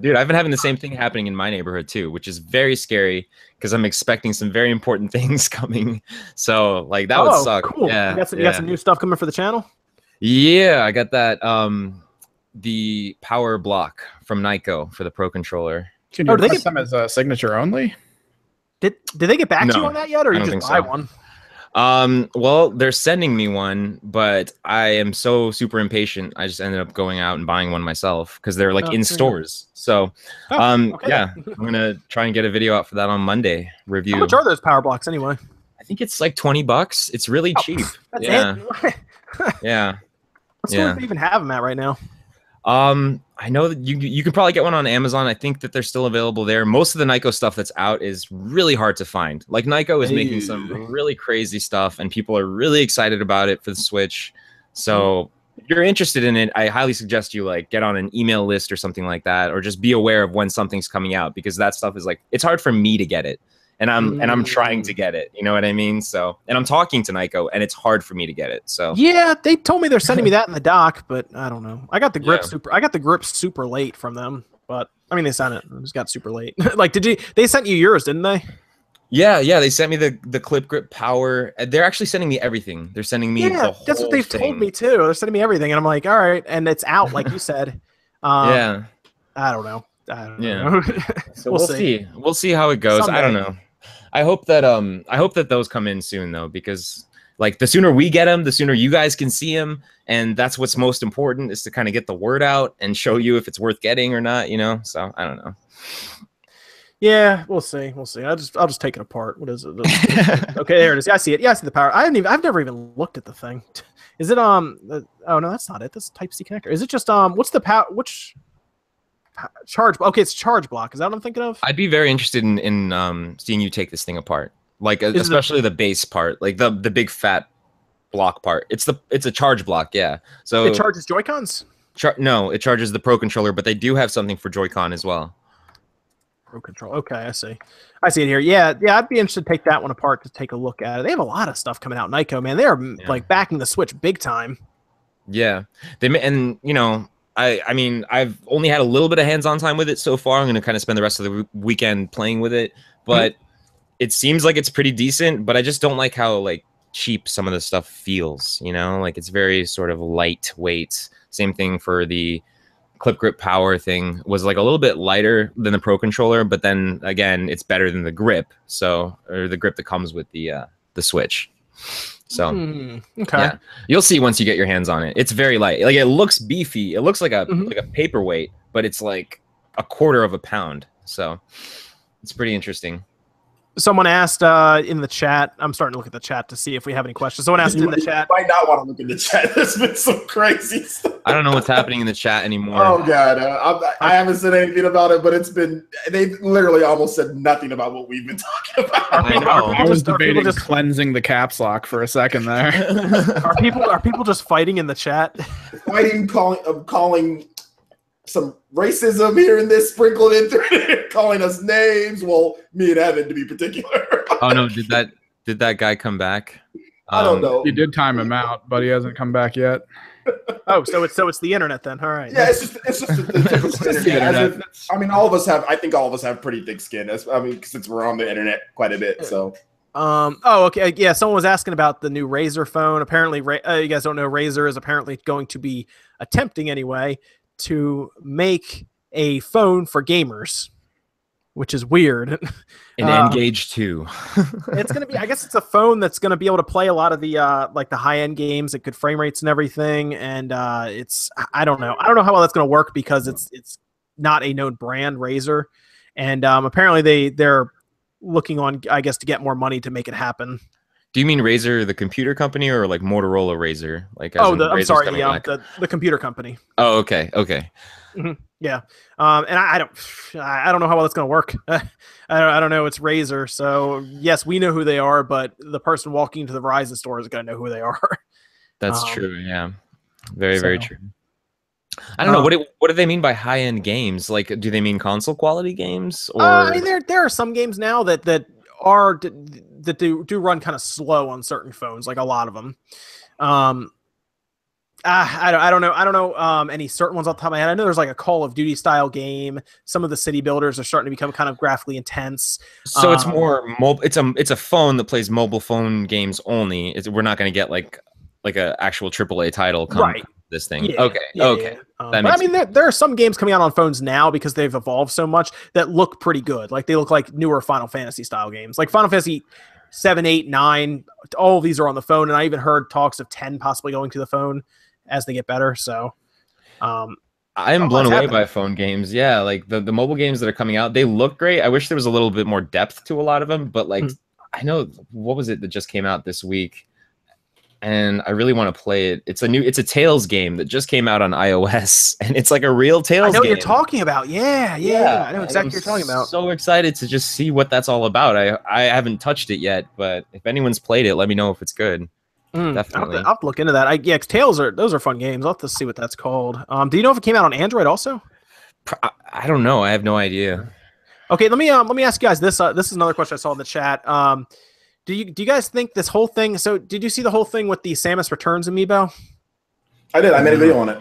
Dude, I've been having the same thing happening in my neighborhood too, which is very scary because I'm expecting some very important things coming. So like that would suck. Cool. Yeah, you got some new stuff coming for the channel? Yeah, I got that the power block from Nyko for the Pro controller. Can you request them as a signature only? Did they get back to you on that yet, or you just buy one? Well, they're sending me one, but I am so super impatient. I just ended up going out and buying one myself because they're like in stores. So, yeah, I'm gonna try and get a video out for that on Monday. Review. How much are those power blocks anyway? I think it's like $20. It's really cheap. That's yeah. it? Yeah. What's the one they even have them at right now? I know that you can probably get one on Amazon. I think that they're still available there. Most of the Nyko stuff that's out is really hard to find. Like Nyko is making some really crazy stuff, and people are really excited about it for the Switch. So if you're interested in it, I highly suggest you like get on an email list or something like that, or just be aware of when something's coming out, because that stuff is like, it's hard for me to get it. And I'm trying to get it. You know what I mean? So, and I'm talking to Nyko, and it's hard for me to get it. So yeah, they told me they're sending me that in the dock, but I don't know. I got the grip super late from them, but I mean they sent it. I just got super late. Like, they sent you yours, didn't they? Yeah, they sent me the clip grip power. They're actually sending me everything. They're sending me the whole that's what they've told me too. They're sending me everything, and I'm like, all right, and it's out, like you said. Yeah, I don't know. Know. So we'll see. We'll see how it goes. Someday. I don't know. I hope that those come in soon though, because like the sooner we get them, the sooner you guys can see them, and that's what's most important, is to kind of get the word out and show you if it's worth getting or not. You know. So I don't know. Yeah, we'll see. I'll just take it apart. What is it? Okay, there it is. Yeah, I see it. Yeah, I see the power. I've never even looked at the thing. Is it oh no, that's not it. That's Type-C connector. Is it just what's the power? Which charge? Okay, it's charge block. Is that what I'm thinking of? I'd be very interested in seeing you take this thing apart, like especially the base part, like the big fat block part. It's a charge block, yeah. So it charges Joy-Cons? No, it charges the Pro controller, but they do have something for Joy-Con as well. Pro control. Okay, I see it here. Yeah, I'd be interested to take that one apart to take a look at it. They have a lot of stuff coming out. Nyko, man, they are like backing the Switch big time. Yeah, and you know. I mean, I've only had a little bit of hands-on time with it so far. I'm going to kind of spend the rest of the weekend playing with it, but it seems like it's pretty decent, but I just don't like how like cheap some of the stuff feels, you know, like it's very sort of lightweight. Same thing for the clip grip power thing, was like a little bit lighter than the Pro controller, but then again, it's better than the grip. So, or the grip that comes with the Switch. So okay, yeah, you'll see once you get your hands on it. It's very light. Like it looks beefy. It looks like a paperweight, but it's like a quarter of a pound. So it's pretty interesting. Someone asked in the chat. I'm starting to look at the chat to see if we have any questions. Someone asked in the chat. You might not want to look in the chat. There's been some crazy stuff. I don't know what's happening in the chat anymore. Oh god, I haven't said anything about it, but they literally almost said nothing about what we've been talking about. I know. I was debating cleansing the caps lock for a second there. Are people just fighting in the chat? Fighting, calling some racism here and this sprinkled in through it, calling us names. Well, me and Evan to be particular. Oh no, did that guy come back? I don't know. He did time him out, but he hasn't come back yet. Oh, so it's the internet then. All right. Yeah, it's just the typical internet. I mean, I think all of us have pretty thick skin. I mean, since we're on the internet quite a bit, so. Oh, okay. Yeah, someone was asking about the new Razer phone. Apparently, you guys don't know, Razer is apparently going to be attempting anyway to make a phone for gamers, which is weird. An N-Gage 2. It's gonna be. I guess it's a phone that's gonna be able to play a lot of the like the high-end games at good frame rates and everything. And it's I don't know how well that's gonna work because it's not a known brand, Razer, and apparently they're looking on, I guess, to get more money to make it happen. Do you mean Razer, the computer company, or like Motorola Razer? Like, I'm sorry, the computer company. Oh, okay. Mm-hmm. Yeah, and I don't know how well it's gonna work. I don't know. It's Razer, so yes, we know who they are, but the person walking into the Verizon store is gonna know who they are. That's true. Yeah, very true. I don't know what do they mean by high end games? Like, do they mean console quality games? Or I mean, there are some games now that do run kind of slow on certain phones, like a lot of them. I don't know any certain ones off the top of my head. I know there's like a Call of Duty style game. Some of the city builders are starting to become kind of graphically intense. So it's more mobile. It's a phone that plays mobile phone games only. We're not going to get like a actual AAA title come right. This thing. Yeah, okay. Yeah. But I mean, there are some games coming out on phones now because they've evolved so much that look pretty good. Like they look like newer Final Fantasy style games, like Final Fantasy 7, 8, 9. All of these are on the phone, and I even heard talks of 10 possibly going to the phone as they get better. So I'm blown away by phone games. Yeah, like the mobile games that are coming out, they look great. I wish there was a little bit more depth to a lot of them, but like I know, what was it that just came out this week? and I really want to play it. It's a Tales game that just came out on iOS, and it's like a real Tales game. I know what you're talking about. Yeah. I know exactly what you're talking about. So excited to just see what that's all about. I haven't touched it yet, but if anyone's played it, let me know if it's good. Definitely. I'll have to look into that. Cause Tales those are fun games. I'll have to see what that's called. Do you know if it came out on Android also? I don't know. I have no idea. Okay, let me ask you guys this. This is another question I saw in the chat. Do you guys think this whole thing? So, did you see the whole thing with the Samus Returns amiibo? I did. I made a video on it.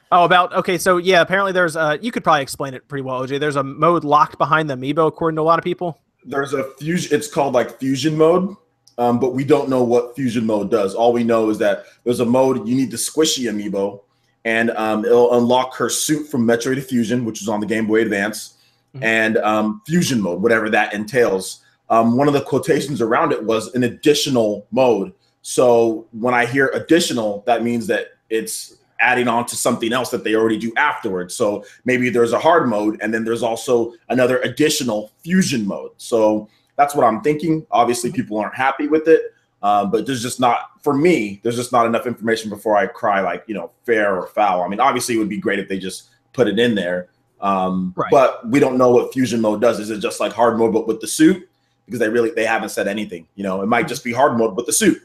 Oh, okay. So yeah, apparently there's you could probably explain it pretty well, OJ. There's a mode locked behind the amiibo, according to a lot of people. There's a fusion. It's called like fusion mode, but we don't know what fusion mode does. All we know is that there's a mode you need the squishy amiibo, and it'll unlock her suit from Metroid Fusion, which is on the Game Boy Advance, and fusion mode, whatever that entails. One of the quotations around it was an additional mode. So when I hear additional, that means that it's adding on to something else that they already do afterwards. So maybe there's a hard mode, and then there's also another additional fusion mode. So that's what I'm thinking. Obviously, people aren't happy with it, but there's just not, for me, there's just not enough information before I cry like, fair or foul. I mean, obviously, it would be great if they just put it in there, but we don't know what fusion mode does. Is it just like hard mode but with the suit? Because they haven't said anything. It might just be hard mode with the suit.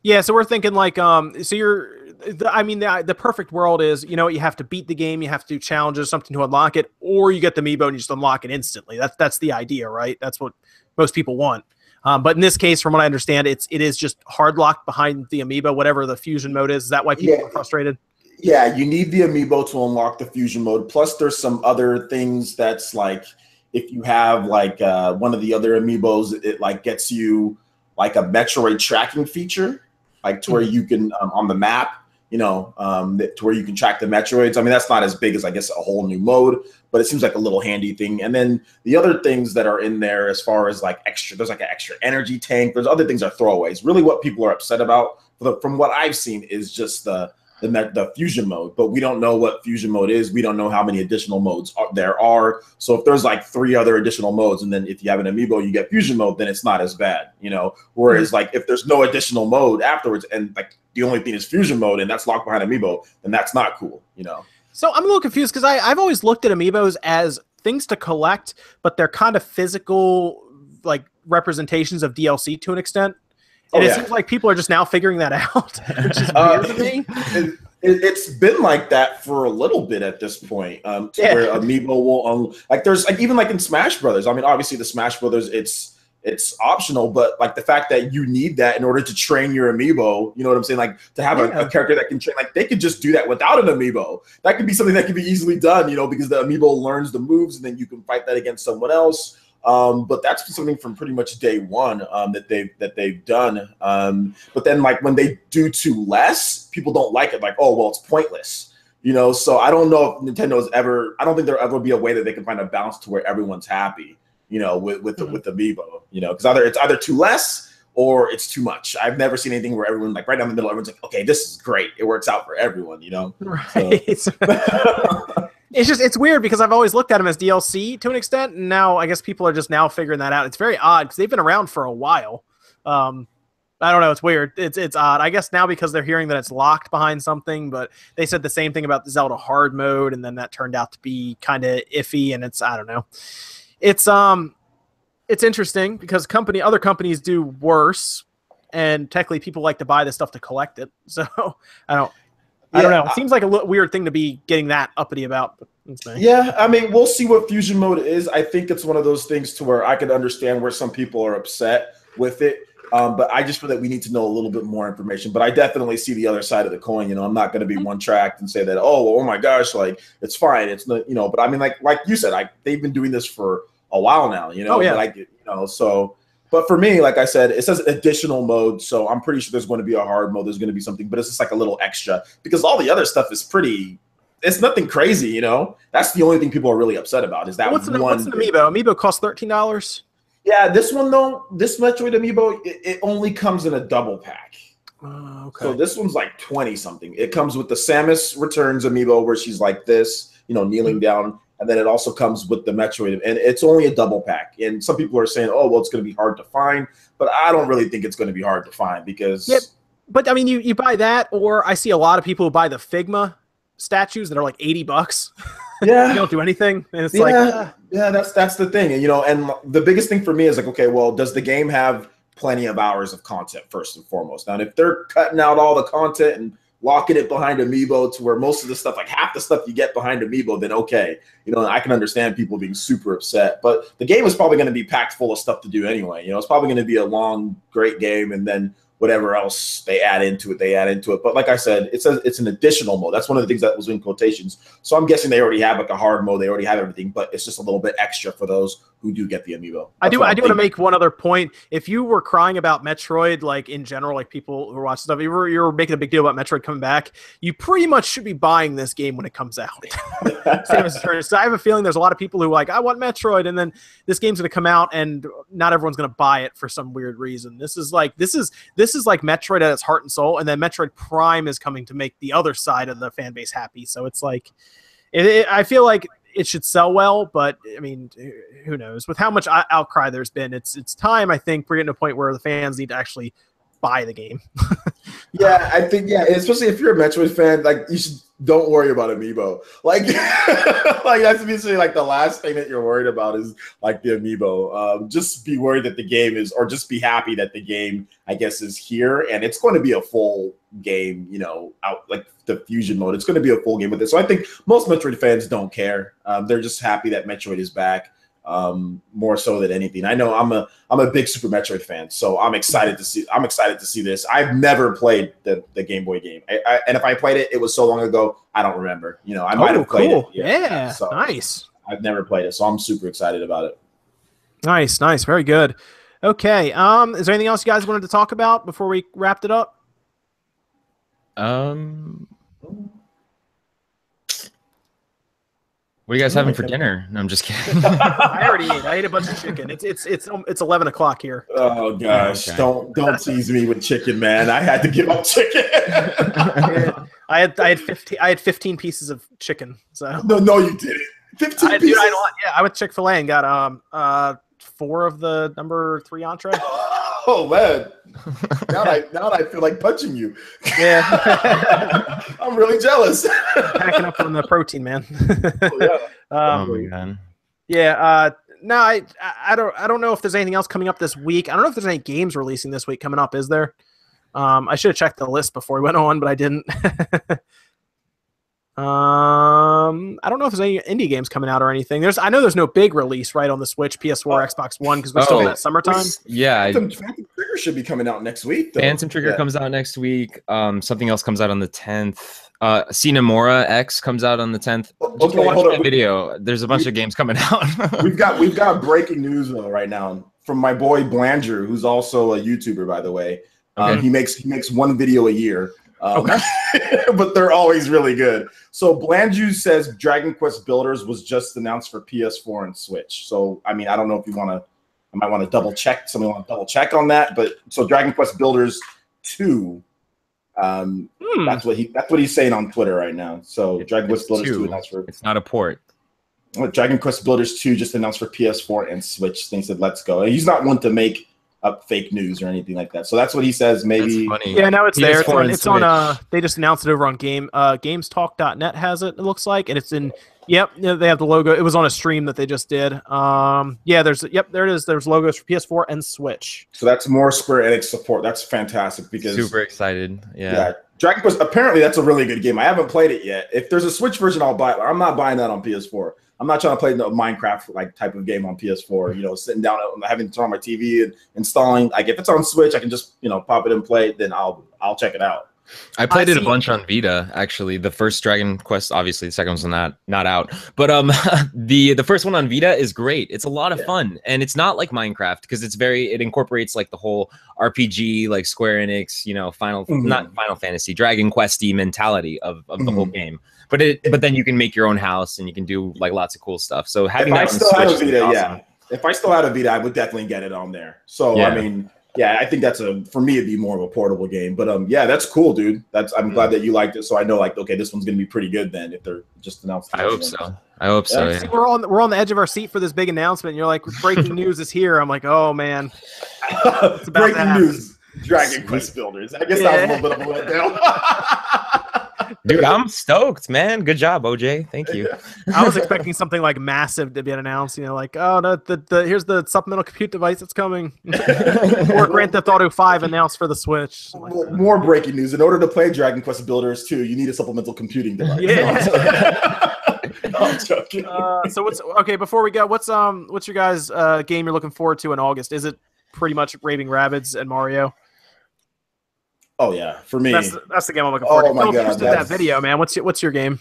Yeah, so we're thinking like, the perfect world is, you have to beat the game, you have to do challenges, something to unlock it, or you get the amiibo and you just unlock it instantly. That's the idea, right? That's what most people want. But in this case, from what I understand, it is just hard locked behind the amiibo, whatever the fusion mode is. Is that why people are frustrated? Yeah, you need the amiibo to unlock the fusion mode. Plus, there's some other things that's like, if you have like one of the other amiibos, it like gets you like a Metroid tracking feature, like to where you can on the map, to where you can track the Metroids. I mean, that's not as big as I guess a whole new mode, but it seems like a little handy thing. And then the other things that are in there, as far as like there's like an extra energy tank. There's other things that are throwaways. Really, what people are upset about, from what I've seen, is just the fusion mode, but we don't know what fusion mode is. We don't know how many additional modes there are. So if there's like 3 other additional modes, and then if you have an amiibo, you get fusion mode, then it's not as bad, Whereas like if there's no additional mode afterwards, and like the only thing is fusion mode, and that's locked behind amiibo, then that's not cool, So I'm a little confused because I've always looked at amiibos as things to collect, but they're kind of physical, like representations of DLC to an extent. And it seems like people are just now figuring that out, which is weird to me. It's been like that for a little bit at this point, where amiibo will there's like even like in Smash Brothers. I mean, obviously the Smash Brothers, it's optional, but like the fact that you need that in order to train your amiibo, you know what I'm saying? Like to have a character that can train, like they could just do that without an amiibo. That could be something that could be easily done, because the amiibo learns the moves, and then you can fight that against someone else. But that's something from pretty much day one that they've done. But then like when they do too less, people don't like it. Like, oh well, it's pointless, So I don't know if Nintendo's ever. I don't think there'll ever be a way that they can find a balance to where everyone's happy, with Amiibo, because it's either too less or it's too much. I've never seen anything where everyone like right down the middle, everyone's like, okay, this is great. It works out for everyone, Right. So. It's weird because I've always looked at them as DLC to an extent, and now I guess people are just now figuring that out. It's very odd because they've been around for a while. I don't know. It's weird. It's odd. I guess now because they're hearing that it's locked behind something, but they said the same thing about the Zelda hard mode, and then that turned out to be kind of iffy, and I don't know. It's interesting because other companies do worse, and technically people like to buy this stuff to collect it. So I don't know. It seems like a weird thing to be getting that uppity about. But yeah, I mean, we'll see what fusion mode is. I think it's one of those things to where I could understand where some people are upset with it. But I just feel that we need to know a little bit more information. But I definitely see the other side of the coin. I'm not going to be one-tracked and say that, oh my gosh, like it's fine. It's not, But I mean, like you said, they've been doing this for a while now. Oh yeah. But so. But for me, like I said, it says additional mode, so I'm pretty sure there's going to be a hard mode. There's going to be something, but it's just like a little extra because all the other stuff is it's nothing crazy, That's the only thing people are really upset about is that what's an amiibo? Amiibo costs $13. Yeah, this one though, this Metroid amiibo, it only comes in a double pack. Okay. So this one's like 20 something. It comes with the Samus Returns amiibo where she's like this, kneeling down, and then it also comes with the Metroid, and it's only a double pack. And some people are saying, oh, well, it's going to be hard to find, but I don't really think it's going to be hard to find because. Yep. But I mean, you buy that, or I see a lot of people who buy the Figma statues that are like $80. Yeah, you don't do anything, and it's that's the thing, and and the biggest thing for me is like, okay, well, does the game have plenty of hours of content first and foremost? Now, if they're cutting out all the content and locking it behind Amiibo to where most of the stuff, like half the stuff you get behind Amiibo, then okay, I can understand people being super upset. But the game is probably going to be packed full of stuff to do anyway. It's probably going to be a long, great game, and then whatever else they add into it, But like I said, it's an additional mode. That's one of the things that was in quotations. So I'm guessing they already have like a hard mode. They already have everything, but it's just a little bit extra for those who do get the Amiibo. I do want to make one other point. If you were crying about Metroid, like in general, like people who watch stuff, you were making a big deal about Metroid coming back, you pretty much should be buying this game when it comes out. Same as so I have a feeling there's a lot of people who like, I want Metroid, and then this game's going to come out and not everyone's going to buy it for some weird reason. This is like Metroid at its heart and soul, and then Metroid Prime is coming to make the other side of the fan base happy. So it's like, I feel like it should sell well, but I mean, who knows? With how much outcry there's been, it's time, I think, we're getting to a point where the fans need to actually buy the game. Yeah, I think, especially if you're a Metroid fan, like, you should don't worry about Amiibo. Like, like that's basically like the last thing that you're worried about is like the Amiibo. Just be worried that the game is, or just be happy that the game, I guess, is here, and it's going to be a full game, out like the fusion mode. It's going to be a full game with it. So I think most Metroid fans don't care. They're just happy that Metroid is back. More so than anything. I know I'm a big Super Metroid fan, so I'm excited to see this. I've never played the Game Boy game, and if I played it, it was so long ago I don't remember. I might have played it. Yeah, so nice. I've never played it, so I'm super excited about it. Nice, very good. Okay, is there anything else you guys wanted to talk about before we wrapped it up? What are you guys having for dinner? No, I'm just kidding. I already ate. I ate a bunch of chicken. It's 11 o'clock here. Oh gosh, okay. Don't tease me with chicken, man. I had to give up chicken. I had 15 pieces of chicken. So no, you didn't. 15 pieces. Dude, I went Chick-fil-A and got 4 of the number 3 entree. Oh man, now I feel like punching you. Yeah, I'm really jealous. Packing up on the protein, man. Oh my god. Yeah. No, I don't know if there's anything else coming up this week. I don't know if there's any games releasing this week coming up. Is there? I should have checked the list before we went on, but I didn't. I don't know if there's any indie games coming out or anything. I know there's no big release right on the Switch, PS4, Xbox One because we're still in that summertime. Yeah, Phantom Trigger should be coming out next week. Though. Phantom Trigger comes out next week. Something else comes out on the 10th. Cinemora X comes out on the 10th. Just watch that video. There's a bunch of games coming out. we've got breaking news though right now from my boy Blanger, who's also a YouTuber, by the way. Okay. He makes one video a year. But they're always really good. So Blanju says Dragon Quest Builders was just announced for PS4 and Switch. So I mean, I don't know if I might want to double check. Somebody want to double check on that. But so Dragon Quest Builders 2. That's what he's saying on Twitter right now. So Dragon Quest Builders 2 announced for. It's not a port. Dragon Quest Builders 2 just announced for PS4 and Switch. They said, let's go. And he's not one to make up fake news or anything like that. So that's what he says. Maybe. Yeah, now it's there. It's on. They just announced it over on GamesTalk.net has it. It looks like, and it's in. Yep, they have the logo. It was on a stream that they just did. Yeah, there it is. There's logos for PS4 and Switch. So that's more Square Enix support. That's fantastic because super excited. Yeah. Dragon Quest. Apparently, that's a really good game. I haven't played it yet. If there's a Switch version, I'll buy it. I'm not buying that on PS4. I'm not trying to play the Minecraft like type of game on PS4. Sitting down, having to turn on my TV and installing. Like if it's on Switch, I can just pop it and play it. Then I'll check it out. I played it a bunch on Vita. Actually, the first Dragon Quest, obviously, the second one's not out. But the first one on Vita is great. It's a lot of fun, and it's not like Minecraft because it incorporates like the whole RPG, like Square Enix, not Final Fantasy, Dragon Quest-y mentality of the whole game. But then you can make your own house and you can do like lots of cool stuff. So having that on Switch is awesome. If I still had a Vita, I would definitely get it on there. So I mean, yeah, I think that's for me it'd be more of a portable game. But yeah, that's cool, dude. I'm glad that you liked it. So I know like, okay, this one's gonna be pretty good then if they're just announced. I hope so. I hope so. See, we're on the edge of our seat for this big announcement. And you're like, breaking news is here. I'm like, oh man. Breaking news. Dragon Quest Builders. I guess that was a little bit of a letdown. Dude, I'm stoked, man. Good job, OJ. Thank you. I was expecting something like massive to be announced. You know, like, oh no, here's the supplemental compute device that's coming, or Grand Theft Auto 5 announced for the Switch. More breaking news: in order to play Dragon Quest Builders 2, you need a supplemental computing device. Yeah. No, I'm joking. So before we go, what's your guys' game you're looking forward to in August? Is it pretty much Raving Rabbids and Mario? Oh yeah, for me, that's the game I'm looking forward to. Oh my god, that video, man. What's your game?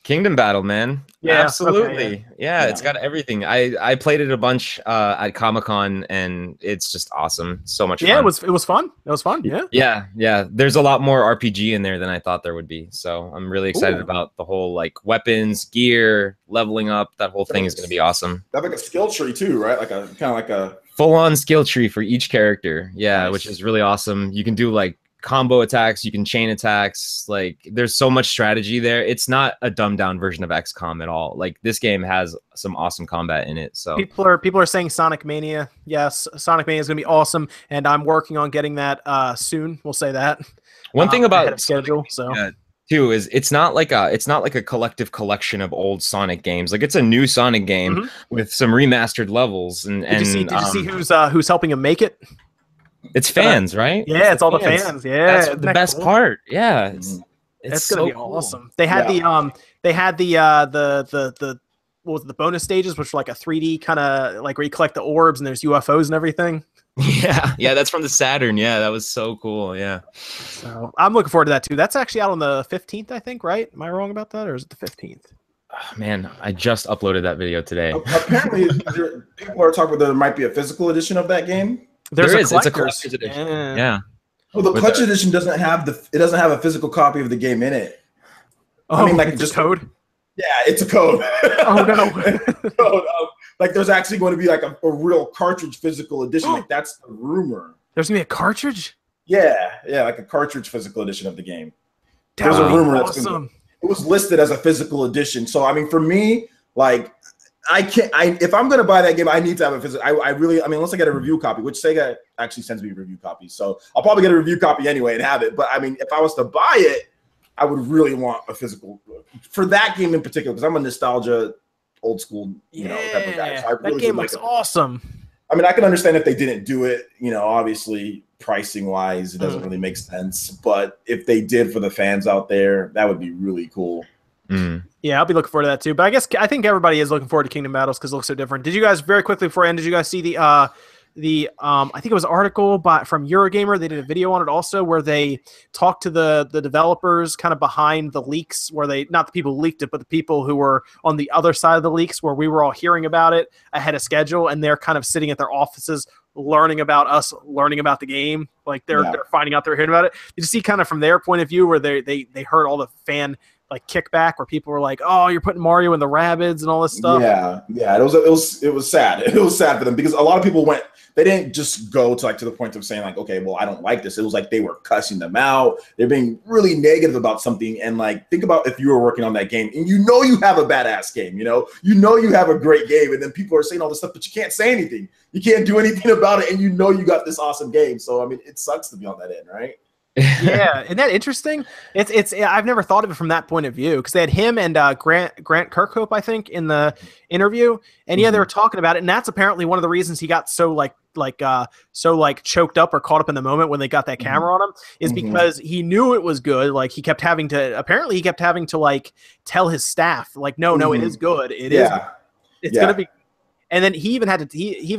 Kingdom Battle, man. Yeah, absolutely. Okay, yeah, it's got everything. I played it a bunch at Comic-Con, and it's just awesome. So much fun. Yeah, it was fun. It was fun. Yeah. Yeah. There's a lot more RPG in there than I thought there would be. So I'm really excited about the whole like weapons, gear, leveling up. That whole thing is going to be awesome. That's like a skill tree too, right? Like kind of like a full-on skill tree for each character. Yeah, nice. Which is really awesome. You can do like combo attacks, you can chain attacks, like there's so much strategy there. It's not a dumbed down version of XCOM at all. Like this game has some awesome combat in it. So people are saying Sonic Mania. Yes, Sonic Mania is gonna be awesome, and I'm working on getting that soon. We'll say that. One thing about schedule too is it's not like a collective collection of old Sonic games. Like it's a new Sonic game with some remastered levels. And did you see who's helping him make it? It's fans, right? Yeah, it's all the fans. Yeah, that's the best part. Yeah, it's gonna be awesome. They had the what was it, the bonus stages, which were like a 3D kind of like where you collect the orbs and there's UFOs and everything. Yeah, that's from the Saturn. Yeah, that was so cool. Yeah, so I'm looking forward to that too. That's actually out on the 15th, I think. Right? Am I wrong about that, or is it the 15th? Oh, man, I just uploaded that video today. Apparently, people are talking about there might be a physical edition of that game. It's a collector's edition. Yeah. Well, the collector's edition doesn't have a physical copy of the game in it. Oh, I mean, like it's just code. Yeah, it's a code. Oh no! Like there's actually going to be like a real cartridge physical edition. Like that's the rumor. There's gonna be a cartridge. Yeah, like a cartridge physical edition of the game. There's a rumor that's it was listed as a physical edition. So I mean, for me, like. If I'm gonna buy that game, I need to have a physical. I mean, unless I get a review copy, which Sega actually sends me review copies, so I'll probably get a review copy anyway and have it. But I mean, if I was to buy it, I would really want a physical for that game in particular because I'm a nostalgia, old school, type of guy. So I really that game looks awesome. I mean, I can understand if they didn't do it. Obviously pricing wise, it doesn't really make sense. But if they did for the fans out there, that would be really cool. Yeah, I'll be looking forward to that too. But I think everybody is looking forward to Kingdom Battles because it looks so different. Did you guys very quickly before I end? Did you guys see the I think it was an article from Eurogamer? They did a video on it also where they talked to the developers kind of behind the leaks, where they not the people who leaked it, but the people who were on the other side of the leaks, where we were all hearing about it ahead of schedule, and they're kind of sitting at their offices learning about us, learning about the game. Like they're finding out, they're hearing about it. Did you see kind of from their point of view where they heard all the fan like kickback where people were like, "Oh, you're putting Mario in the Rabbids and all this stuff." Yeah. It was sad. It was sad for them because a lot of people went. They didn't just go to the point of saying like, "Okay, well, I don't like this." It was like they were cussing them out. They're being really negative about something. And like, think about if you were working on that game and you have a badass game. You have a great game, and then people are saying all this stuff, but you can't say anything. You can't do anything about it, and you got this awesome game. So I mean, it sucks to be on that end, right? Yeah, isn't that interesting? It's I've never thought of it from that point of view because they had him and Grant Kirkhope, I think, in the interview, and they were talking about it, and that's apparently one of the reasons he got so choked up or caught up in the moment when they got that camera on him is because he knew it was good. Like he kept having to like tell his staff like, no, it is good. It is. It's gonna be. And then he even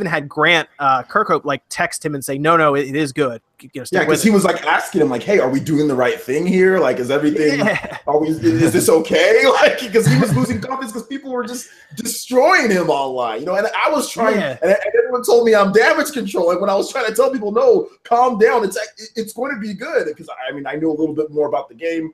had Grant Kirkhope like text him and say, no, it is good. Because he was like asking him like, hey, are we doing the right thing here? Like, is everything? Is this okay? Like, because he was losing confidence because people were just destroying him online. And I was trying, and everyone told me I'm damage control. Like when I was trying to tell people, no, calm down. It's going to be good because I mean I knew a little bit more about the game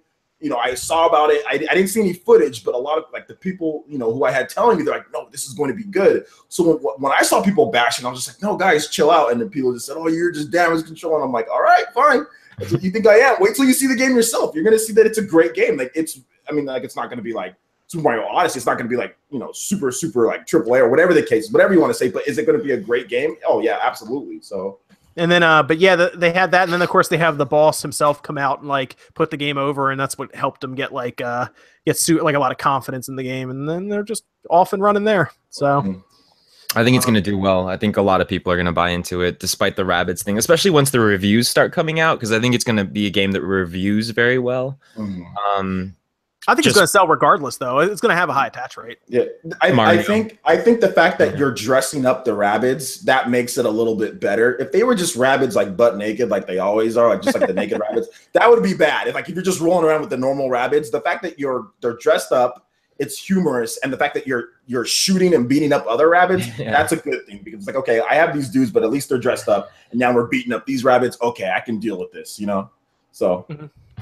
I saw about it. I didn't see any footage, but a lot of like the people, who I had telling me, they're like, no, this is going to be good. So when I saw people bashing, I was just like, no, guys, chill out. And then people just said, oh, you're just damage control. And I'm like, all right, fine. That's what you think I am. Wait till you see the game yourself. You're going to see that it's a great game. Like it's not going to be like Super Mario Odyssey. It's not going to be like, super, super like AAA or whatever the case is, whatever you want to say. But is it going to be a great game? Oh yeah, absolutely. So. And then, but yeah, they had that, and then of course they have the boss himself come out and like put the game over, and that's what helped them get like a lot of confidence in the game, and then they're just off and running there. So, I think it's going to do well. I think a lot of people are going to buy into it, despite the Rabbids thing, especially once the reviews start coming out, because I think it's going to be a game that reviews very well. I think it's going to sell regardless, though. It's going to have a high attach rate. Yeah, I think the fact that you're dressing up the Rabbids, that makes it a little bit better. If they were just Rabbids like butt naked, like they always are, like just like the naked Rabbids, that would be bad. If you're just rolling around with the normal Rabbids, the fact that they're dressed up, it's humorous, and the fact that you're shooting and beating up other Rabbids, that's a good thing, because it's like, okay, I have these dudes, but at least they're dressed up, and now we're beating up these Rabbids. Okay, I can deal with this, So.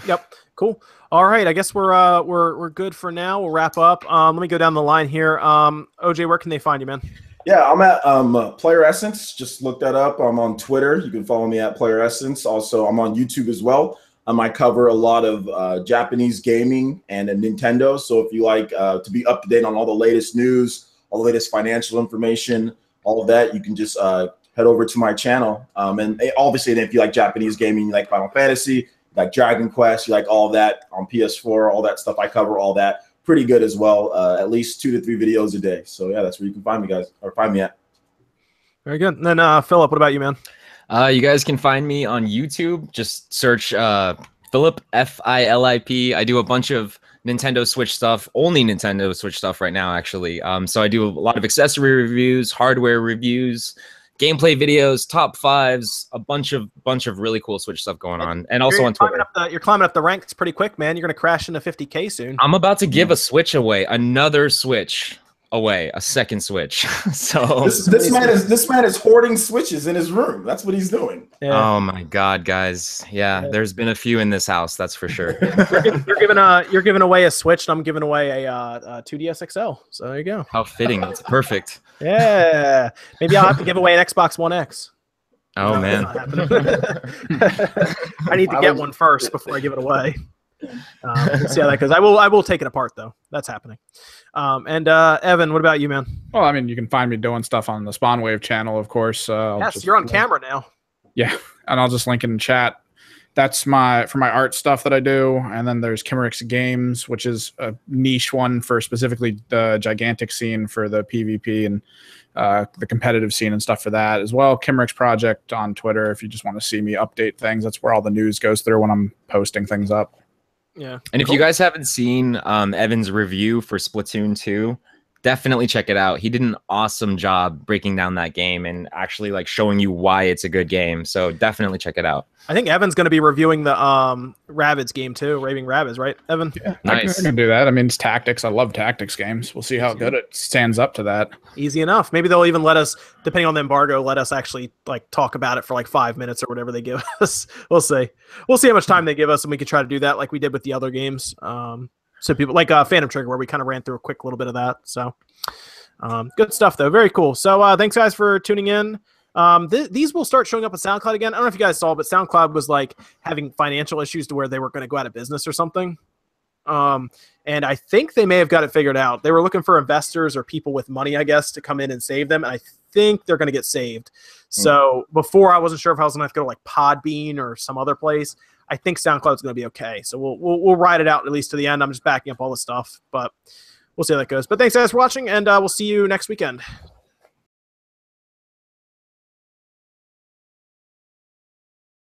Yep. Cool. All right. I guess we're good for now. We'll wrap up. Let me go down the line here. OJ, where can they find you, man? Yeah, I'm at Player Essence. Just look that up. I'm on Twitter. You can follow me at Player Essence. Also, I'm on YouTube as well. I cover a lot of Japanese gaming and Nintendo. So if you like to be up to date on all the latest news, all the latest financial information, all of that, you can just head over to my channel. And obviously, if you like Japanese gaming, you like Final Fantasy, like Dragon Quest, you like all of that on PS4, all that stuff. I cover all that pretty good as well. At least 2 to 3 videos a day. So yeah, that's where you can find me, guys, or find me at. Very good. And then Philip, what about you, man? You guys can find me on YouTube. Just search Philip, F-I-L-I-P. I do a bunch of Nintendo Switch stuff, only Nintendo Switch stuff right now, actually. So I do a lot of accessory reviews, hardware reviews, gameplay videos, top 5s, a bunch of really cool Switch stuff going on, and also on Twitter. You're climbing up the ranks pretty quick, man. You're gonna crash into 50K soon. I'm about to give a Switch away, another Switch away, a second Switch. So this man is hoarding Switches in his room. That's what he's doing. Yeah. Oh my God, guys! Yeah, there's been a few in this house, that's for sure. you're giving away a Switch, and I'm giving away a 2DS XL. So there you go. How fitting! It's perfect. Yeah, maybe I'll have to give away an Xbox One X. Oh man, I need to get one first before I give it away. We'll see how that goes. I will take it apart though. That's happening. And Evan, what about you, man? Well, I mean, you can find me doing stuff on the Spawn Wave channel, of course. Yes, you're on camera now. Yeah, and I'll just link it in chat. That's for my art stuff that I do. And then there's Kimmerix Games, which is a niche one for specifically the gigantic scene for the PvP and the competitive scene and stuff for that as well. Kimmerix Project on Twitter, if you just want to see me update things. That's where all the news goes through when I'm posting things up. Yeah. And if you guys haven't seen Evan's review for Splatoon 2, definitely check it out. He did an awesome job breaking down that game and actually like showing you why it's a good game. So definitely check it out. I think Evan's going to be reviewing the Rabbids game too, Raving Rabbids, right, Evan? Yeah, nice. I can do that. I mean, it's tactics. I love tactics games. We'll see how good it stands up to that. Easy enough. Maybe they'll even let us, depending on the embargo, let us actually like talk about it for like 5 minutes or whatever they give us. We'll see. We'll see how much time they give us, and we can try to do that like we did with the other games. So people like Phantom Trigger, where we kind of ran through a quick little bit of that. So good stuff though. Very cool. So thanks guys for tuning in. These will start showing up on SoundCloud again. I don't know if you guys saw, but SoundCloud was like having financial issues to where they were going to go out of business or something. And I think they may have got it figured out. They were looking for investors or people with money, I guess, to come in and save them. And I think they're going to get saved. So before I wasn't sure if I was going to have to go to like Podbean or some other place. I think SoundCloud's going to be okay. So we'll ride it out at least to the end. I'm just backing up all the stuff, but we'll see how that goes. But thanks guys for watching, and we'll see you next weekend.